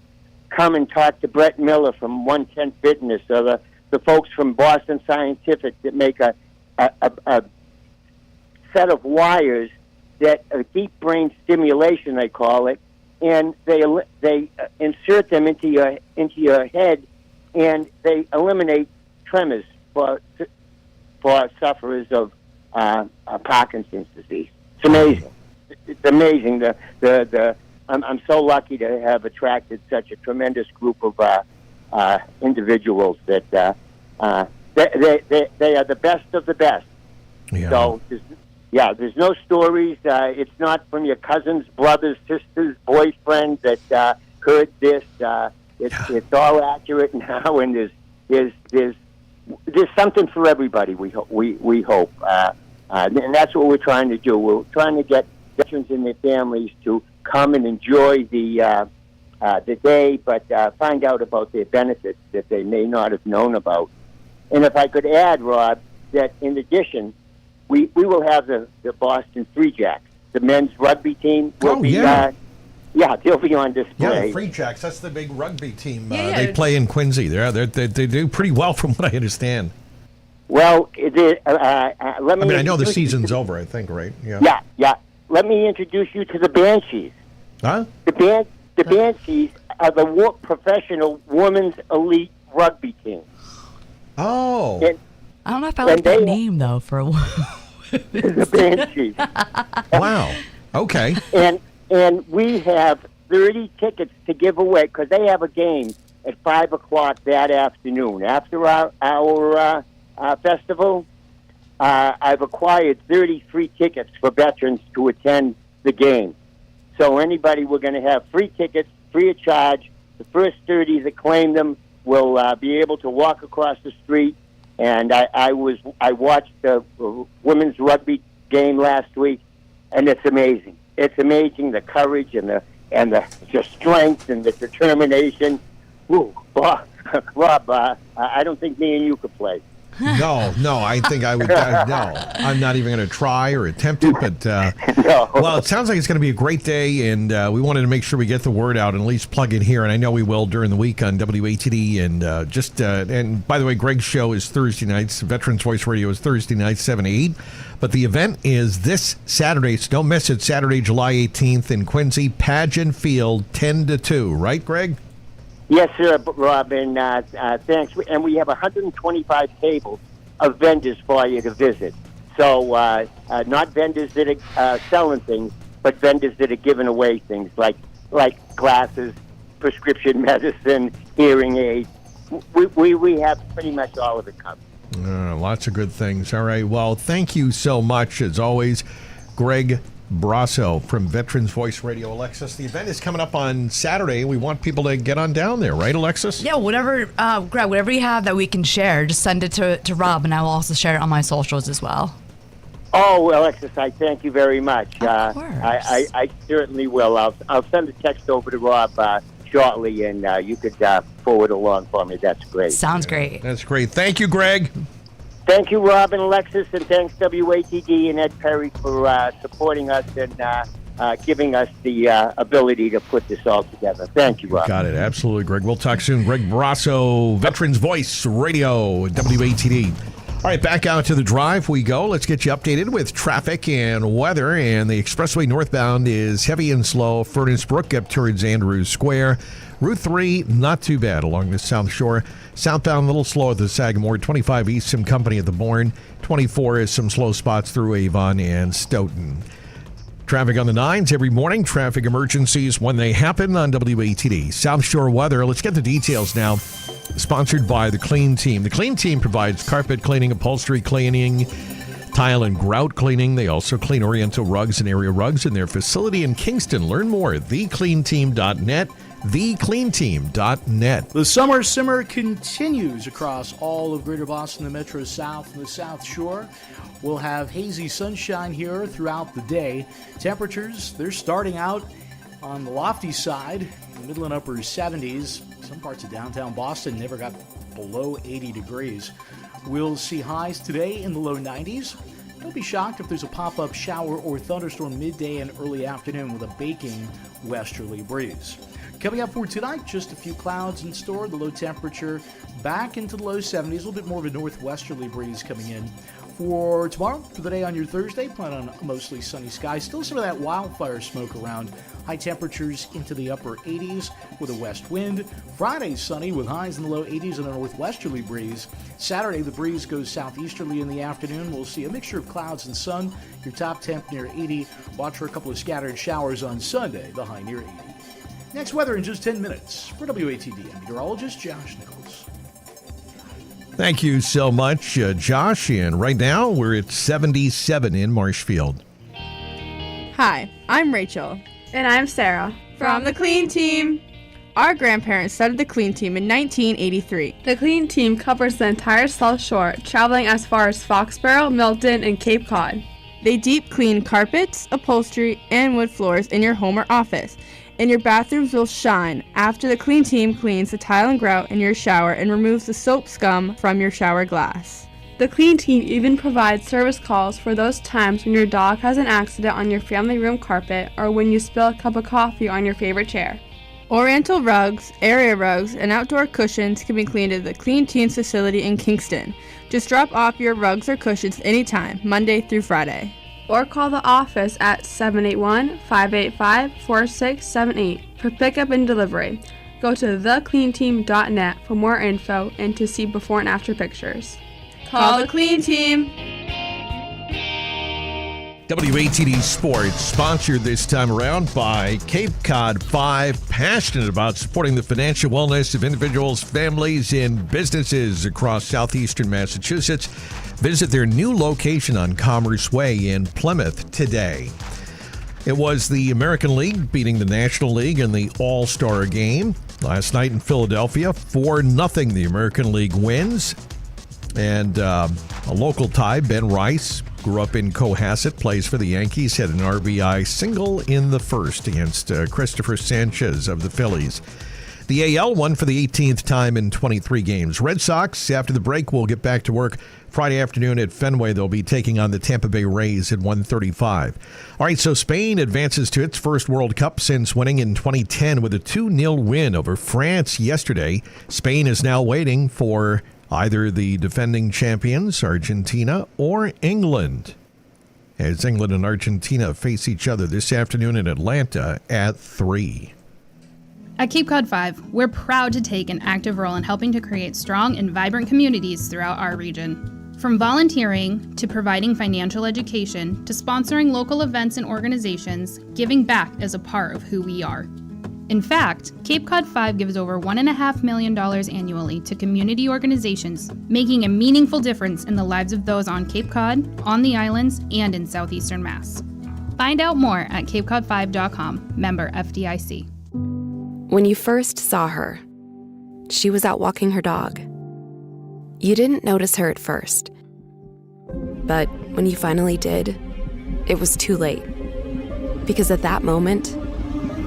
come and talk to Brett Miller from 110 Fitness, or the folks from Boston Scientific that make a set of wires that a deep brain stimulation, they call it, and they insert them into your head, and they eliminate tremors for sufferers of Parkinson's disease. It's amazing. It's amazing. I'm so lucky to have attracted such a tremendous group of individuals that they are the best of the best. Yeah. So there's no stories. It's not from your cousins, brothers, sisters, boyfriend that heard this. It's all accurate now, and there's something for everybody. We hope, and that's what we're trying to do. We're trying to get veterans and their families to come and enjoy the day, but find out about their benefits that they may not have known about. And if I could add, Rob, that in addition, we will have the Boston Free Jacks, the men's rugby team. They'll be on display. Yeah, Free Jacks, that's the big rugby team. They play in Quincy. They do pretty well from what I understand. Well, I know the season's over, I think, right? Yeah. Let me introduce you to the Banshees. Huh? The Banshees are the professional women's elite rugby team. Oh. I don't know if I like that name, though, for a the Banshees. Wow. Okay. And we have 30 tickets to give away because they have a game at 5 o'clock that afternoon. After our festival, I've acquired 30 free tickets for veterans to attend the game. So anybody, we're going to have free tickets, free of charge. The first 30 that claim them will be able to walk across the street. And I watched the women's rugby game last week, and it's amazing. It's amazing, the courage and the strength and the determination. Ooh, Rob, I don't think me and you could play. No, I think I would. No, I'm not even going to try or attempt it. But no. Well, it sounds like it's going to be a great day, and we wanted to make sure we get the word out and at least plug it here. And I know we will during the week on WATD. And and by the way, Greg's show is Thursday nights. Veterans Voice Radio is Thursday nights, 7 to 8. But the event is this Saturday, so don't miss it. Saturday, July 18th in Quincy, Pageant Field, 10 to 2. Right, Greg? Yes, sir, Rob, and thanks. And we have 125 tables of vendors for you to visit. So not vendors that are selling things, but vendors that are giving away things like glasses, prescription medicine, hearing aids. We have pretty much all of it covered. Lots of good things. All right. Well, thank you so much, as always, Greg Brasso from Veterans Voice Radio. Alexis, the event is coming up on Saturday. We want people to get on down there, right, Alexis? Yeah, whatever, Greg, whatever you have that we can share, just send it to Rob, and I will also share it on my socials as well. Oh, Alexis, I thank you very much. Of course. I certainly will. I'll send a text over to Rob shortly, and you could forward along for me. That's great. Sounds great. That's great. Thank you, Greg. Thank you, Rob and Alexis, and thanks WATD and Ed Perry for supporting us and giving us the ability to put this all together. Thank you, Rob. Got it. Absolutely, Greg. We'll talk soon. Greg Brasso, Veterans Voice Radio, WATD. All right, back out to the drive we go. Let's get you updated with traffic and weather. And the expressway northbound is heavy and slow. Furnace Brook up towards Andrews Square. Route 3, not too bad along the South Shore. Southbound, a little slow at the Sagamore. 25 East, some company at the Bourne. 24 is some slow spots through Avon and Stoughton. Traffic on the 9s every morning. Traffic emergencies when they happen on WATD. South Shore weather. Let's get the details now. Sponsored by the Clean Team. The Clean Team provides carpet cleaning, upholstery cleaning, tile and grout cleaning. They also clean Oriental rugs and area rugs in their facility in Kingston. Learn more at thecleanteam.net. thecleanteam.net. The summer simmer continues across all of Greater Boston, the Metro South, and the South Shore. We'll have hazy sunshine here throughout the day. Temperatures, they're starting out on the lofty side, in the middle and upper 70s. Some parts of downtown Boston never got below 80 degrees. We'll see highs today in the low 90s. Don't be shocked if there's a pop-up shower or thunderstorm midday and early afternoon with a baking westerly breeze. Coming up for tonight, just a few clouds in store. The low temperature back into the low 70s. A little bit more of a northwesterly breeze coming in. For tomorrow, for the day on your Thursday, plan on a mostly sunny sky. Still some of that wildfire smoke around. High temperatures into the upper 80s with a west wind. Friday, sunny with highs in the low 80s and a northwesterly breeze. Saturday, the breeze goes southeasterly in the afternoon. We'll see a mixture of clouds and sun. Your top temp near 80. Watch for a couple of scattered showers on Sunday, the high near 80. Next weather in just 10 minutes. For WATD, I'm meteorologist Josh Nichols. Thank you so much, Josh. And right now, we're at 77 in Marshfield. Hi, I'm Rachel. And I'm Sarah. From the Clean Team. Our grandparents started the Clean Team in 1983. The Clean Team covers the entire South Shore, traveling as far as Foxborough, Milton, and Cape Cod. They deep clean carpets, upholstery, and wood floors in your home or office. And your bathrooms will shine after the Clean Team cleans the tile and grout in your shower and removes the soap scum from your shower glass. The Clean Team even provides service calls for those times when your dog has an accident on your family room carpet or when you spill a cup of coffee on your favorite chair. Oriental rugs, area rugs, and outdoor cushions can be cleaned at the Clean Team's facility in Kingston. Just drop off your rugs or cushions anytime, Monday through Friday. Or call the office at 781-585-4678 for pickup and delivery. Go to thecleanteam.net for more info and to see before and after pictures. Call the Clean Team! WATD Sports, sponsored this time around by Cape Cod 5, passionate about supporting the financial wellness of individuals, families, and businesses across southeastern Massachusetts. Visit their new location on Commerce Way in Plymouth today. It was the American League beating the National League in the All-Star game last night in Philadelphia. 4-0 the American League wins. And a local tie, Ben Rice, grew up in Cohasset, plays for the Yankees, had an RBI single in the first against Christopher Sanchez of the Phillies. The AL won for the 18th time in 23 games. Red Sox, after the break, will get back to work Friday afternoon at Fenway. They'll be taking on the Tampa Bay Rays at 1:35. All right, so Spain advances to its first World Cup since winning in 2010 with a 2-0 win over France yesterday. Spain is now waiting for either the defending champions, Argentina, or England, as England and Argentina face each other this afternoon in Atlanta at 3. At Cape Cod 5, we're proud to take an active role in helping to create strong and vibrant communities throughout our region. From volunteering to providing financial education to sponsoring local events and organizations, giving back is a part of who we are. In fact, Cape Cod 5 gives over $1.5 million annually to community organizations, making a meaningful difference in the lives of those on Cape Cod, on the islands, and in southeastern Mass. Find out more at capecod5.com, member FDIC. When you first saw her, she was out walking her dog. You didn't notice her at first, but when you finally did, it was too late. Because at that moment,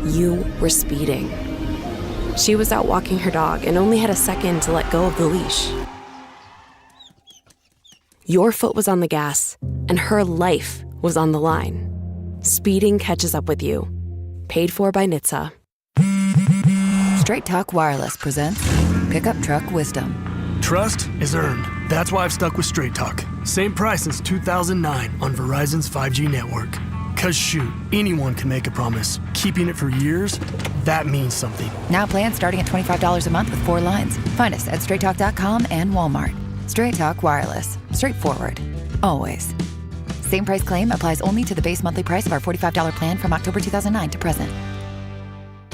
you were speeding. She was out walking her dog and only had a second to let go of the leash. Your foot was on the gas, and her life was on the line. Speeding catches up with you. Paid for by NHTSA. Straight Talk Wireless presents Pickup Truck Wisdom. Trust is earned. That's why I've stuck with Straight Talk. Same price since 2009 on Verizon's 5G network. Cause shoot, anyone can make a promise. Keeping it for years, that means something. Now plans starting at $25 a month with 4 lines. Find us at straighttalk.com and Walmart. Straight Talk Wireless. Straightforward. Always. Same price claim applies only to the base monthly price of our $45 plan from October 2009 to present.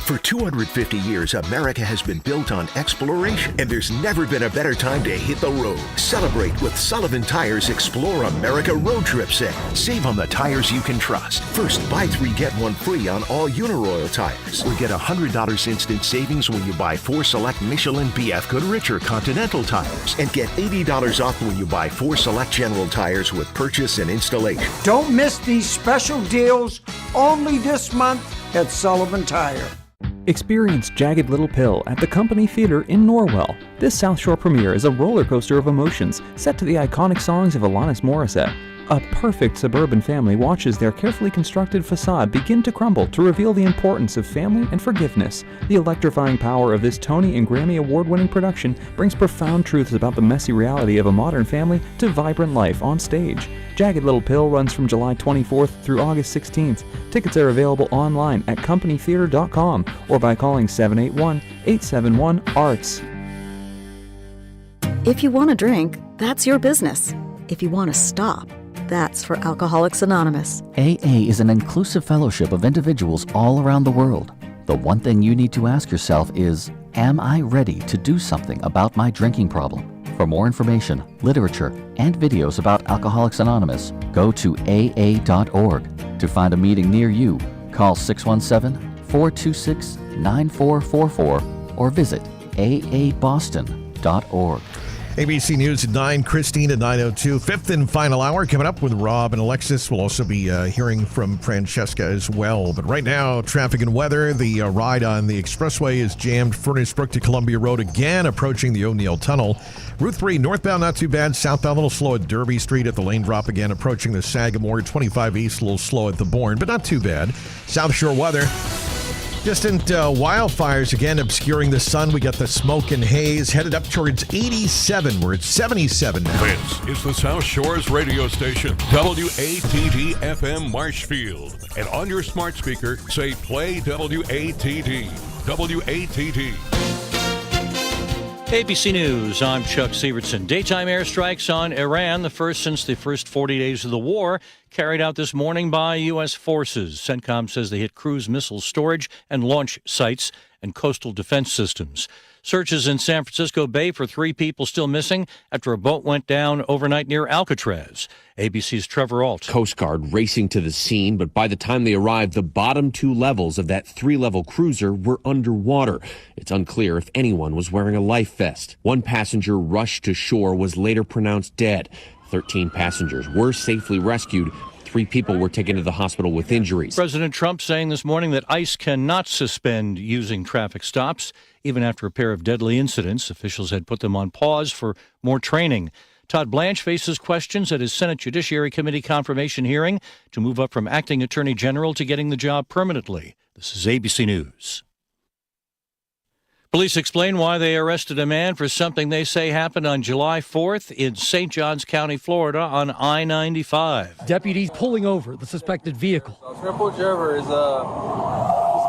For 250 years, America has been built on exploration, and there's never been a better time to hit the road. Celebrate with Sullivan Tires Explore America Road Trip Sale. Save on the tires you can trust. First, buy 3, get 1 free on all Uniroyal tires. Or get $100 instant savings when you buy 4 select Michelin, BF Goodrich, or Continental tires. And get $80 off when you buy 4 select General tires with purchase and installation. Don't miss these special deals only this month at Sullivan Tire. Experience Jagged Little Pill at the Company Theater in Norwell. This South Shore premiere is a roller coaster of emotions set to the iconic songs of Alanis Morissette. A perfect suburban family watches their carefully constructed facade begin to crumble to reveal the importance of family and forgiveness. The electrifying power of this Tony and Grammy award-winning production brings profound truths about the messy reality of a modern family to vibrant life on stage. Jagged Little Pill runs from July 24th through August 16th. Tickets are available online at companytheater.com or by calling 781-871-ARTS. If you want to drink, that's your business. If you want to stop, that's for Alcoholics Anonymous. AA is an inclusive fellowship of individuals all around the world. The one thing you need to ask yourself is, am I ready to do something about my drinking problem? For more information, literature, and videos about Alcoholics Anonymous, go to AA.org. To find a meeting near you, call 617-426-9444 or visit aaboston.org. ABC News at 9, Christine at 9:02. Fifth and final hour coming up with Rob and Alexis. We'll also be hearing from Francesca as well. But right now, traffic and weather. The ride on the expressway is jammed. Furnace Brook to Columbia Road again, approaching the O'Neill Tunnel. Route 3 northbound not too bad. Southbound a little slow at Derby Street at the lane drop again, approaching the Sagamore. 25 East a little slow at the Bourne, but not too bad. South Shore weather. Distant wildfires again obscuring the sun. We got the smoke and haze headed up towards 87. We're at 77 now. This is the South Shores radio station, WATD FM Marshfield. And on your smart speaker, say play WATD. WATD. ABC News, I'm Chuck Sievertson. Daytime airstrikes on Iran, the first since the first 40 days of the war, carried out this morning by U.S. forces. CENTCOM says they hit cruise missile storage and launch sites and coastal defense systems. Searches in San Francisco Bay for 3 people still missing after a boat went down overnight near Alcatraz. ABC's Trevor Ault. Coast Guard racing to the scene, but by the time they arrived, the bottom 2 levels of that 3-level cruiser were underwater. It's unclear if anyone was wearing a life vest. 1 passenger rushed to shore was later pronounced dead. 13 passengers were safely rescued. 3 people were taken to the hospital with injuries. President Trump saying this morning that ICE cannot suspend using traffic stops. Even after a pair of deadly incidents, officials had put them on pause for more training. Todd Blanche faces questions at his Senate Judiciary Committee confirmation hearing to move up from acting attorney general to getting the job permanently. This is ABC News. Police explain why they arrested a man for something they say happened on July 4th in St. Johns County, Florida on I-95. Deputies pulling over the suspected vehicle. Triple observer is this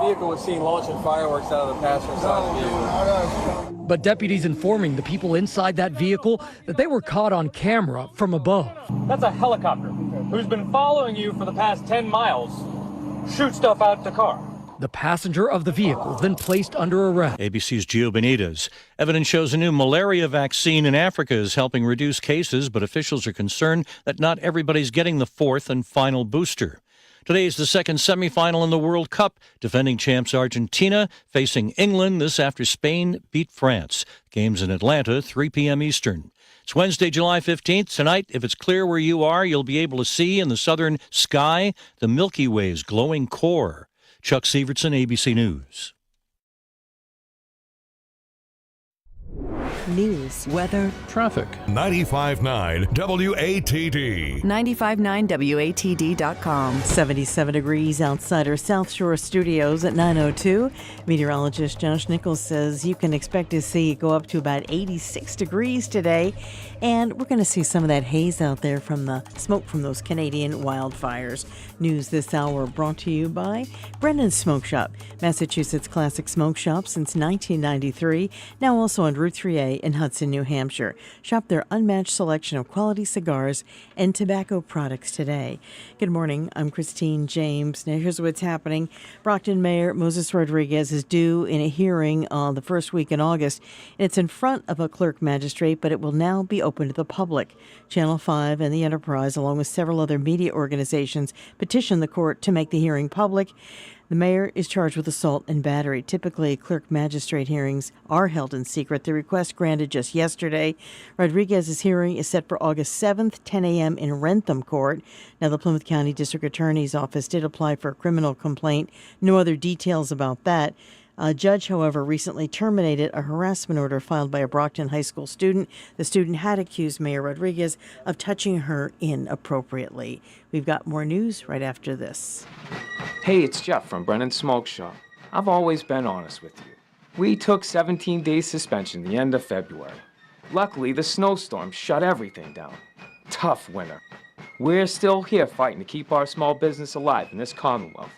vehicle was seen launching fireworks out of the passenger side of the vehicle. But deputies informing the people inside that vehicle that they were caught on camera from above. That's a helicopter who's been following you for the past 10 miles. Shoot stuff out the car. The passenger of the vehicle then placed under arrest. ABC's Gio Benitez. Evidence shows a new malaria vaccine in Africa is helping reduce cases, but officials are concerned that not everybody's getting the 4th and final booster. Today is the second semifinal in the World Cup. Defending champs Argentina facing England this after Spain beat France. Games in Atlanta, 3 p.m. Eastern. It's Wednesday, July 15th. Tonight, if it's clear where you are, you'll be able to see in the southern sky the Milky Way's glowing core. Chuck Sievertson, ABC News. News, weather, traffic. 95.9 WATD. 95.9 WATD.com. 77 degrees outside our South Shore studios at 9:02. Meteorologist Josh Nichols says you can expect to see it go up to about 86 degrees today. And we're going to see some of that haze out there from the smoke from those Canadian wildfires. News this hour brought to you by Brendan's Smoke Shop, Massachusetts classic smoke shop since 1993. Now also on Route 3A in Hudson, New Hampshire. Shop their unmatched selection of quality cigars and tobacco products today. Good morning. I'm Christine James. Now here's what's happening. Brockton Mayor Moses Rodriguez is due in a hearing on the first week in August. It's in front of a clerk magistrate, but it will now be open to the public. Channel 5 and the Enterprise, along with several other media organizations, petitioned the court to make the hearing public. The mayor is charged with assault and battery. Typically, clerk magistrate hearings are held in secret. The request granted just yesterday. Rodriguez's hearing is set for August 7th, 10 a.m. in Rentham Court. Now, the Plymouth County District Attorney's Office did apply for a criminal complaint. No other details about that. A judge, however, recently terminated a harassment order filed by a Brockton High School student. The student had accused Mayor Rodriguez of touching her inappropriately. We've got more news right after this. Hey, it's Jeff from Brennan's Smoke Shop. I've always been honest with you. We took 17 days suspension the end of February. Luckily, the snowstorm shut everything down. Tough winter. We're still here fighting to keep our small business alive in this Commonwealth.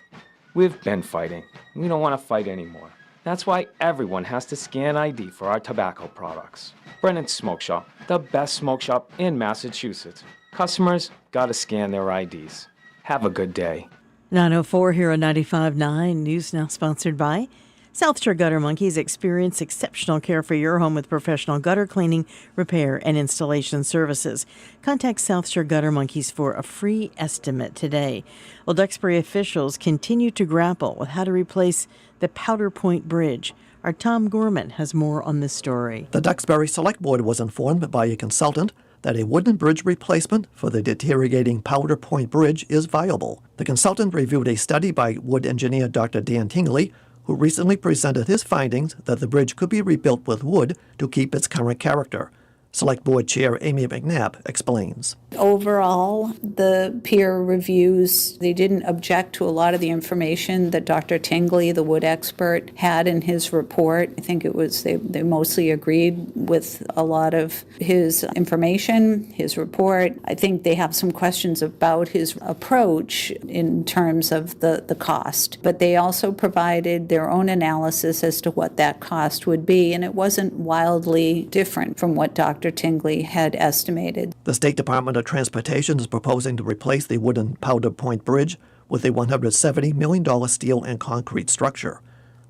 We've been fighting. We don't want to fight anymore. That's why everyone has to scan ID for our tobacco products. Brennan's Smoke Shop, the best smoke shop in Massachusetts. Customers gotta scan their IDs. Have a good day. 9:04 here on 95.9. News now sponsored by South Shore Gutter Monkeys. Experience exceptional care for your home with professional gutter cleaning, repair, and installation services. Contact South Shore Gutter Monkeys for a free estimate today. Well, Duxbury officials continue to grapple with how to replace the Powder Point Bridge. Our Tom Gorman has more on this story. The Duxbury Select Board was informed by a consultant that a wooden bridge replacement for the deteriorating Powder Point Bridge is viable. The consultant reviewed a study by wood engineer Dr. Dan Tingley, who recently presented his findings that the bridge could be rebuilt with wood to keep its current character. Select Board Chair Amy McNabb explains. Overall, the peer reviews, they didn't object to a lot of the information that Dr. Tingley, the wood expert, had in his report. I think it was they mostly agreed with a lot of his information, his report. I think they have some questions about his approach in terms of the cost. But they also provided their own analysis as to what that cost would be, and it wasn't wildly different from what Dr. Tingley had estimated. The State Department of Transportation is proposing to replace the wooden Powder Point Bridge with a $170 million steel and concrete structure.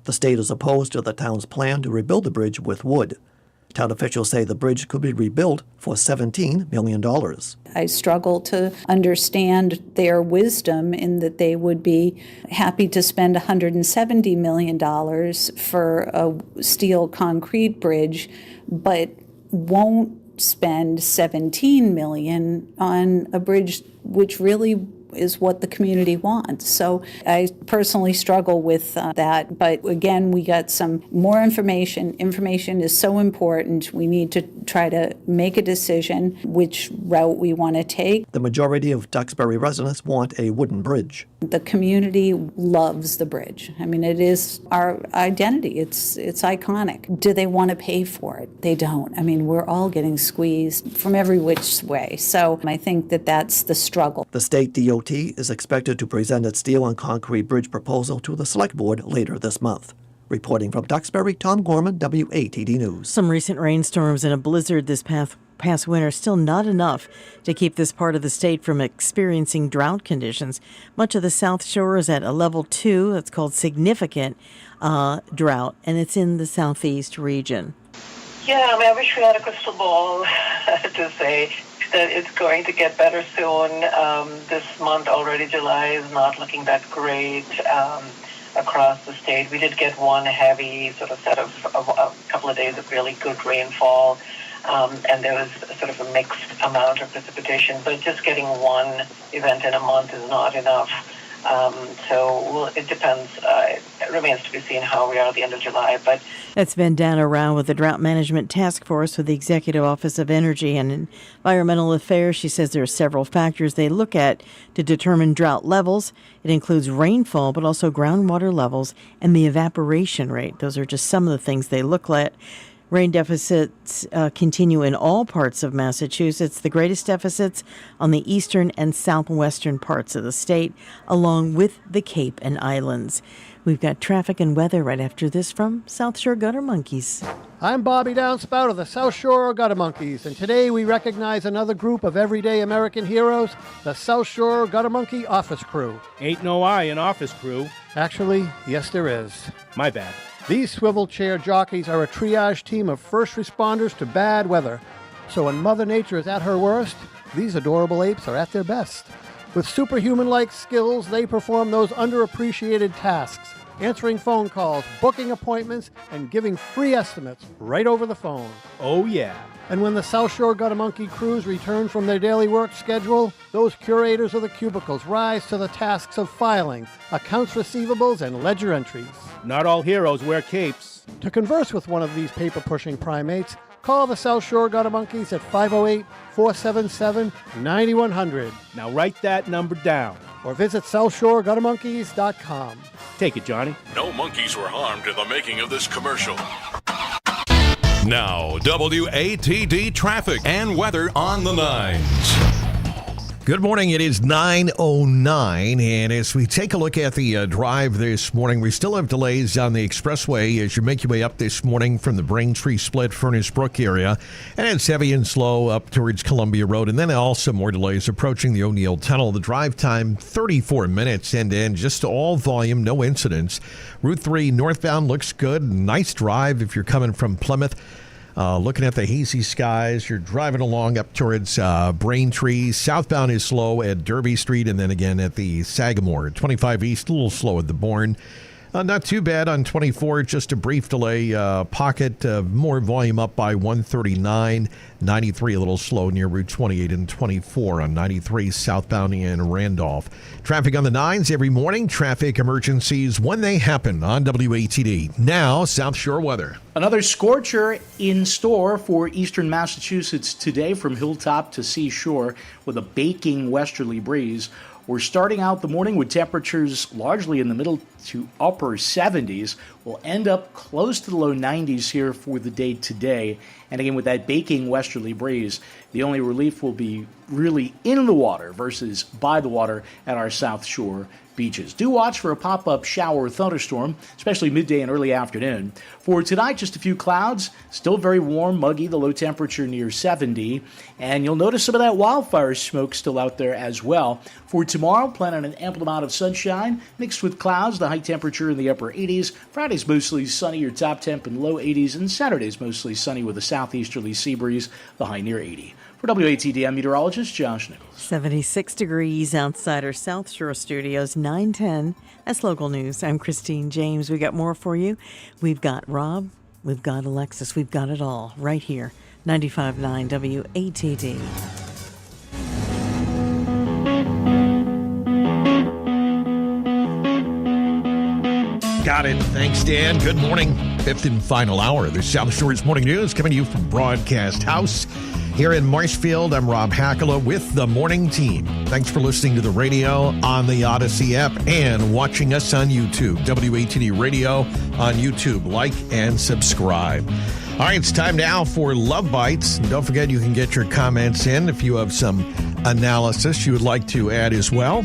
The state is opposed to the town's plan to rebuild the bridge with wood. Town officials say the bridge could be rebuilt for $17 million. I struggle to understand their wisdom in that they would be happy to spend $170 million for a steel concrete bridge, but won't spend $17 million on a bridge which really is what the community wants. So I personally struggle with that. But again, we got some more information. Information is so important. We need to try to make a decision which route we want to take. The majority of Duxbury residents want a wooden bridge. The community loves the bridge. I mean, it is our identity. It's iconic. Do they want to pay for it? They don't. I mean, we're all getting squeezed from every which way. So I think that that's the struggle. The state DOT is expected to present its steel and concrete bridge proposal to the Select Board later this month. Reporting from Duxbury, Tom Gorman, WATD News. Some recent rainstorms and a blizzard this past winter still not enough to keep this part of the state from experiencing drought conditions. Much of the South Shore is at a level 2. That's called significant drought, and it's in the southeast region. Yeah, I mean, I wish we had a crystal ball to say that it's going to get better soon. This month already, July, is not looking that great across the state. We did get one heavy sort of set of a couple of days of really good rainfall, and there was sort of a mixed amount of precipitation, but just getting one event in a month is not enough. It depends. It remains to be seen how we are at the end of July. But that's Vandana Rao with the Drought Management Task Force with the Executive Office of Energy and Environmental Affairs. She says there are several factors they look at to determine drought levels. It includes rainfall, but also groundwater levels and the evaporation rate. Those are just some of the things they look at. Rain deficits continue in all parts of Massachusetts. The greatest deficits on the eastern and southwestern parts of the state, along with the Cape and Islands. We've got traffic and weather right after this from South Shore Gutter Monkeys. I'm Bobby Downspout of the South Shore Gutter Monkeys, and today we recognize another group of everyday American heroes, the South Shore Gutter Monkey Office Crew. Ain't no I in office crew. Actually, yes there is. My bad. These swivel chair jockeys are a triage team of first responders to bad weather. So when Mother Nature is at her worst, these adorable apes are at their best. With superhuman-like skills, they perform those underappreciated tasks, answering phone calls, booking appointments, and giving free estimates right over the phone. Oh, yeah. And when the South Shore Gutter Monkey crews return from their daily work schedule, those curators of the cubicles rise to the tasks of filing, accounts receivables, and ledger entries. Not all heroes wear capes. To converse with one of these paper-pushing primates, call the South Shore Gutter Monkeys at 508-477-9100. Now write that number down. Or visit SouthShoreGutterMonkeys.com. Take it, Johnny. No monkeys were harmed in the making of this commercial. Now, WATD traffic and weather on the 9s. Good morning. It is 9:09, and as we take a look at the drive this morning, we still have delays on the expressway as you make your way up this morning from the Braintree Split Furnace Brook area, and it's heavy and slow up towards Columbia Road, and then also more delays approaching the O'Neill Tunnel. The drive time 34 minutes end-to-end, just all volume, no incidents. Route 3 northbound looks good. Nice drive if you're coming from Plymouth. Looking at the hazy skies, you're driving along up towards Braintree. Southbound is slow at Derby Street, and then again at the Sagamore. 25 East, a little slow at the Bourne. Not too bad on 24, just a brief delay. Pocket, more volume up by 139. 93 a little slow near Route 28 and 24 on 93 southbound in Randolph. Traffic on the 9s every morning. Traffic emergencies when they happen on WATD. Now, South Shore weather. Another scorcher in store for eastern Massachusetts today from hilltop to seashore with a baking westerly breeze. We're starting out the morning with temperatures largely in the middle to upper 70s. We'll end up close to the low 90s here for the day today. And again, with that baking westerly breeze, the only relief will be really in the water versus by the water at our South Shore beaches. Do watch for a pop-up shower or thunderstorm, especially midday and early afternoon. For tonight, just a few clouds. Still very warm, muggy, the low temperature near 70. And you'll notice some of that wildfire smoke still out there as well. For tomorrow, plan on an ample amount of sunshine mixed with clouds, the high temperature in the upper 80s. Friday's mostly sunny, your top temp in low 80s. And Saturday's mostly sunny with a southeasterly sea breeze, the high near 80. For WATD, I'm meteorologist Josh Nichols. 76 degrees outside our South Shore studios, 9:10. That's local news. I'm Christine James. We got more for you. We've got Rob. We've got Alexis. We've got it all right here. 95.9 WATD. Got it. Thanks, Dan. Good morning. Fifth and final hour of the South Shore's Morning News coming to you from Broadcast House here in Marshfield. I'm Rob Hakala with the morning team. Thanks for listening to the radio on the Audacy app and watching us on YouTube. WATD Radio on YouTube. Like and subscribe. All right, it's time now for Love Bites. And don't forget, you can get your comments in if you have some analysis you would like to add as well.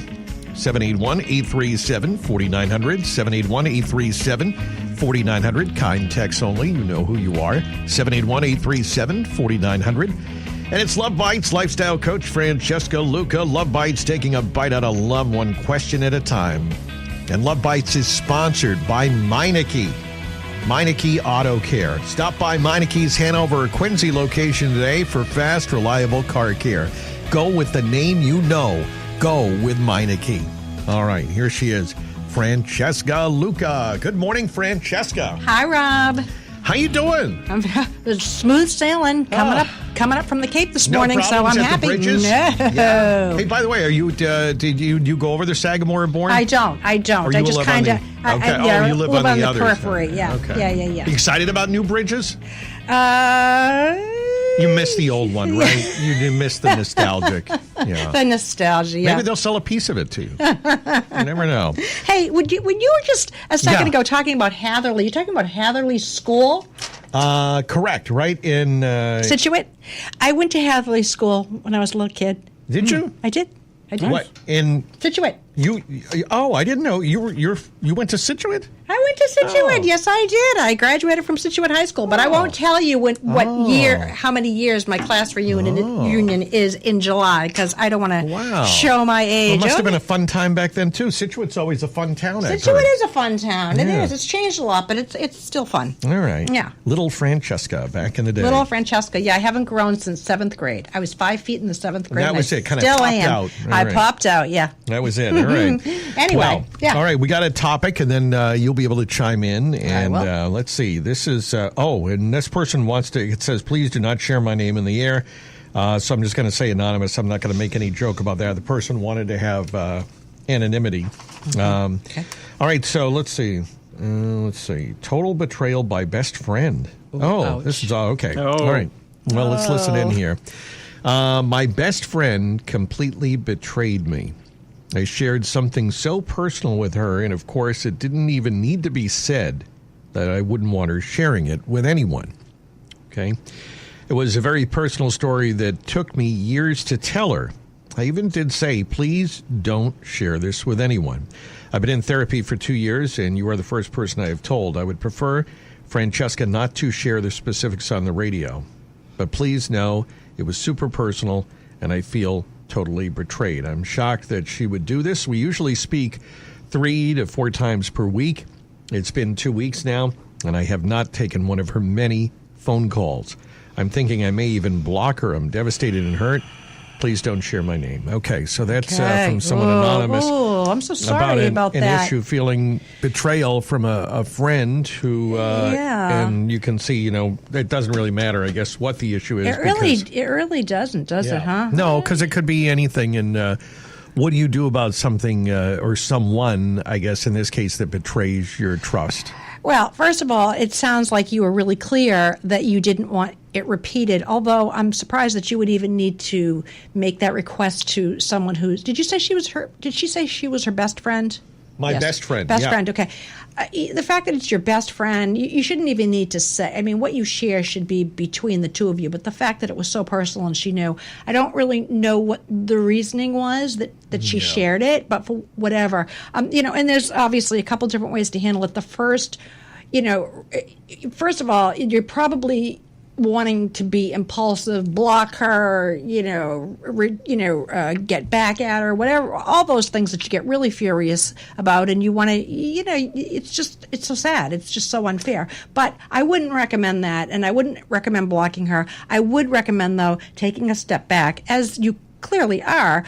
781-837-4900, 781-837-4900, kind text only, you know who you are, 781-837-4900. And it's Love Bites, lifestyle coach Francesca Luca. Love Bites, taking a bite out of love, one question at a time. And Love Bites is sponsored by Meineke. Meineke Auto Care. Stop by Meineke's Hanover or Quincy location today for fast, reliable car care. Go with the name you know. Go with Meineke. All right, here she is, Francesca Luca. Good morning, Francesca. Hi, Rob. How you doing? I'm smooth sailing. Coming up from the Cape this morning, so I'm happy. The bridges? No. Yeah. Hey, by the way, are you? Did you go over the Sagamore and Bourne? I don't. Or you I just kind of. Okay. You live on the periphery. Yeah. Okay. Yeah. You excited about new bridges? You missed the old one, right? You missed the nostalgic. Yeah. The nostalgia. Maybe they'll sell a piece of it to you. You never know. Hey, when you were just a second ago talking about Hatherley, you talking about Hatherley School? Correct. Right in Scituate. I went to Hadley School when I was a little kid. Did you? I did. What in Scituate? I didn't know you went to Scituate. I went to Scituate. Yes, I did. I graduated from Scituate High School, but I won't tell you what year, how many years my class reunion is in July, because I don't want to show my age. It must have been a fun time back then too. Situate's always a fun town. Scituate is a fun town. It is. It's changed a lot, but it's still fun. All right. Yeah. Little Francesca back in the day. Little Francesca. Yeah, I haven't grown since 7th grade. I was 5 feet in the 7th grade. That was it. Kind of still popped am. out. I popped out. Yeah. That was it. All right. Anyway. All right. We got a topic, and then you'll be able to chime in. And let's see. This is and this person wants to. It says, "Please do not share my name in the air." So I'm just going to say anonymous. I'm not going to make any joke about that. The person wanted to have anonymity. Okay. All right. So let's see. Total betrayal by best friend. Ouch. This is okay. All right. Well, let's listen in here. My best friend completely betrayed me. I shared something so personal with her, and of course, it didn't even need to be said that I wouldn't want her sharing it with anyone. Okay? It was a very personal story that took me years to tell her. I even did say, please don't share this with anyone. I've been in therapy for 2 years, and you are the first person I have told. I would prefer Francesca not to share the specifics on the radio. But please know it was super personal, and I feel totally betrayed. I'm shocked that she would do this. We usually speak 3 to 4 times per week. It's been 2 weeks now, and I have not taken one of her many phone calls. I'm thinking I may even block her. I'm devastated and hurt. Please don't share my name. Okay, so that's from someone anonymous. Oh, I'm so sorry about an that. issue, feeling betrayal from a friend who, and you can see, it doesn't really matter, I guess, what the issue is. It really doesn't, does it, huh? No, because it could be anything. And what do you do about something or someone, I guess, in this case, that betrays your trust? Well, first of all, it sounds like you were really clear that you didn't want it repeated, although I'm surprised that you would even need to make that request to someone who's... Did she say she was her best friend? My best friend, Best friend, okay. The fact that it's your best friend, you shouldn't even need to say... I mean, what you share should be between the two of you, but the fact that it was so personal and she knew... I don't really know what the reasoning was that she shared it, but for whatever. And there's obviously a couple different ways to handle it. The first, first of all, you're probably wanting to be impulsive, block her, get back at her, whatever, all those things that you get really furious about, and you want to, it's so sad. It's just so unfair. But I wouldn't recommend that, and I wouldn't recommend blocking her. I would recommend, though, taking a step back, as you clearly are,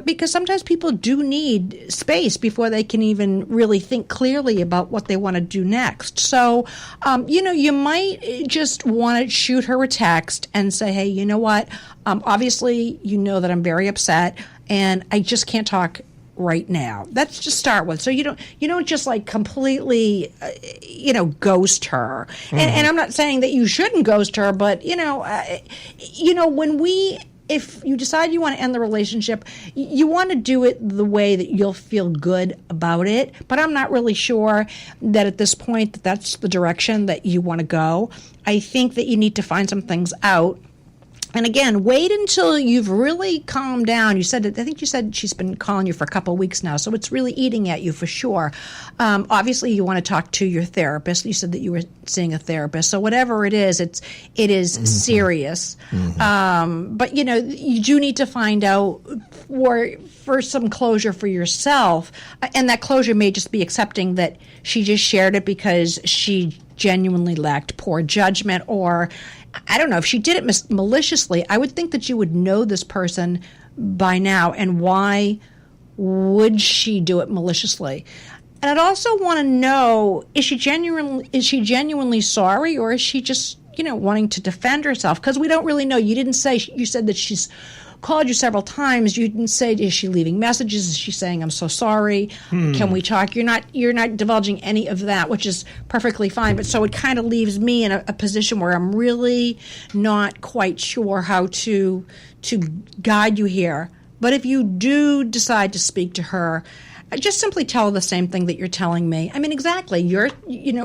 because sometimes people do need space before they can even really think clearly about what they want to do next. So, you might just want to shoot her a text and say, hey, you know what? Obviously, you know that I'm very upset, and I just can't talk right now. That's just start with. So you don't just like completely, ghost her. Mm-hmm. And I'm not saying that you shouldn't ghost her, but if you decide you want to end the relationship, you want to do it the way that you'll feel good about it. But I'm not really sure that at this point that's the direction that you want to go. I think that you need to find some things out. And again, wait until you've really calmed down. I think you said she's been calling you for a couple of weeks now, so it's really eating at you for sure. Obviously, you want to talk to your therapist. You said that you were seeing a therapist, so whatever it is mm-hmm. serious. Mm-hmm. But you do need to find out for some closure for yourself, and that closure may just be accepting that she just shared it because she genuinely lacked poor judgment, or I don't know, if she did it maliciously. I would think that you would know this person by now, and why would she do it maliciously? And I'd also want to know, is she genuinely sorry, or is she just, wanting to defend herself? Because we don't really know. You didn't say, you said that she's called you several times. You didn't say, is she leaving messages? Is she saying, I'm so sorry? Can we talk? You're not divulging any of that, which is perfectly fine. But so it kind of leaves me in a position where I'm really not quite sure how to guide you here. But if you do decide to speak to her, just simply tell her the same thing that you're telling me. I mean, exactly.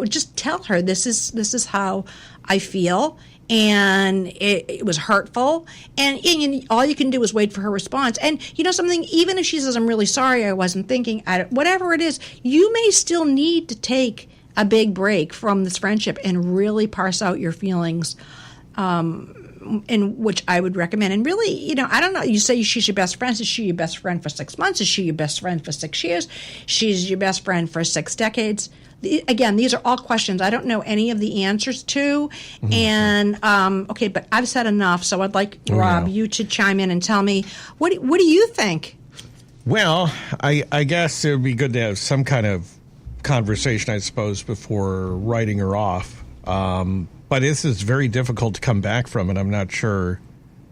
Just tell her this is how I feel. And it was hurtful. And all you can do is wait for her response. And you know something, even if she says, I'm really sorry, I wasn't thinking, whatever it is, you may still need to take a big break from this friendship and really parse out your feelings, in which I would recommend. And really, I don't know, you say she's your best friend. Is she your best friend for 6 months? Is she your best friend for 6 years? She's your best friend for 6 decades? Again, these are all questions I don't know any of the answers to. Mm-hmm. And, okay, but I've said enough, so I'd like, Rob, you to chime in and tell me, what do you think? Well, I guess it would be good to have some kind of conversation, I suppose, before writing her off. But this is very difficult to come back from, and I'm not sure,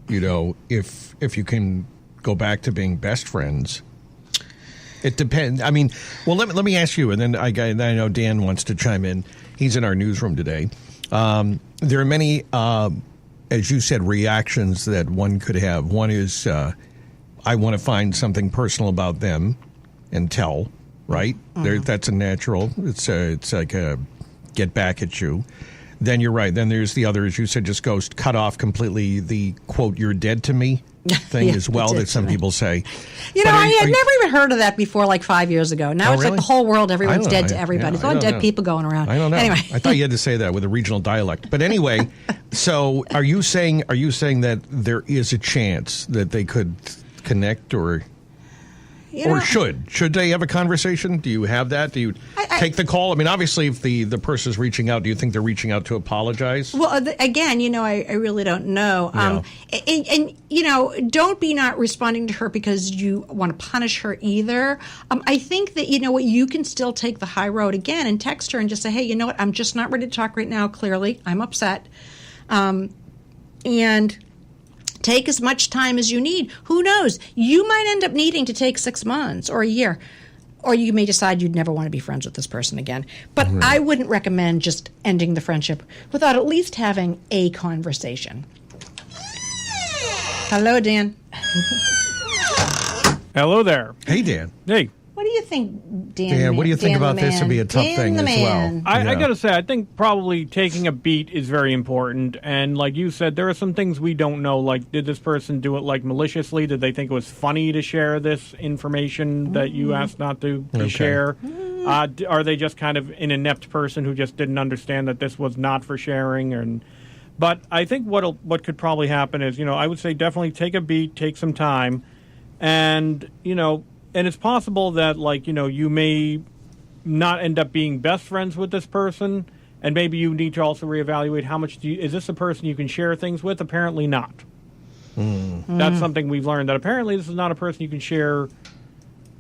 if you can go back to being best friends. It depends. I mean, well, let me ask you, and then I know Dan wants to chime in. He's in our newsroom today. There are many, as you said, reactions that one could have. One is, I want to find something personal about them and tell, right? Mm-hmm. That's a natural. It's like a get back at you. Then you're right. Then there's the other, as you said, just goes cut off completely the, quote, you're dead to me thing as well that some people say. I had never even heard of that before, like 5 years ago. Now it's really? like the whole world, everyone's dead to everybody. There's a lot of dead people going around. I don't know. Anyway. I thought you had to say that with a regional dialect. But anyway, so are you saying that there is a chance that they could connect or should they have a conversation? Do you have that? Do you take the call? I mean, obviously, if the person's reaching out, do you think they're reaching out to apologize? Well, again, I really don't know. And don't be not responding to her because you want to punish her either. I think that, what, you can still take the high road again and text her and just say, hey, you know what, I'm just not ready to talk right now. Clearly, I'm upset. And take as much time as you need. Who knows? You might end up needing to take 6 months or a year. Or you may decide you'd never want to be friends with this person again. But I wouldn't recommend just ending the friendship without at least having a conversation. Hello, Dan. Hello there. Hey, Dan. Hey. What do you think, Dan? Dan, what do you think about this would be a tough thing as well? I got to say, I think probably taking a beat is very important. And like you said, there are some things we don't know. Like, did this person do it maliciously? Did they think it was funny to share this information that you asked not to share? Are they just kind of an inept person who just didn't understand that this was not for sharing? But I think what could probably happen is, I would say definitely take a beat, take some time, and, and it's possible that, you may not end up being best friends with this person, and maybe you need to also reevaluate how much is this a person you can share things with? Apparently not. That's something we've learned, that apparently this is not a person you can share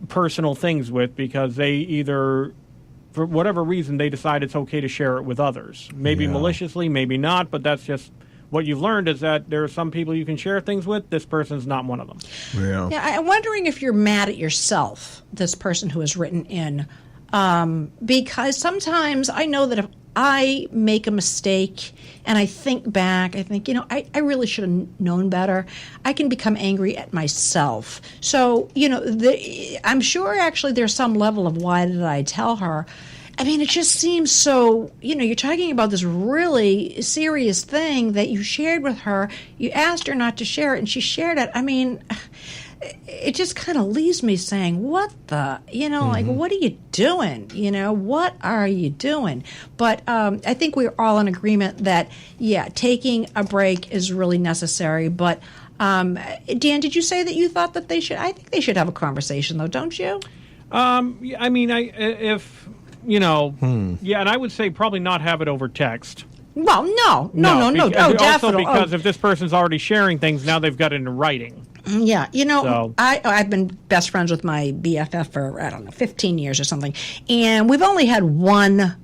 personal things with because they either, for whatever reason, they decide it's okay to share it with others. Maybe maliciously, maybe not, but that's just what you've learned is that there are some people you can share things with. This person's not one of them. Yeah, I'm wondering if you're mad at yourself, this person who has written in, because sometimes I know that if I make a mistake and I think back, I think, I really should have known better. I can become angry at myself. So, I'm sure actually there's some level of why did I tell her? I mean, it just seems so, you're talking about this really serious thing that you shared with her. You asked her not to share it, and she shared it. I mean, it just kind of leaves me saying, what the, what are you doing? What are you doing? But I think we're all in agreement that, taking a break is really necessary. But, Dan, did you say that you thought that they should? I think they should have a conversation, though, don't you? I mean, yeah, and I would say probably not have it over text. Well, no. Oh, definitely. Also because if this person's already sharing things, now they've got it in writing. Yeah, I've been best friends with my BFF for, 15 years or something. And we've only had one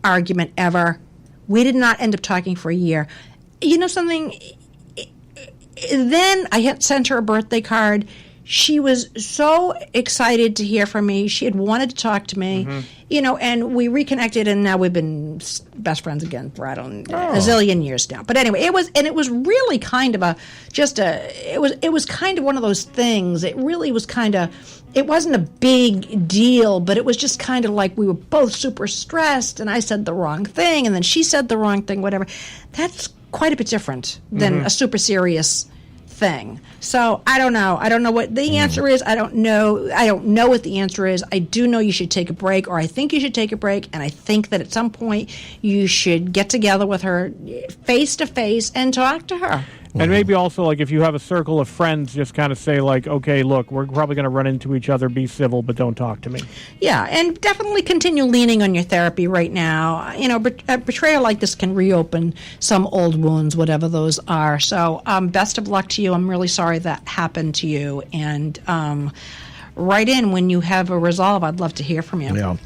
argument ever. We did not end up talking for a year. You know something? Then I had sent her a birthday card. she was so excited to hear from me. She had wanted to talk to me, and we reconnected, and now we've been best friends again for, a zillion years now. But anyway, it was really kind of it was kind of one of those things. It really was it wasn't a big deal, but it was just kind of like we were both super stressed, and I said the wrong thing, and then she said the wrong thing, whatever. That's quite a bit different than a super serious thing. So I don't know. I don't know what the answer is. I don't know what the answer is. I do know you should take a break, or I think you should take a break, and I think that at some point you should get together with her face to face and talk to her. And maybe also, like, if you have a circle of friends, just kind of say, like, okay, look, we're probably going to run into each other, be civil, but don't talk to me. Yeah, and definitely continue leaning on your therapy right now. A betrayal like this can reopen some old wounds, whatever those are. So best of luck to you. I'm really sorry that happened to you. And write in when you have a resolve. I'd love to hear from you. Yeah.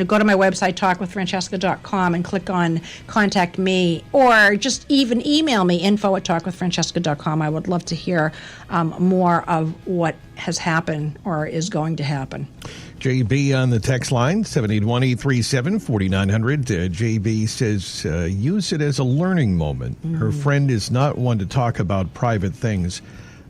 Go to my website, talkwithfrancesca.com, and click on Contact Me, or just even email me, info@talkwithfrancesca.com. I would love to hear more of what has happened or is going to happen. JB on the text line, 781-837-4900. JB says, use it as a learning moment. Her friend is not one to talk about private things,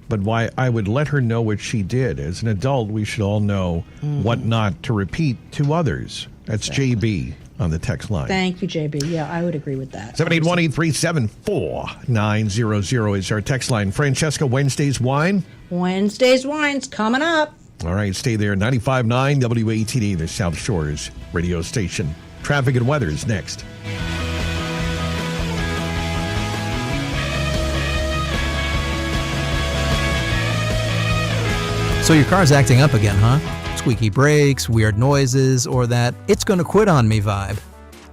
but why I would let her know what she did. As an adult, we should all know what not to repeat to others. That's JB on the text line. Thank you, JB. Yeah, I would agree with that. 781-837-4900 is our text line. Francesca, Wednesday's Wine. Wednesday's Wine's coming up. All right, stay there. 95.9 WATD, the South Shores radio station. Traffic and weather is next. So your car's acting up again, huh? Squeaky brakes, weird noises, or that it's going to quit on me vibe.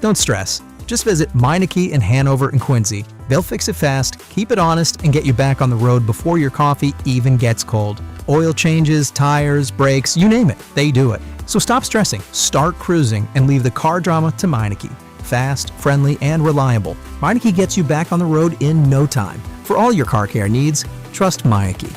Don't stress. Just visit Meineke in Hanover and Quincy. They'll fix it fast, keep it honest, and get you back on the road before your coffee even gets cold. Oil changes, tires, brakes, you name it, they do it. So stop stressing, start cruising, and leave the car drama to Meineke. Fast, friendly, and reliable. Meineke gets you back on the road in no time. For all your car care needs, trust Meineke.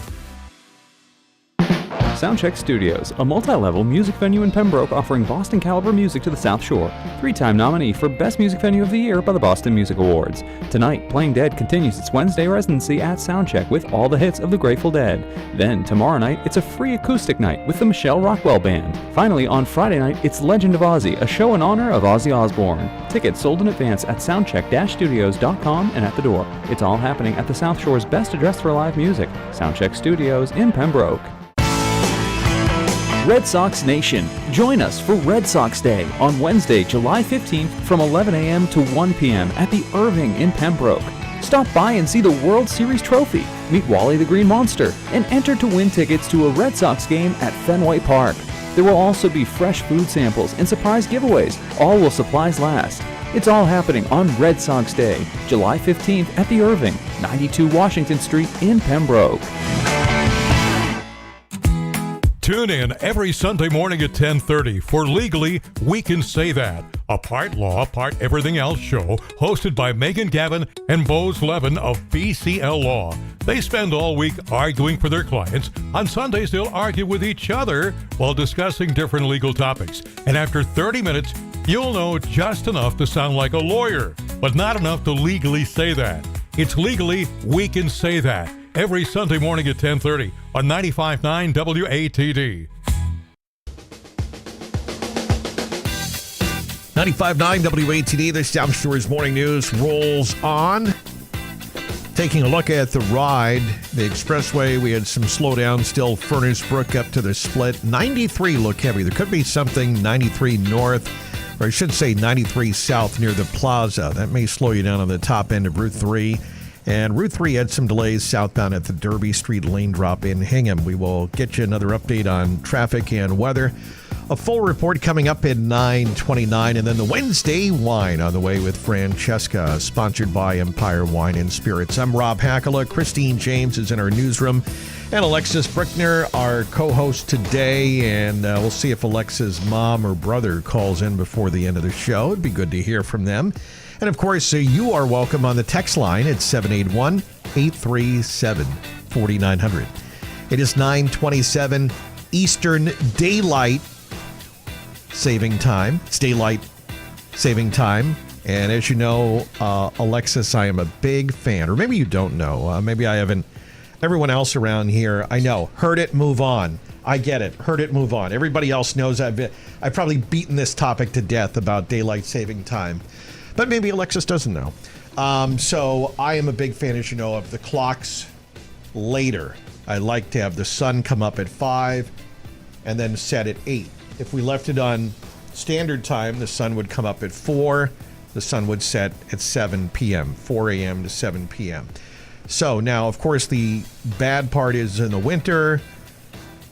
Soundcheck Studios, a multi-level music venue in Pembroke offering Boston-caliber music to the South Shore. 3-time nominee for Best Music Venue of the Year by the Boston Music Awards. Tonight, Playing Dead continues its Wednesday residency at Soundcheck with all the hits of the Grateful Dead. Then, tomorrow night, it's a free acoustic night with the Michelle Rockwell Band. Finally, on Friday night, it's Legend of Ozzy, a show in honor of Ozzy Osbourne. Tickets sold in advance at soundcheck-studios.com and at the door. It's all happening at the South Shore's best address for live music, Soundcheck Studios in Pembroke. Red Sox Nation. Join us for Red Sox Day on Wednesday, July 15th from 11 a.m. to 1 p.m. at the Irving in Pembroke. Stop by and see the World Series trophy, meet Wally the Green Monster, and enter to win tickets to a Red Sox game at Fenway Park. There will also be fresh food samples and surprise giveaways, all while supplies last. It's all happening on Red Sox Day, July 15th at the Irving, 92 Washington Street in Pembroke. Tune in every Sunday morning at 10:30 for Legally We Can Say That, a part law, part everything else show hosted by Megan Gavin and Bose Levin of BCL Law. They spend all week arguing for their clients. On Sundays, they'll argue with each other while discussing different legal topics. And after 30 minutes, you'll know just enough to sound like a lawyer, but not enough to legally say that. It's Legally We Can Say That, every Sunday morning at 10:30 on 95.9 WATD. 95.9 WATD, the South Shores Morning News rolls on. Taking a look at the ride, the expressway, we had some slowdown still. Furnace Brook up to the split. 93 look heavy. There could be something 93 north, or I should say 93 south near the plaza. That may slow you down on the top end of Route 3. And Route 3 had some delays southbound at the Derby Street lane drop in Hingham. We will get you another update on traffic and weather. A full report coming up at 9:29, and then the Wednesday Wine on the way with Francesca, sponsored by Empire Wine and Spirits. I'm Rob Hakala. Christine James is in our newsroom, and Alexis Brickner, our co-host today. And we'll see if Alexa's mom or brother calls in before the end of the show. It'd be good to hear from them. And, of course, you are welcome on the text line at 781-837-4900. It is 9:27 Eastern Daylight Saving Time. It's Daylight Saving Time. And as you know, Alexis, I am a big fan. Or maybe you don't know. Maybe I haven't. Everyone else around here, I know. Heard it, move on. I get it. Heard it, move on. Everybody else knows I've probably beaten this topic to death about daylight saving time. But maybe Alexis doesn't know. So I am a big fan, as you know, of the clocks later. I like to have the sun come up at 5 and then set at 8. If we left it on standard time, the sun would come up at 4. The sun would set at 7 p.m., 4 a.m. to 7 p.m. So now, of course, the bad part is in the winter,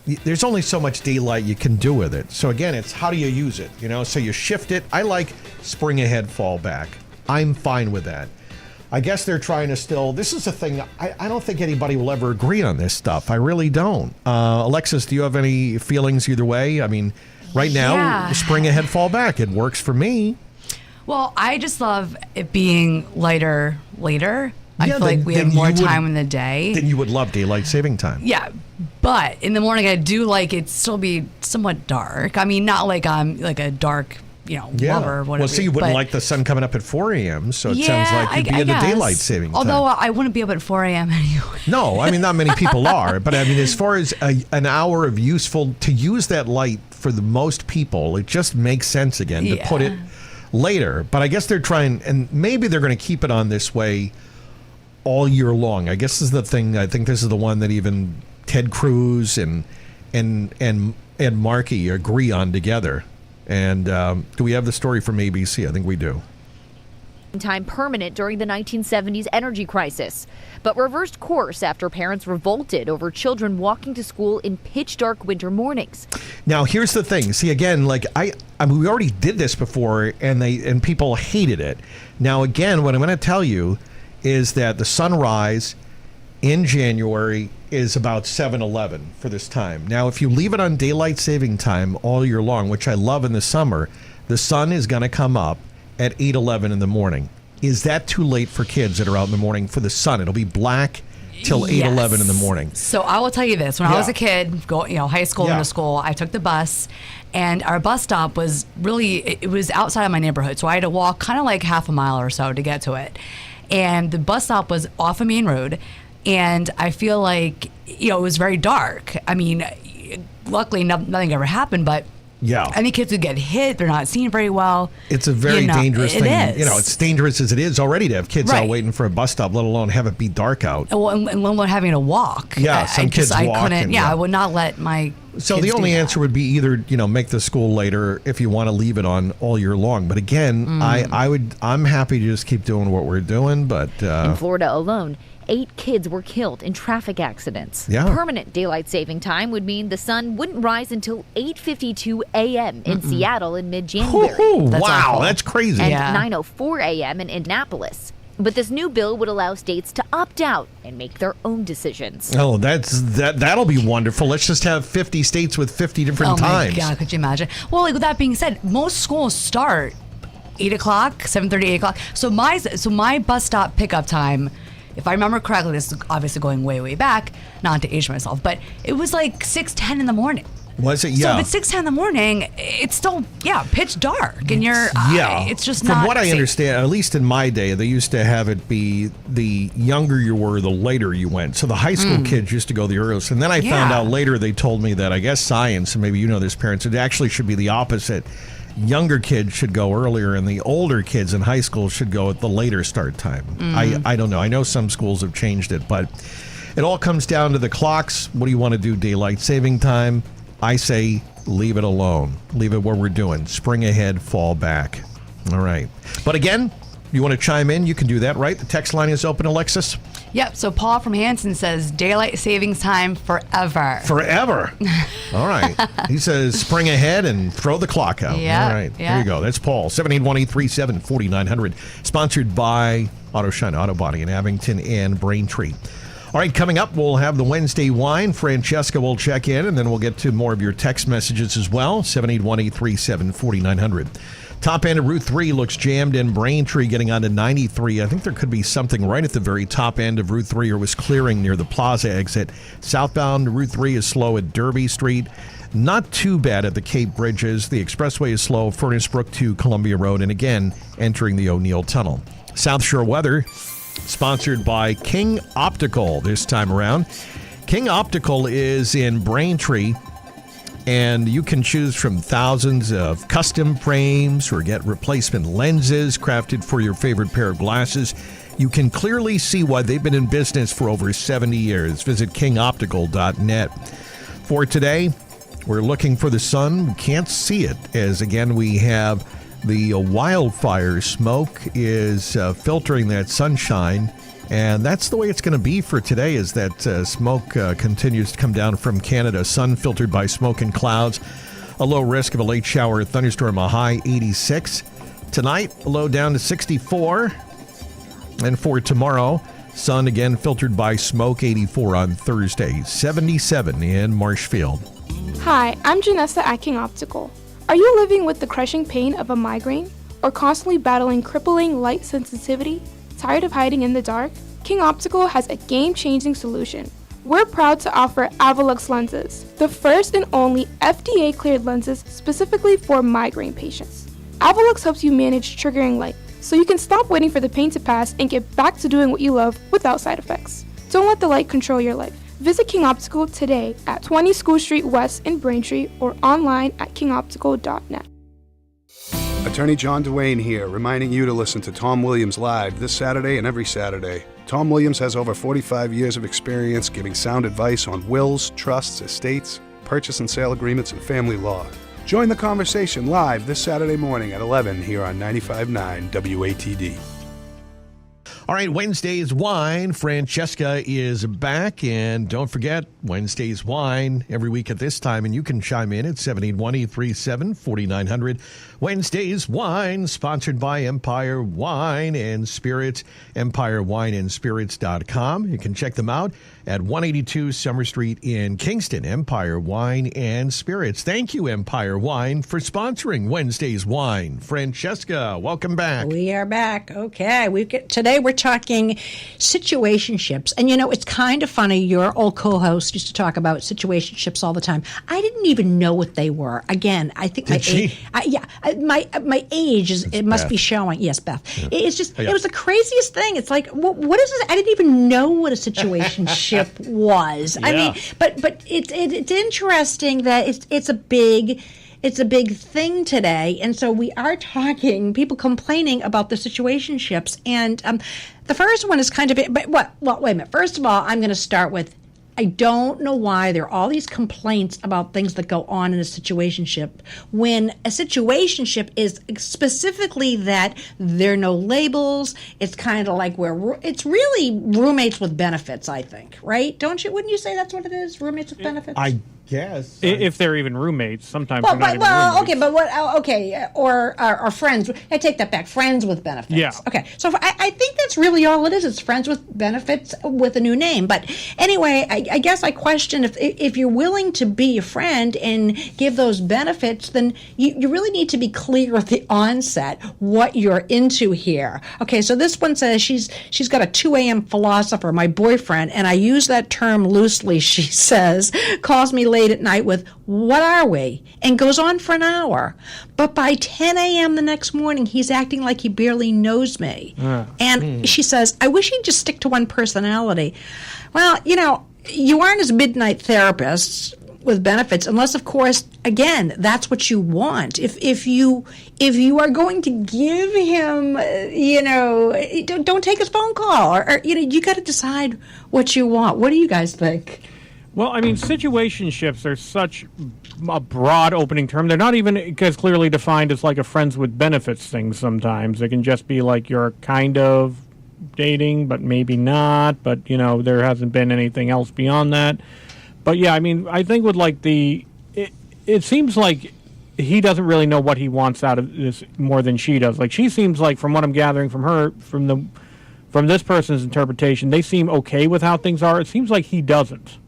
there's only so much daylight you can do with it. So again, it's how do you use it? So you shift it. I like spring ahead, fall back. I'm fine with that. I guess they're trying to still, this is a thing, I don't think anybody will ever agree on this stuff. I really don't. Alexis, do you have any feelings either way? I mean, right now, spring ahead, fall back. It works for me. Well, I just love it being lighter later. I feel like we have more time in the day. Then you would love daylight saving time. Yeah, but in the morning I do like it still be somewhat dark. I mean, not like I'm like a dark, lover or whatever. Well, see, you wouldn't like the sun coming up at 4 a.m., so it sounds like you'd be in the daylight saving time. Although I wouldn't be up at 4 a.m. anyway. No, I mean, not many people are. But I mean, as far as an hour of to use that light for the most people, it just makes sense again to put it later. But I guess they're trying, and maybe they're going to keep it on this way all year long. I guess this is the thing. I think this is the one that even Ted Cruz and Ed Markey agree on together. And do we have the story from ABC? I think we do. Time permanent during the 1970s energy crisis, but reversed course after parents revolted over children walking to school in pitch dark winter mornings. Now, here's the thing. See, again, like I mean, we already did this before, and people hated it. Now, again, what I'm going to tell you is that the sunrise in January is about 7:11 for this time. Now, if you leave it on daylight saving time all year long, which I love in the summer, the sun is going to come up at 8:11 in the morning. Is that too late for kids that are out in the morning for the sun? It'll be black till 8:11 in the morning. So I will tell you this: when I was a kid, high school, middle school, I took the bus, and our bus stop was it was outside of my neighborhood, so I had to walk kind of like half a mile or so to get to it. And the bus stop was off a main road, and I feel like it was very dark. I mean, luckily nothing ever happened, but any kids would get hit. They're not seen very well. It's a very dangerous thing. It is. It's dangerous as it is already to have kids out waiting for a bus stop, let alone have it be dark out. Well, and let alone having to walk. Yeah, some kids walk. I couldn't. I would not let my. So the only answer would be either make the school later if you want to leave it on all year long. But again, I'm happy to just keep doing what we're doing. But in Florida alone, 8 kids were killed in traffic accidents. Permanent daylight saving time would mean the sun wouldn't rise until 8:52 a.m. in Seattle in mid-January. Wow, that's crazy. And 9:04 a.m. in Indianapolis. But this new bill would allow states to opt out and make their own decisions. Oh, that'll be wonderful. Let's just have 50 states with 50 different times. Oh my God, could you imagine? Well, like with that being said, most schools start 8 o'clock, 7:30, 8 o'clock. So my bus stop pickup time, if I remember correctly, this is obviously going way, way back, not to age myself, but it was like 6:10 in the morning. Was it? Yeah. So if it's 6:10 in the morning, it's still, pitch dark. And it's just not From what I safe. understand, at least in my day, they used to have it be the younger you were, the later you went. So the high school kids used to go the earliest. And then I found out later, they told me that, I guess science, and maybe you know this, parents, it actually should be the opposite. Younger kids should go earlier, and the older kids in high school should go at the later start time. I don't know. I know some schools have changed it, but it all comes down to the clocks. What do you want to do? Daylight saving time? I say leave it alone. Leave it where we're doing. Spring ahead, fall back. All right. But again, you want to chime in, you can do that, right? The text line is open, Alexis? Yep. So Paul from Hanson says daylight savings time forever. Forever. All right. He says spring ahead and throw the clock out. Yeah. All right. There you go. That's Paul. 781-837-4900. Sponsored by Auto Shine Auto Body in Abington and Braintree. All right, coming up, we'll have the Wednesday wine. Francesca will check in, and then we'll get to more of your text messages as well. 781-837-4900. Top end of Route 3 looks jammed in Braintree, getting on to 93. I think there could be something right at the very top end of Route 3 or was clearing near the Plaza exit. Southbound Route 3 is slow at Derby Street. Not too bad at the Cape Bridges. The expressway is slow, Furnace Brook to Columbia Road, and again, entering the O'Neill Tunnel. South Shore weather, sponsored by King Optical this time around. King Optical is in Braintree, and you can choose from thousands of custom frames or get replacement lenses crafted for your favorite pair of glasses. You can clearly see why they've been in business for over 70 years. Visit kingoptical.net. For today, we're looking for the sun. We can't see it, as again we have the wildfire smoke is filtering that sunshine. And that's the way it's going to be for today, is that smoke continues to come down from Canada. Sun filtered by smoke and clouds. A low risk of a late shower thunderstorm, a high 86. Tonight, a low down to 64. And for tomorrow, sun again filtered by smoke, 84 on Thursday, 77 in Marshfield. Hi, I'm Janessa at King Optical. Are you living with the crushing pain of a migraine? Or constantly battling crippling light sensitivity? Tired of hiding in the dark? King Optical has a game-changing solution. We're proud to offer Avalux lenses, the first and only FDA-cleared lenses specifically for migraine patients. Avalux helps you manage triggering light, so you can stop waiting for the pain to pass and get back to doing what you love without side effects. Don't let the light control your life. Visit King Optical today at 20 School Street West in Braintree or online at kingoptical.net. Attorney John Duane here, reminding you to listen to Tom Williams Live this Saturday and every Saturday. Tom Williams has over 45 years of experience giving sound advice on wills, trusts, estates, purchase and sale agreements, and family law. Join the conversation live this Saturday morning at 11 here on 95.9 WATD. All right, Wednesday's Wine. Francesca is back. And don't forget, Wednesday's Wine every week at this time. And you can chime in at 781-837-4900. Wednesday's Wine, sponsored by Empire Wine and Spirits, empirewineandspirits.com. You can check them out at 182 Summer Street in Kingston. Empire Wine and Spirits. Thank you, Empire Wine, for sponsoring Wednesday's Wine. Francesca, welcome back. We are back. Okay. Today we're talking situationships. And, you know, it's kind of funny. Your old co-host used to talk about situationships all the time. I didn't even know what they were. Again, I think my age, my age is, it must be showing. Yes, Beth. Yeah. It's just, it was the craziest thing. It's like, what is this? I didn't even know what a situationship was. Yeah. I mean, but it's interesting that it's a big thing today. And so we are talking, people complaining about the situationships. And the first one is kind of, but what? Well, wait a minute. First of all, I'm going to start with, I don't know why there are all these complaints about things that go on in a situationship when a situationship is specifically that there are no labels. It's kind of like it's really roommates with benefits, I think, right? Wouldn't you say that's what it is? Roommates with benefits? I guess. If they're even roommates, sometimes they're not even roommates. Okay, but what? Okay, or friends. I take that back. Friends with benefits. Yeah. Okay, so I think that's really all it is. It's friends with benefits with a new name. But anyway, I guess I question if you're willing to be a friend and give those benefits, then you really need to be clear at the onset what you're into here. Okay, so this one says she's got a 2 a.m. philosopher, my boyfriend, and I use that term loosely. She says, calls me late at night with, what are we? And goes on for an hour. But by 10 a.m. the next morning, he's acting like he barely knows me. And she says, I wish he'd just stick to one personality. Well, you know, you aren't his midnight therapists with benefits unless, of course, again, that's what you want. If you are going to give him, don't take his phone call, or you got to decide what you want. What do you guys think? Well, I mean, situationships are such a broad opening term. They're not even as clearly defined as like a friends with benefits thing sometimes. It can just be like you're kind of dating, but maybe not. But, there hasn't been anything else beyond that. But, yeah, I mean, I think with like it seems like he doesn't really know what he wants out of this more than she does. Like, she seems like, from what I'm gathering from her, from from this person's interpretation, they seem okay with how things are. It seems like he doesn't.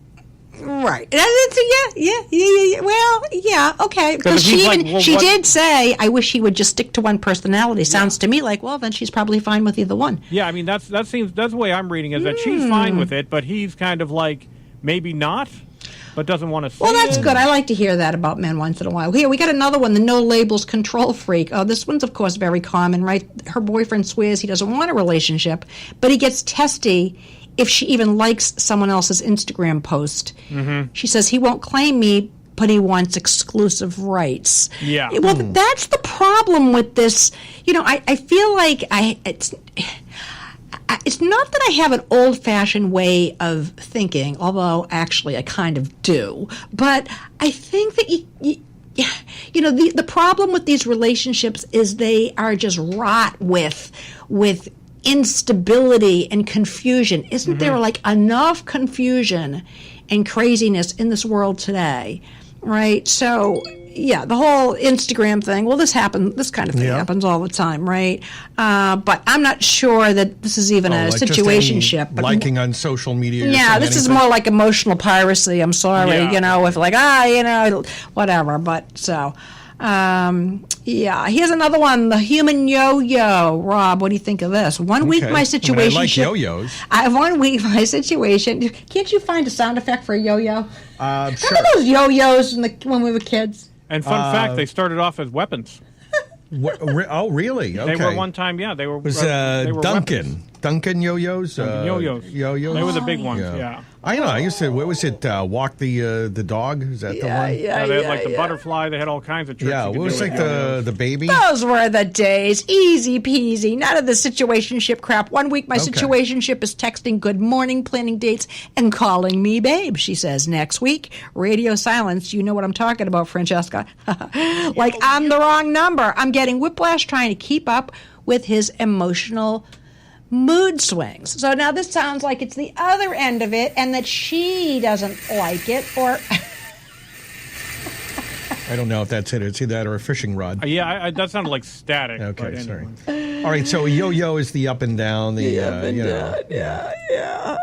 Right. Yeah. Well, yeah, okay. Because she did say, I wish he would just stick to one personality. Sounds to me like, well, then she's probably fine with either one. Yeah, I mean, that's the way I'm reading it, is that she's fine with it, but he's kind of like, maybe not, but doesn't want to say Well, that's it. good. I like to hear that about men once in a while. Here, we got another one, the no labels control freak. Oh, this one's, of course, very common, right? Her boyfriend swears he doesn't want a relationship, but he gets testy if she even likes someone else's Instagram post. Mm-hmm. She says he won't claim me, but he wants exclusive rights. Yeah. Well, that's the problem with this. You know, I feel like it's not that I have an old-fashioned way of thinking, although actually I kind of do. But I think that you know, the problem with these relationships is they are just wrought with instability and confusion. Isn't there like enough confusion and craziness in this world today, right? So, yeah, the whole Instagram thing, well, this kind of thing happens all the time, right? But I'm not sure that this is even a situationship. But liking on social media. Yeah, this is more like emotional piracy. I'm sorry, you know, with like, whatever. But so... here's another one, the human yo-yo. Rob, what do you think of this? 1 week my situation. I like yo-yos. 1 week my situation. Can't you find a sound effect for a yo-yo? Sure. Remember those yo-yos when we were kids? And fun fact, they started off as weapons. Oh, really? Okay. They were one time, they were. It was they were Duncan. Weapons. Duncan yo-yos? Yo-yos. Yo-yos? They were the big ones, yeah. I know. I used to, what was it, walk the dog? Is that the one? They had like the butterfly. They had all kinds of tricks. Yeah, what was like the baby? Those were the days. Easy peasy. None of the situationship crap. 1 week my situationship is texting good morning, planning dates, and calling me babe, she says. Next week, radio silence. You know what I'm talking about, Francesca. Like I'm the wrong number. I'm getting whiplash trying to keep up with his emotional mood swings. So now this sounds like it's the other end of it and that she doesn't like it, or... I don't know if that's it. It's either that or a fishing rod. That sounded like static. Okay, sorry. All right, so a yo-yo is the up and down. The up and down. Yeah.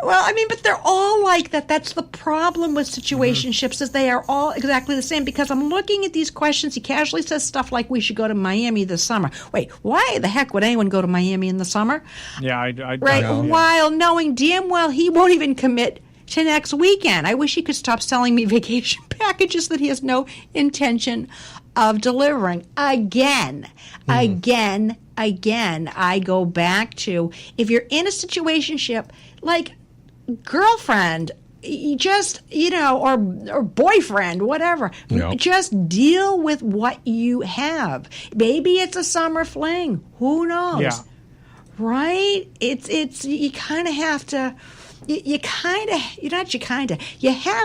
Well, I mean, but they're all like that. That's the problem with situationships, is they are all exactly the same. Because I'm looking at these questions. He casually says stuff like, we should go to Miami this summer. Wait, why the heck would anyone go to Miami in the summer? Yeah, I right, know. While knowing damn well he won't even commit to next weekend. I wish he could stop selling me vacation packages that he has no intention of delivering. Again, I go back to, if you're in a situationship, like girlfriend, just, or boyfriend, whatever, just deal with what you have. Maybe it's a summer fling. Who knows? Yeah. Right? It's you kind of have to... You have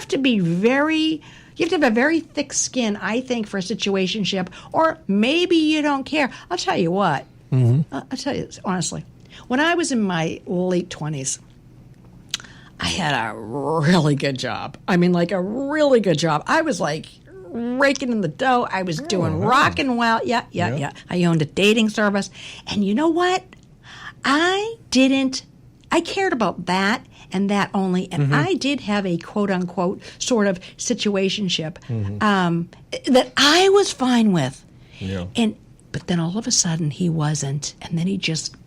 to be you have to have a very thick skin, I think, for a situationship, or maybe you don't care. I'll tell you what. I'll tell you this, honestly. When I was in my late 20s, I had a really good job. I mean, like a really good job. I was like raking in the dough. I was doing rockin' well. Yeah. I owned a dating service. And you know what? I cared about that and that only. And I did have a quote-unquote sort of situationship that I was fine with. Yeah. But then all of a sudden he wasn't. And then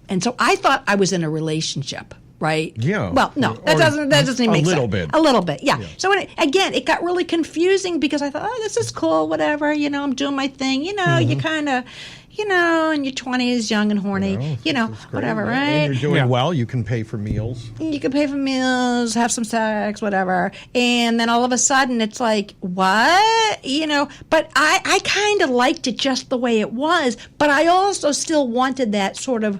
and so I thought I was in a relationship, right? Yeah. Well, no, that doesn't even make sense. A little bit, yeah. So it got really confusing because I thought, this is cool, whatever, I'm doing my thing. You kind of... in your 20s, young and horny, whatever, right? And you're doing well, you can pay for meals. You can pay for meals, have some sex, whatever. And then all of a sudden it's like, what? But I kind of liked it just the way it was, but I also still wanted that sort of,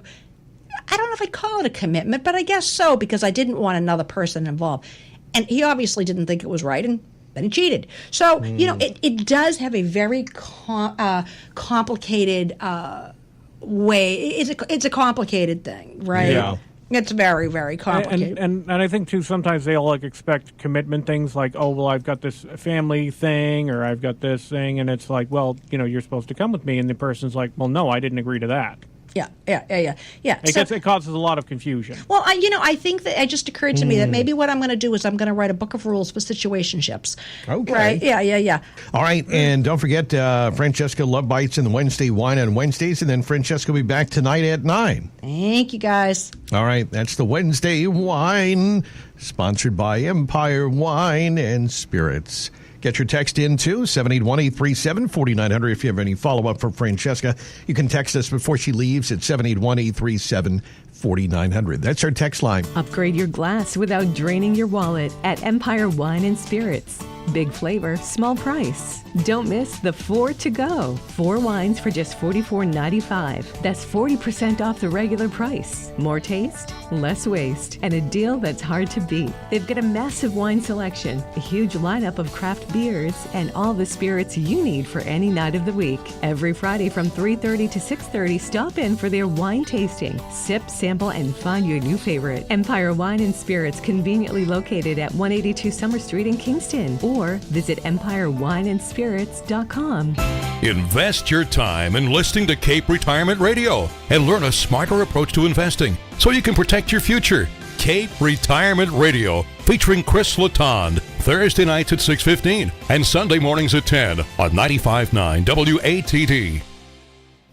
I don't know if I'd call it a commitment, but I guess so, because I didn't want another person involved. And he obviously didn't think it was right, and then he cheated. So, it does have a very complicated way. It's a complicated thing, right? Yeah. It's very, very complicated. And I think, too, sometimes they all expect commitment things like, oh, well, I've got this family thing or I've got this thing. And it's like, well, you're supposed to come with me. And the person's like, well, no, I didn't agree to that. Yeah. It causes a lot of confusion. Well, I think that it just occurred to me that maybe what I'm going to do is I'm going to write a book of rules for situationships. Okay. Right? Yeah. All right, and don't forget Francesca Love Bites and the Wednesday Wine on Wednesdays, and then Francesca will be back tonight at 9. Thank you, guys. All right, that's the Wednesday Wine, sponsored by Empire Wine and Spirits. Get your text in, too, 781-837-4900. If you have any follow-up for Francesca, you can text us before she leaves at 781-837-4900. That's our text line. Upgrade your glass without draining your wallet at Empire Wine and Spirits. Big flavor, small price. Don't miss the 4 to go. 4 wines for just $44.95. That's 40% off the regular price. More taste, less waste, and a deal that's hard to beat. They've got a massive wine selection, a huge lineup of craft beers, and all the spirits you need for any night of the week. Every Friday from 3:30 to 6:30, stop in for their wine tasting. Sip, sample, and find your new favorite. Empire Wine and Spirits, conveniently located at 182 Summer Street in Kingston. Or visit empirewineandspirits.com. Invest your time in listening to Cape Retirement Radio and learn a smarter approach to investing so you can protect your future. Cape Retirement Radio, featuring Chris Latond, Thursday nights at 6:15 and Sunday mornings at 10 on 95.9 WATD.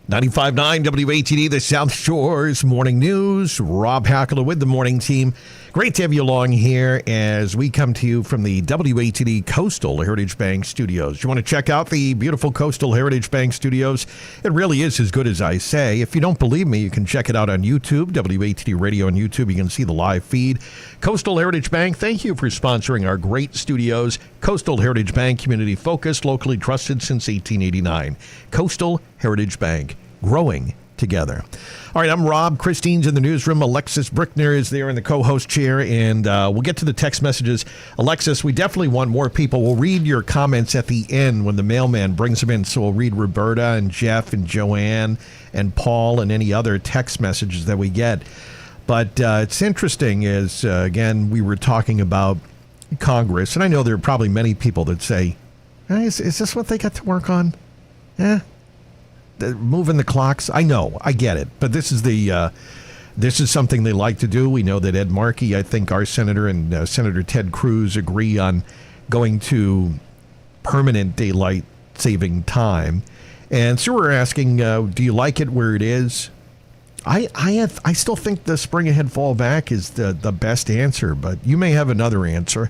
95.9 WATD, the South Shore's Morning News. Rob Hakala with the morning team. Great to have you along here as we come to you from the WATD Coastal Heritage Bank Studios. You want to check out the beautiful Coastal Heritage Bank Studios? It really is as good as I say. If you don't believe me, you can check it out on YouTube, WATD Radio on YouTube. You can see the live feed. Coastal Heritage Bank, thank you for sponsoring our great studios. Coastal Heritage Bank, community focused, locally trusted since 1889. Coastal Heritage Bank, growing together. All right, I'm Rob. Christine's in the newsroom. Alexis Brickner is there in the co-host chair, and we'll get to the text messages. Alexis, we definitely want more people. We'll read your comments at the end when the mailman brings them in, so we'll read Roberta and Jeff and Joanne and Paul and any other text messages that we get. But it's interesting is, again, we were talking about Congress, and I know there are probably many people that say, is this what they got to work on? Moving the clocks. I know, I get it, but this is something they like to do. We know that Ed Markey, I think our senator and Senator Ted Cruz agree on going to permanent daylight saving time, and so we're asking, do you like it where it is? I still think the spring ahead fall back is the best answer, but you may have another answer.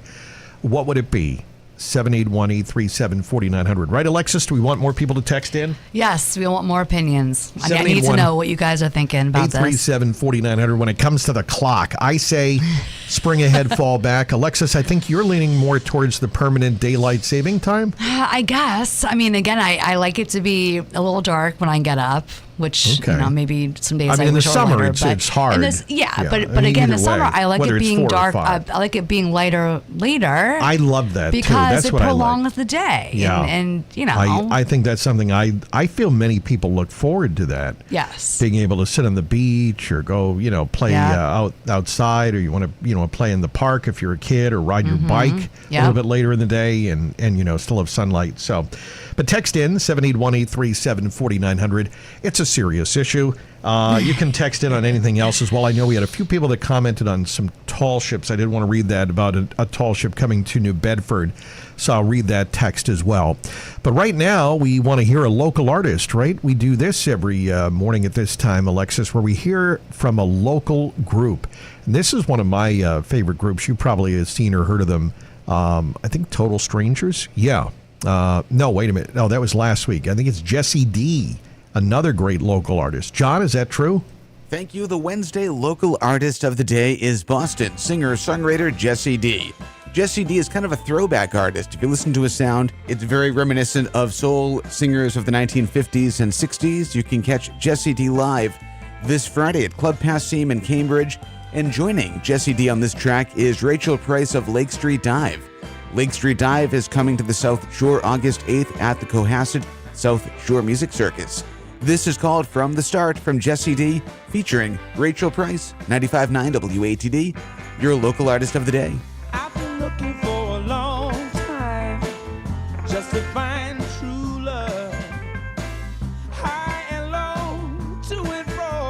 What would it be? 781-837-4900. Right, Alexis? Do we want more people to text in? Yes, we want more opinions. I need to know what you guys are thinking about this. 837-4900. When it comes to the clock, I say spring ahead, fall back. Alexis, I think you're leaning more towards the permanent daylight saving time? I guess. I mean, again, I like it to be a little dark when I get up, which, maybe some days in the wish summer lighter, it's hard. But again, the summer, I like it being dark. I like it being lighter later. I love that, because that's it what prolongs the day. Yeah. And I think that's something I feel many people look forward to that. Yes. Being able to sit on the beach or go, play outside, or you want to, play in the park if you're a kid, or ride your bike a little bit later in the day and still have sunlight. So, but text in 781-837-4900. It's a serious issue. You can text in on anything else as well. I know we had a few people that commented on some tall ships. I did want to read that about a tall ship coming to New Bedford, so I'll read that text as well. But right now, we want to hear a local artist, right? We do this every morning at this time, Alexis, where we hear from a local group. And this is one of my favorite groups. You probably have seen or heard of them. I think Total Strangers? Yeah. No, wait a minute. No, that was last week. I think it's Jesse D., another great local artist. John, is that true? Thank you. The Wednesday local artist of the day is Boston singer-songwriter Jesse D. Jesse D is kind of a throwback artist. If you listen to his sound, it's very reminiscent of soul singers of the 1950s and 60s. You can catch Jesse D live this Friday at Club Passim in Cambridge. And joining Jesse D on this track is Rachel Price of Lake Street Dive. Lake Street Dive is coming to the South Shore August 8th at the Cohasset South Shore Music Circus. This is called From the Start from Jesse D, featuring Rachel Price, 95.9 WATD, your local artist of the day. I've been looking for a long time just to find true love. High and low, to and fro,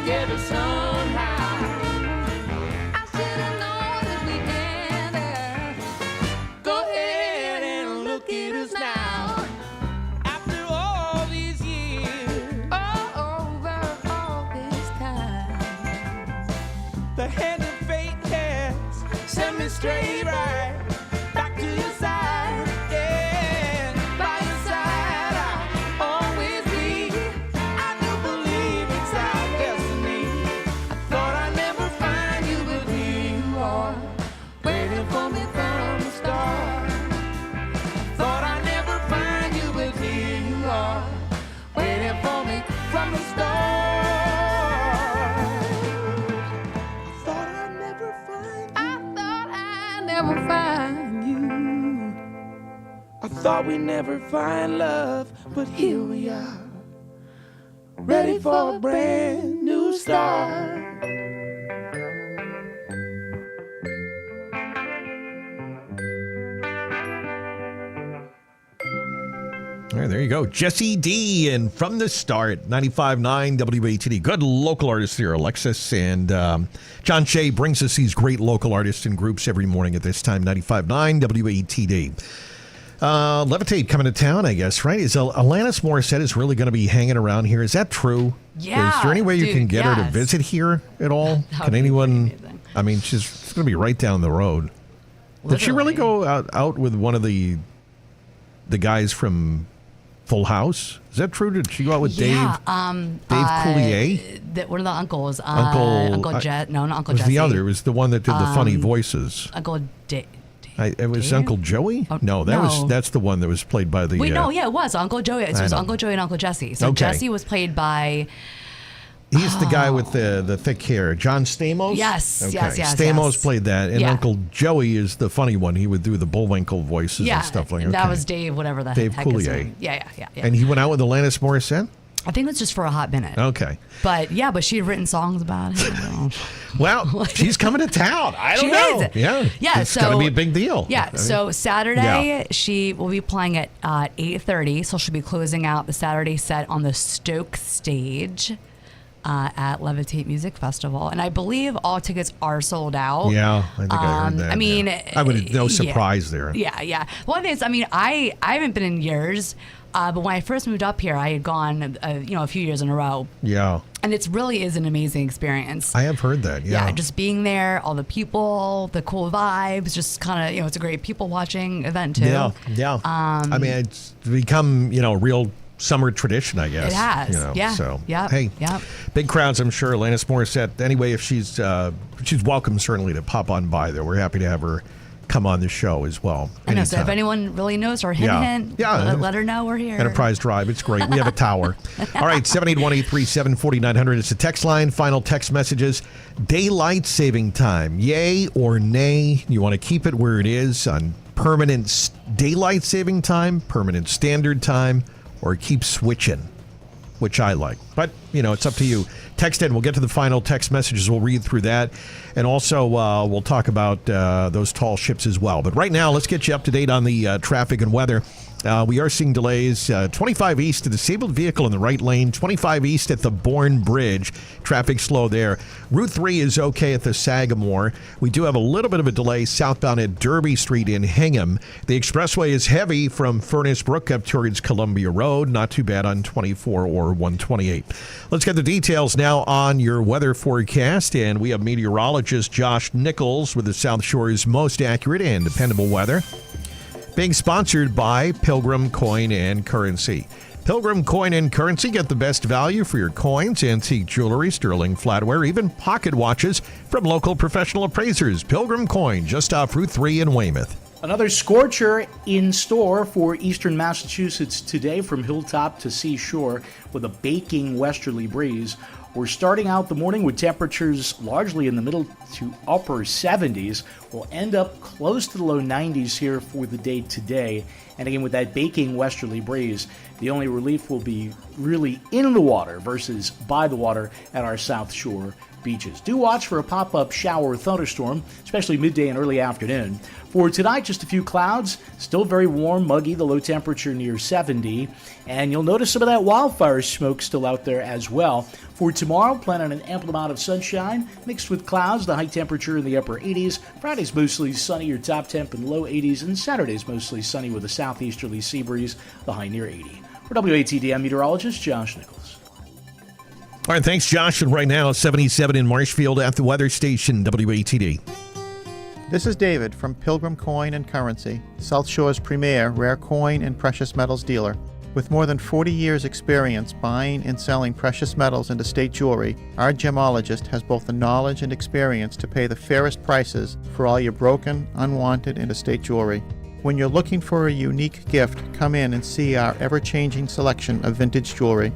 together somehow. I should have known as we ended. Go ahead and look at us now. After all these years, over all this time, the hand of fate has set me straight right back to your side. Yeah, by your side I'll always be. I do believe it's our destiny. I thought I'd never find you, but here you are, waiting for me from the start. Thought I'd never find you, but here you are, waiting for me from the start. Thought I'd never find you. I thought we'd never find love, but here we are, ready for a brand new start. All right, there you go. Jesse D. and From the Start, 95.9 WATD. Good local artists here, Alexis. And John Shea brings us these great local artists and groups every morning at this time, 95.9 WATD. Levitate coming to town, I guess, right? Is Alanis Morissette is really going to be hanging around here? Is that true? Yeah. Is there any way you can get her to yes. visit here at all? Can anyone? I mean, she's going to be right down the road. Did she really go out with one of the guys from Full House? Is that true? Did she go out with Dave Coulier? One of the uncles. Uncle Jet. No, not Uncle It was Jesse. the other. It was the one that did the funny voices. Uncle It was Uncle Joey? No, that's the one that was played by the... Wait, no, yeah, it was Uncle Joey. It was Uncle Joey and Uncle Jesse. So Okay. Jesse was played by... He's the guy with the thick hair. John Stamos? Yes, Okay. yes. Stamos played that. And Yeah. Uncle Joey is the funny one. He would do the Bullwinkle voices Yeah, and stuff like that. that was Dave, whatever the Dave heck his Coulier. name. Yeah. And he went out with Alanis Morissette? I think that's just for a hot minute. Okay. But she had written songs about it. Well, she's coming to town. I don't She know. is. Yeah. Yeah, It's going to so- be a big deal. Yeah, I mean, so Saturday Yeah. she will be playing at 8:30. So she'll be closing out the Saturday set on the Stoke stage at Levitate Music Festival, and I believe all tickets are sold out. Yeah, I think I heard that. I mean, I would no yeah. surprise there. Yeah. One thing is, I mean, I haven't been in years, but when I first moved up here, I had gone, a few years in a row. Yeah. And it really is an amazing experience. I have heard that. Yeah. Just being there, all the people, the cool vibes, just kind of, it's a great people watching event too. Yeah. I mean, it's become, a real summer tradition, I guess. It has. Yeah. So, Yep. hey, Yep. big crowds, I'm sure. Alanis Morissette, anyway, if she's welcome, certainly, to pop on by there. We're happy to have her come on the show as well. I know. So if anytime. anyone really knows or hint, let her know we're here. Enterprise Drive. It's great. We have a tower. All right, 781-837-4900. It's a text line. Final text messages. Daylight saving time. Yay or nay? You want to keep it where it is on permanent daylight saving time, permanent standard time, or keep switching, which I like. But, it's up to you. Text in. We'll get to the final text messages. We'll read through that. And also, we'll talk about those tall ships as well. But right now, let's get you up to date on the traffic and weather. We are seeing delays. 25 east, a disabled vehicle in the right lane. 25 east at the Bourne Bridge. Traffic slow there. Route 3 is okay at the Sagamore. We do have a little bit of a delay southbound at Derby Street in Hingham. The expressway is heavy from Furnace Brook up towards Columbia Road. Not too bad on 24 or 128. Let's get the details now on your weather forecast. And we have meteorologist Josh Nichols with the South Shore's most accurate and dependable weather. Being sponsored by Pilgrim Coin and Currency. Pilgrim Coin and Currency, get the best value for your coins, antique jewelry, sterling flatware, even pocket watches from local professional appraisers. Pilgrim Coin, just off Route 3 in Weymouth. Another scorcher in store for eastern Massachusetts today from hilltop to seashore with a baking westerly breeze. We're starting out the morning with temperatures largely in the middle to upper 70s. We'll end up close to the low 90s here for the day today. And again, with that baking westerly breeze, the only relief will be really in the water versus by the water at our South Shore beaches. Do watch for a pop-up shower or thunderstorm, especially midday and early afternoon. For tonight, just a few clouds, still very warm, muggy, the low temperature near 70, and you'll notice some of that wildfire smoke still out there as well. For tomorrow, plan on an ample amount of sunshine, mixed with clouds, the high temperature in the upper 80s. Friday's mostly sunny, your top temp in the low 80s, and Saturday's mostly sunny with a southeasterly sea breeze, the high near 80. For WATD, I'm meteorologist Josh Nichols. All right, thanks, Josh. And right now, 77 in Marshfield at the weather station, WATD. This is David from Pilgrim Coin and Currency, South Shore's premier rare coin and precious metals dealer. With more than 40 years' experience buying and selling precious metals and estate jewelry, our gemologist has both the knowledge and experience to pay the fairest prices for all your broken, unwanted, and estate jewelry. When you're looking for a unique gift, come in and see our ever-changing selection of vintage jewelry.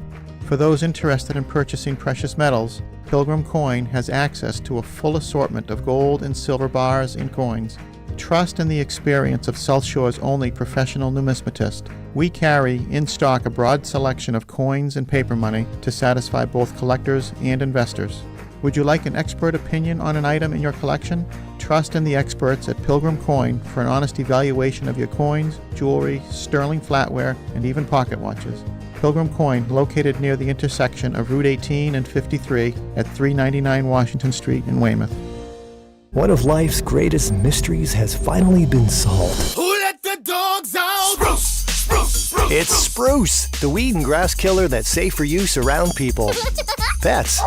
For those interested in purchasing precious metals, Pilgrim Coin has access to a full assortment of gold and silver bars and coins. Trust in the experience of South Shore's only professional numismatist. We carry in stock a broad selection of coins and paper money to satisfy both collectors and investors. Would you like an expert opinion on an item in your collection? Trust in the experts at Pilgrim Coin for an honest evaluation of your coins, jewelry, sterling flatware, and even pocket watches. Pilgrim Coin, located near the intersection of Route 18 and 53 at 399 Washington Street in Weymouth. One of life's greatest mysteries has finally been solved. Who let the dogs out? Spruce, spruce, spruce. It's Spruce, the weed and grass killer that's safe for use around people, pets,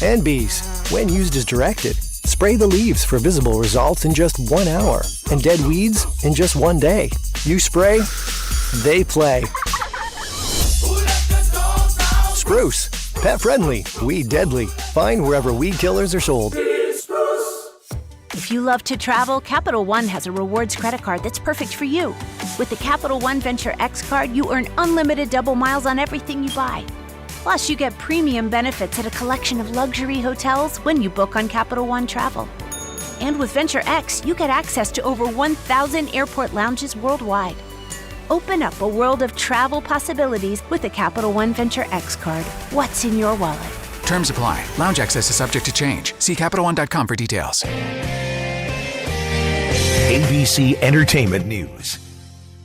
and bees. When used as directed, spray the leaves for visible results in just 1 hour, and dead weeds in just 1 day. You spray, they play. Spruce, pet friendly, weed deadly. Find wherever weed killers are sold. If you love to travel, Capital One has a rewards credit card that's perfect for you. With the Capital One Venture X card, you earn unlimited double miles on everything you buy. Plus, you get premium benefits at a collection of luxury hotels when you book on Capital One Travel. And with Venture X, you get access to over 1,000 airport lounges worldwide. Open up a world of travel possibilities with the Capital One Venture X card. What's in your wallet? Terms apply. Lounge access is subject to change. See CapitalOne.com for details. ABC Entertainment News.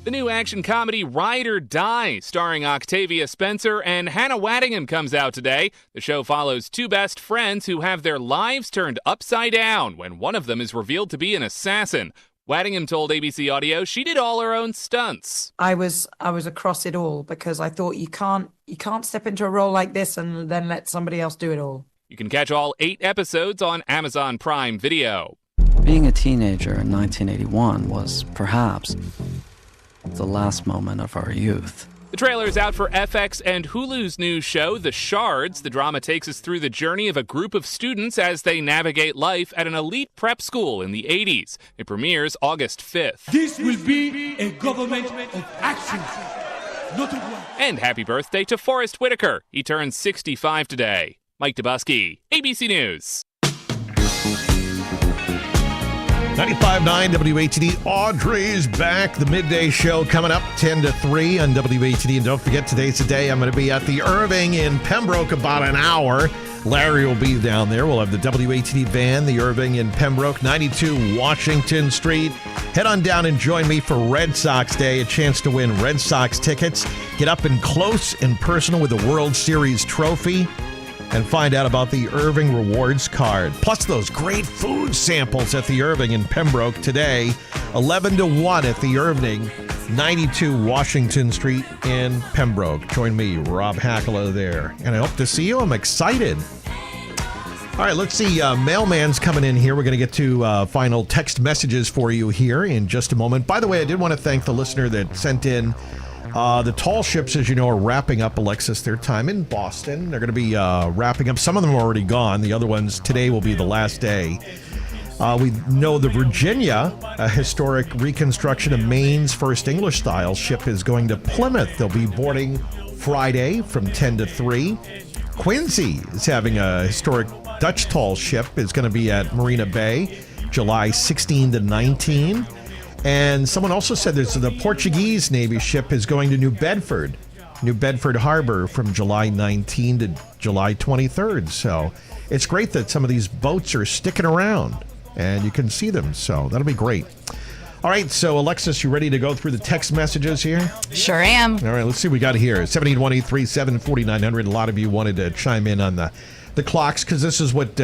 The new action comedy Ride or Die, starring Octavia Spencer and Hannah Waddingham, comes out today. The show follows two best friends who have their lives turned upside down when one of them is revealed to be an assassin. Waddingham told ABC Audio she did all her own stunts. I was across it all because I thought you can't step into a role like this and then let somebody else do it all. You can catch all 8 episodes on Amazon Prime Video. Being a teenager in 1981 was perhaps the last moment of our youth. The trailer is out for FX and Hulu's new show, The Shards. The drama takes us through the journey of a group of students as they navigate life at an elite prep school in the 80s. It premieres August 5th. This will be a government of action, not of war. And happy birthday to Forrest Whitaker. He turns 65 today. Mike Dubusky, ABC News. 95.9 WATD. Audrey's back. The midday show coming up 10 to 3 on WATD. And don't forget, today's the day I'm going to be at the Irving in Pembroke about an hour. Larry will be down there. We'll have the WATD van, the Irving in Pembroke, 92 Washington Street. Head on down and join me for Red Sox Day, a chance to win Red Sox tickets. Get up and close and personal with the World Series trophy. And find out about the Irving Rewards card. Plus those great food samples at the Irving in Pembroke today. 11 to 1 at the Irving, 92 Washington Street in Pembroke. Join me, Rob Hakala, there. And I hope to see you. I'm excited. All right, let's see. Mailman's coming in here. We're going to get to final text messages for you here in just a moment. By the way, I did want to thank the listener that sent in the tall ships, as you know, are wrapping up, Alexis, their time in Boston. They're going to be wrapping up. Some of them are already gone. The other ones, today will be the last day. We know the Virginia, a historic reconstruction of Maine's first English-style ship, is going to Plymouth. They'll be boarding Friday from 10 to 3. Quincy is having a historic Dutch tall ship. It's going to be at Marina Bay, July 16 to 19. And someone also said the Portuguese Navy ship is going to New Bedford Harbor from July 19 to July 23rd. So it's great that some of these boats are sticking around and you can see them. So that'll be great. All right, so Alexis, you ready to go through the text messages here? Sure am. All right, let's see what we got here. 781-837-4900. A lot of you wanted to chime in on the clocks because this is what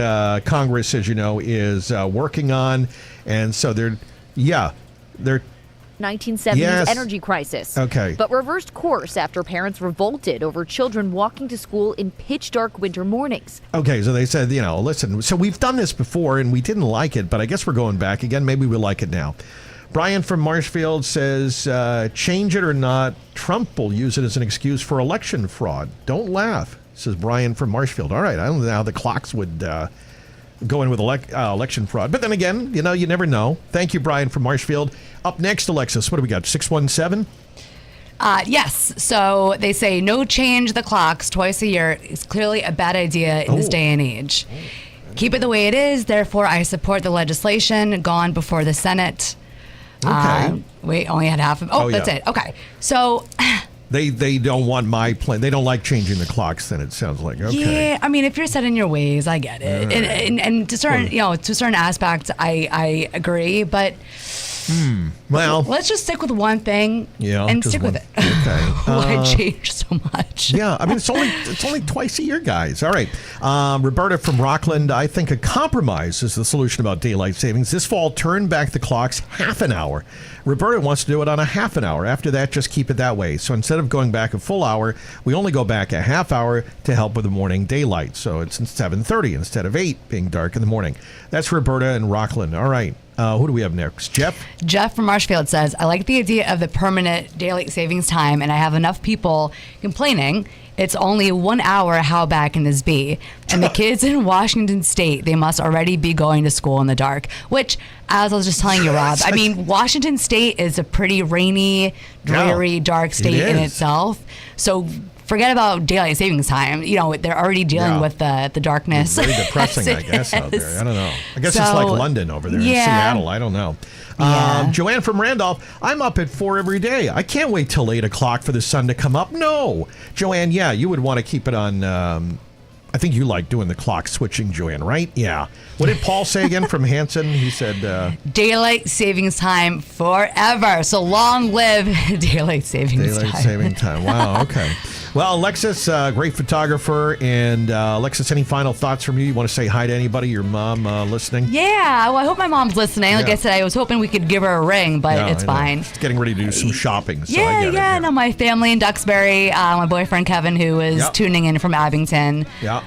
Congress, as you know, is working on. And so they're 1970s energy crisis. Okay. But reversed course after parents revolted over children walking to school in pitch dark winter mornings. Okay, so they said, listen, so we've done this before and we didn't like it, but I guess we're going back again. Maybe we'll like it now. Brian from Marshfield says, change it or not, Trump will use it as an excuse for election fraud. Don't laugh, says Brian from Marshfield. All right, I don't know how the clocks would go in with election fraud. But then again, you never know. Thank you, Brian from Marshfield. Up next, Alexis, what do we got, 617? Yes. So they say no change the clocks twice a year is clearly a bad idea in this day and age. Keep it the way it is. Therefore, I support the legislation gone before the Senate. Okay. We only had half of. That's it. Okay. So they don't want my plan. They don't like changing the clocks. Then it sounds like okay. Yeah. I mean, if you're set in your ways, I get it, and to certain to certain aspects, I agree. But well, let's just stick with one thing and stick with it. Okay. Why change so much? Yeah, I mean it's only twice a year, guys. All right. Roberta from Rockland, I think a compromise is the solution about daylight savings. This fall, turn back the clocks half an hour. Roberta wants to do it on a half an hour. After that, just keep it that way. So instead of going back a full hour, we only go back a half hour to help with the morning daylight. So it's 7:30 instead of 8 being dark in the morning. That's Roberta in Rockland. All right. Who do we have next? Jeff? Jeff from Marshfield says, I like the idea of the permanent daylight savings time, and I have enough people complaining it's only 1 hour. How bad can this be? And the kids in Washington State, they must already be going to school in the dark, which, as I was just telling you, Rob, I mean, Washington State is a pretty rainy, dreary, dark state in itself. So forget about daylight savings time. They're already dealing with the darkness. It's very depressing, I guess, out there. I don't know. I guess it's like London over there in Seattle. I don't know. Joanne from Randolph, I'm up at 4 every day. I can't wait till 8 o'clock for the sun to come up. No. Joanne, you would want to keep it on. I think you like doing the clock switching, Joanne, right? Yeah. What did Paul say again from Hanson? He said... daylight savings time forever. So long live daylight savings time. Daylight saving time. Wow, okay. Well, Alexis, great photographer. And Alexis, any final thoughts from you? You want to say hi to anybody? Your mom listening? Yeah. Well, I hope my mom's listening. Like I said, I was hoping we could give her a ring, but it's fine. Just getting ready to do some shopping. So No, my family in Duxbury, my boyfriend Kevin, who is tuning in from Abington. Yeah.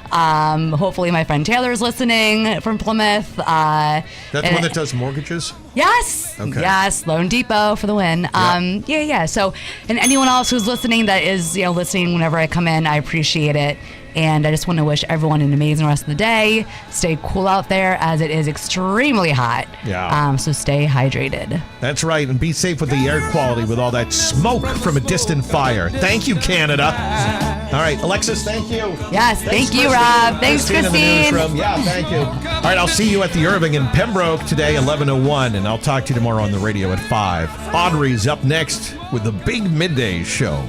Hopefully my friend Taylor's listening from Plymouth. That's the one that does mortgages? Yes. Okay. Yes. Loan Depot for the win. So, and anyone else who's listening that is, listening whenever I come in, I appreciate it. And I just want to wish everyone an amazing rest of the day. Stay cool out there as it is extremely hot. Yeah. So stay hydrated. That's right. And be safe with the air quality with all that smoke from a distant fire. Thank you, Canada. All right. Alexis, thank you. Yes. Thank you, Rob. Thanks, Christine. In the newsroom. Yeah, thank you. All right. I'll see you at the Irving in Pembroke today, 11:01. And I'll talk to you tomorrow on the radio at 5. Audrey's up next with the big midday show.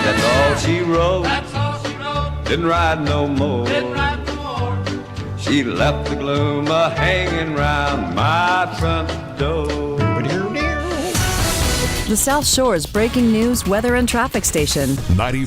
That's all she wrote. Didn't write no more. She left the gloom hanging round my front door. The South Shore's breaking news, weather, and traffic station. 90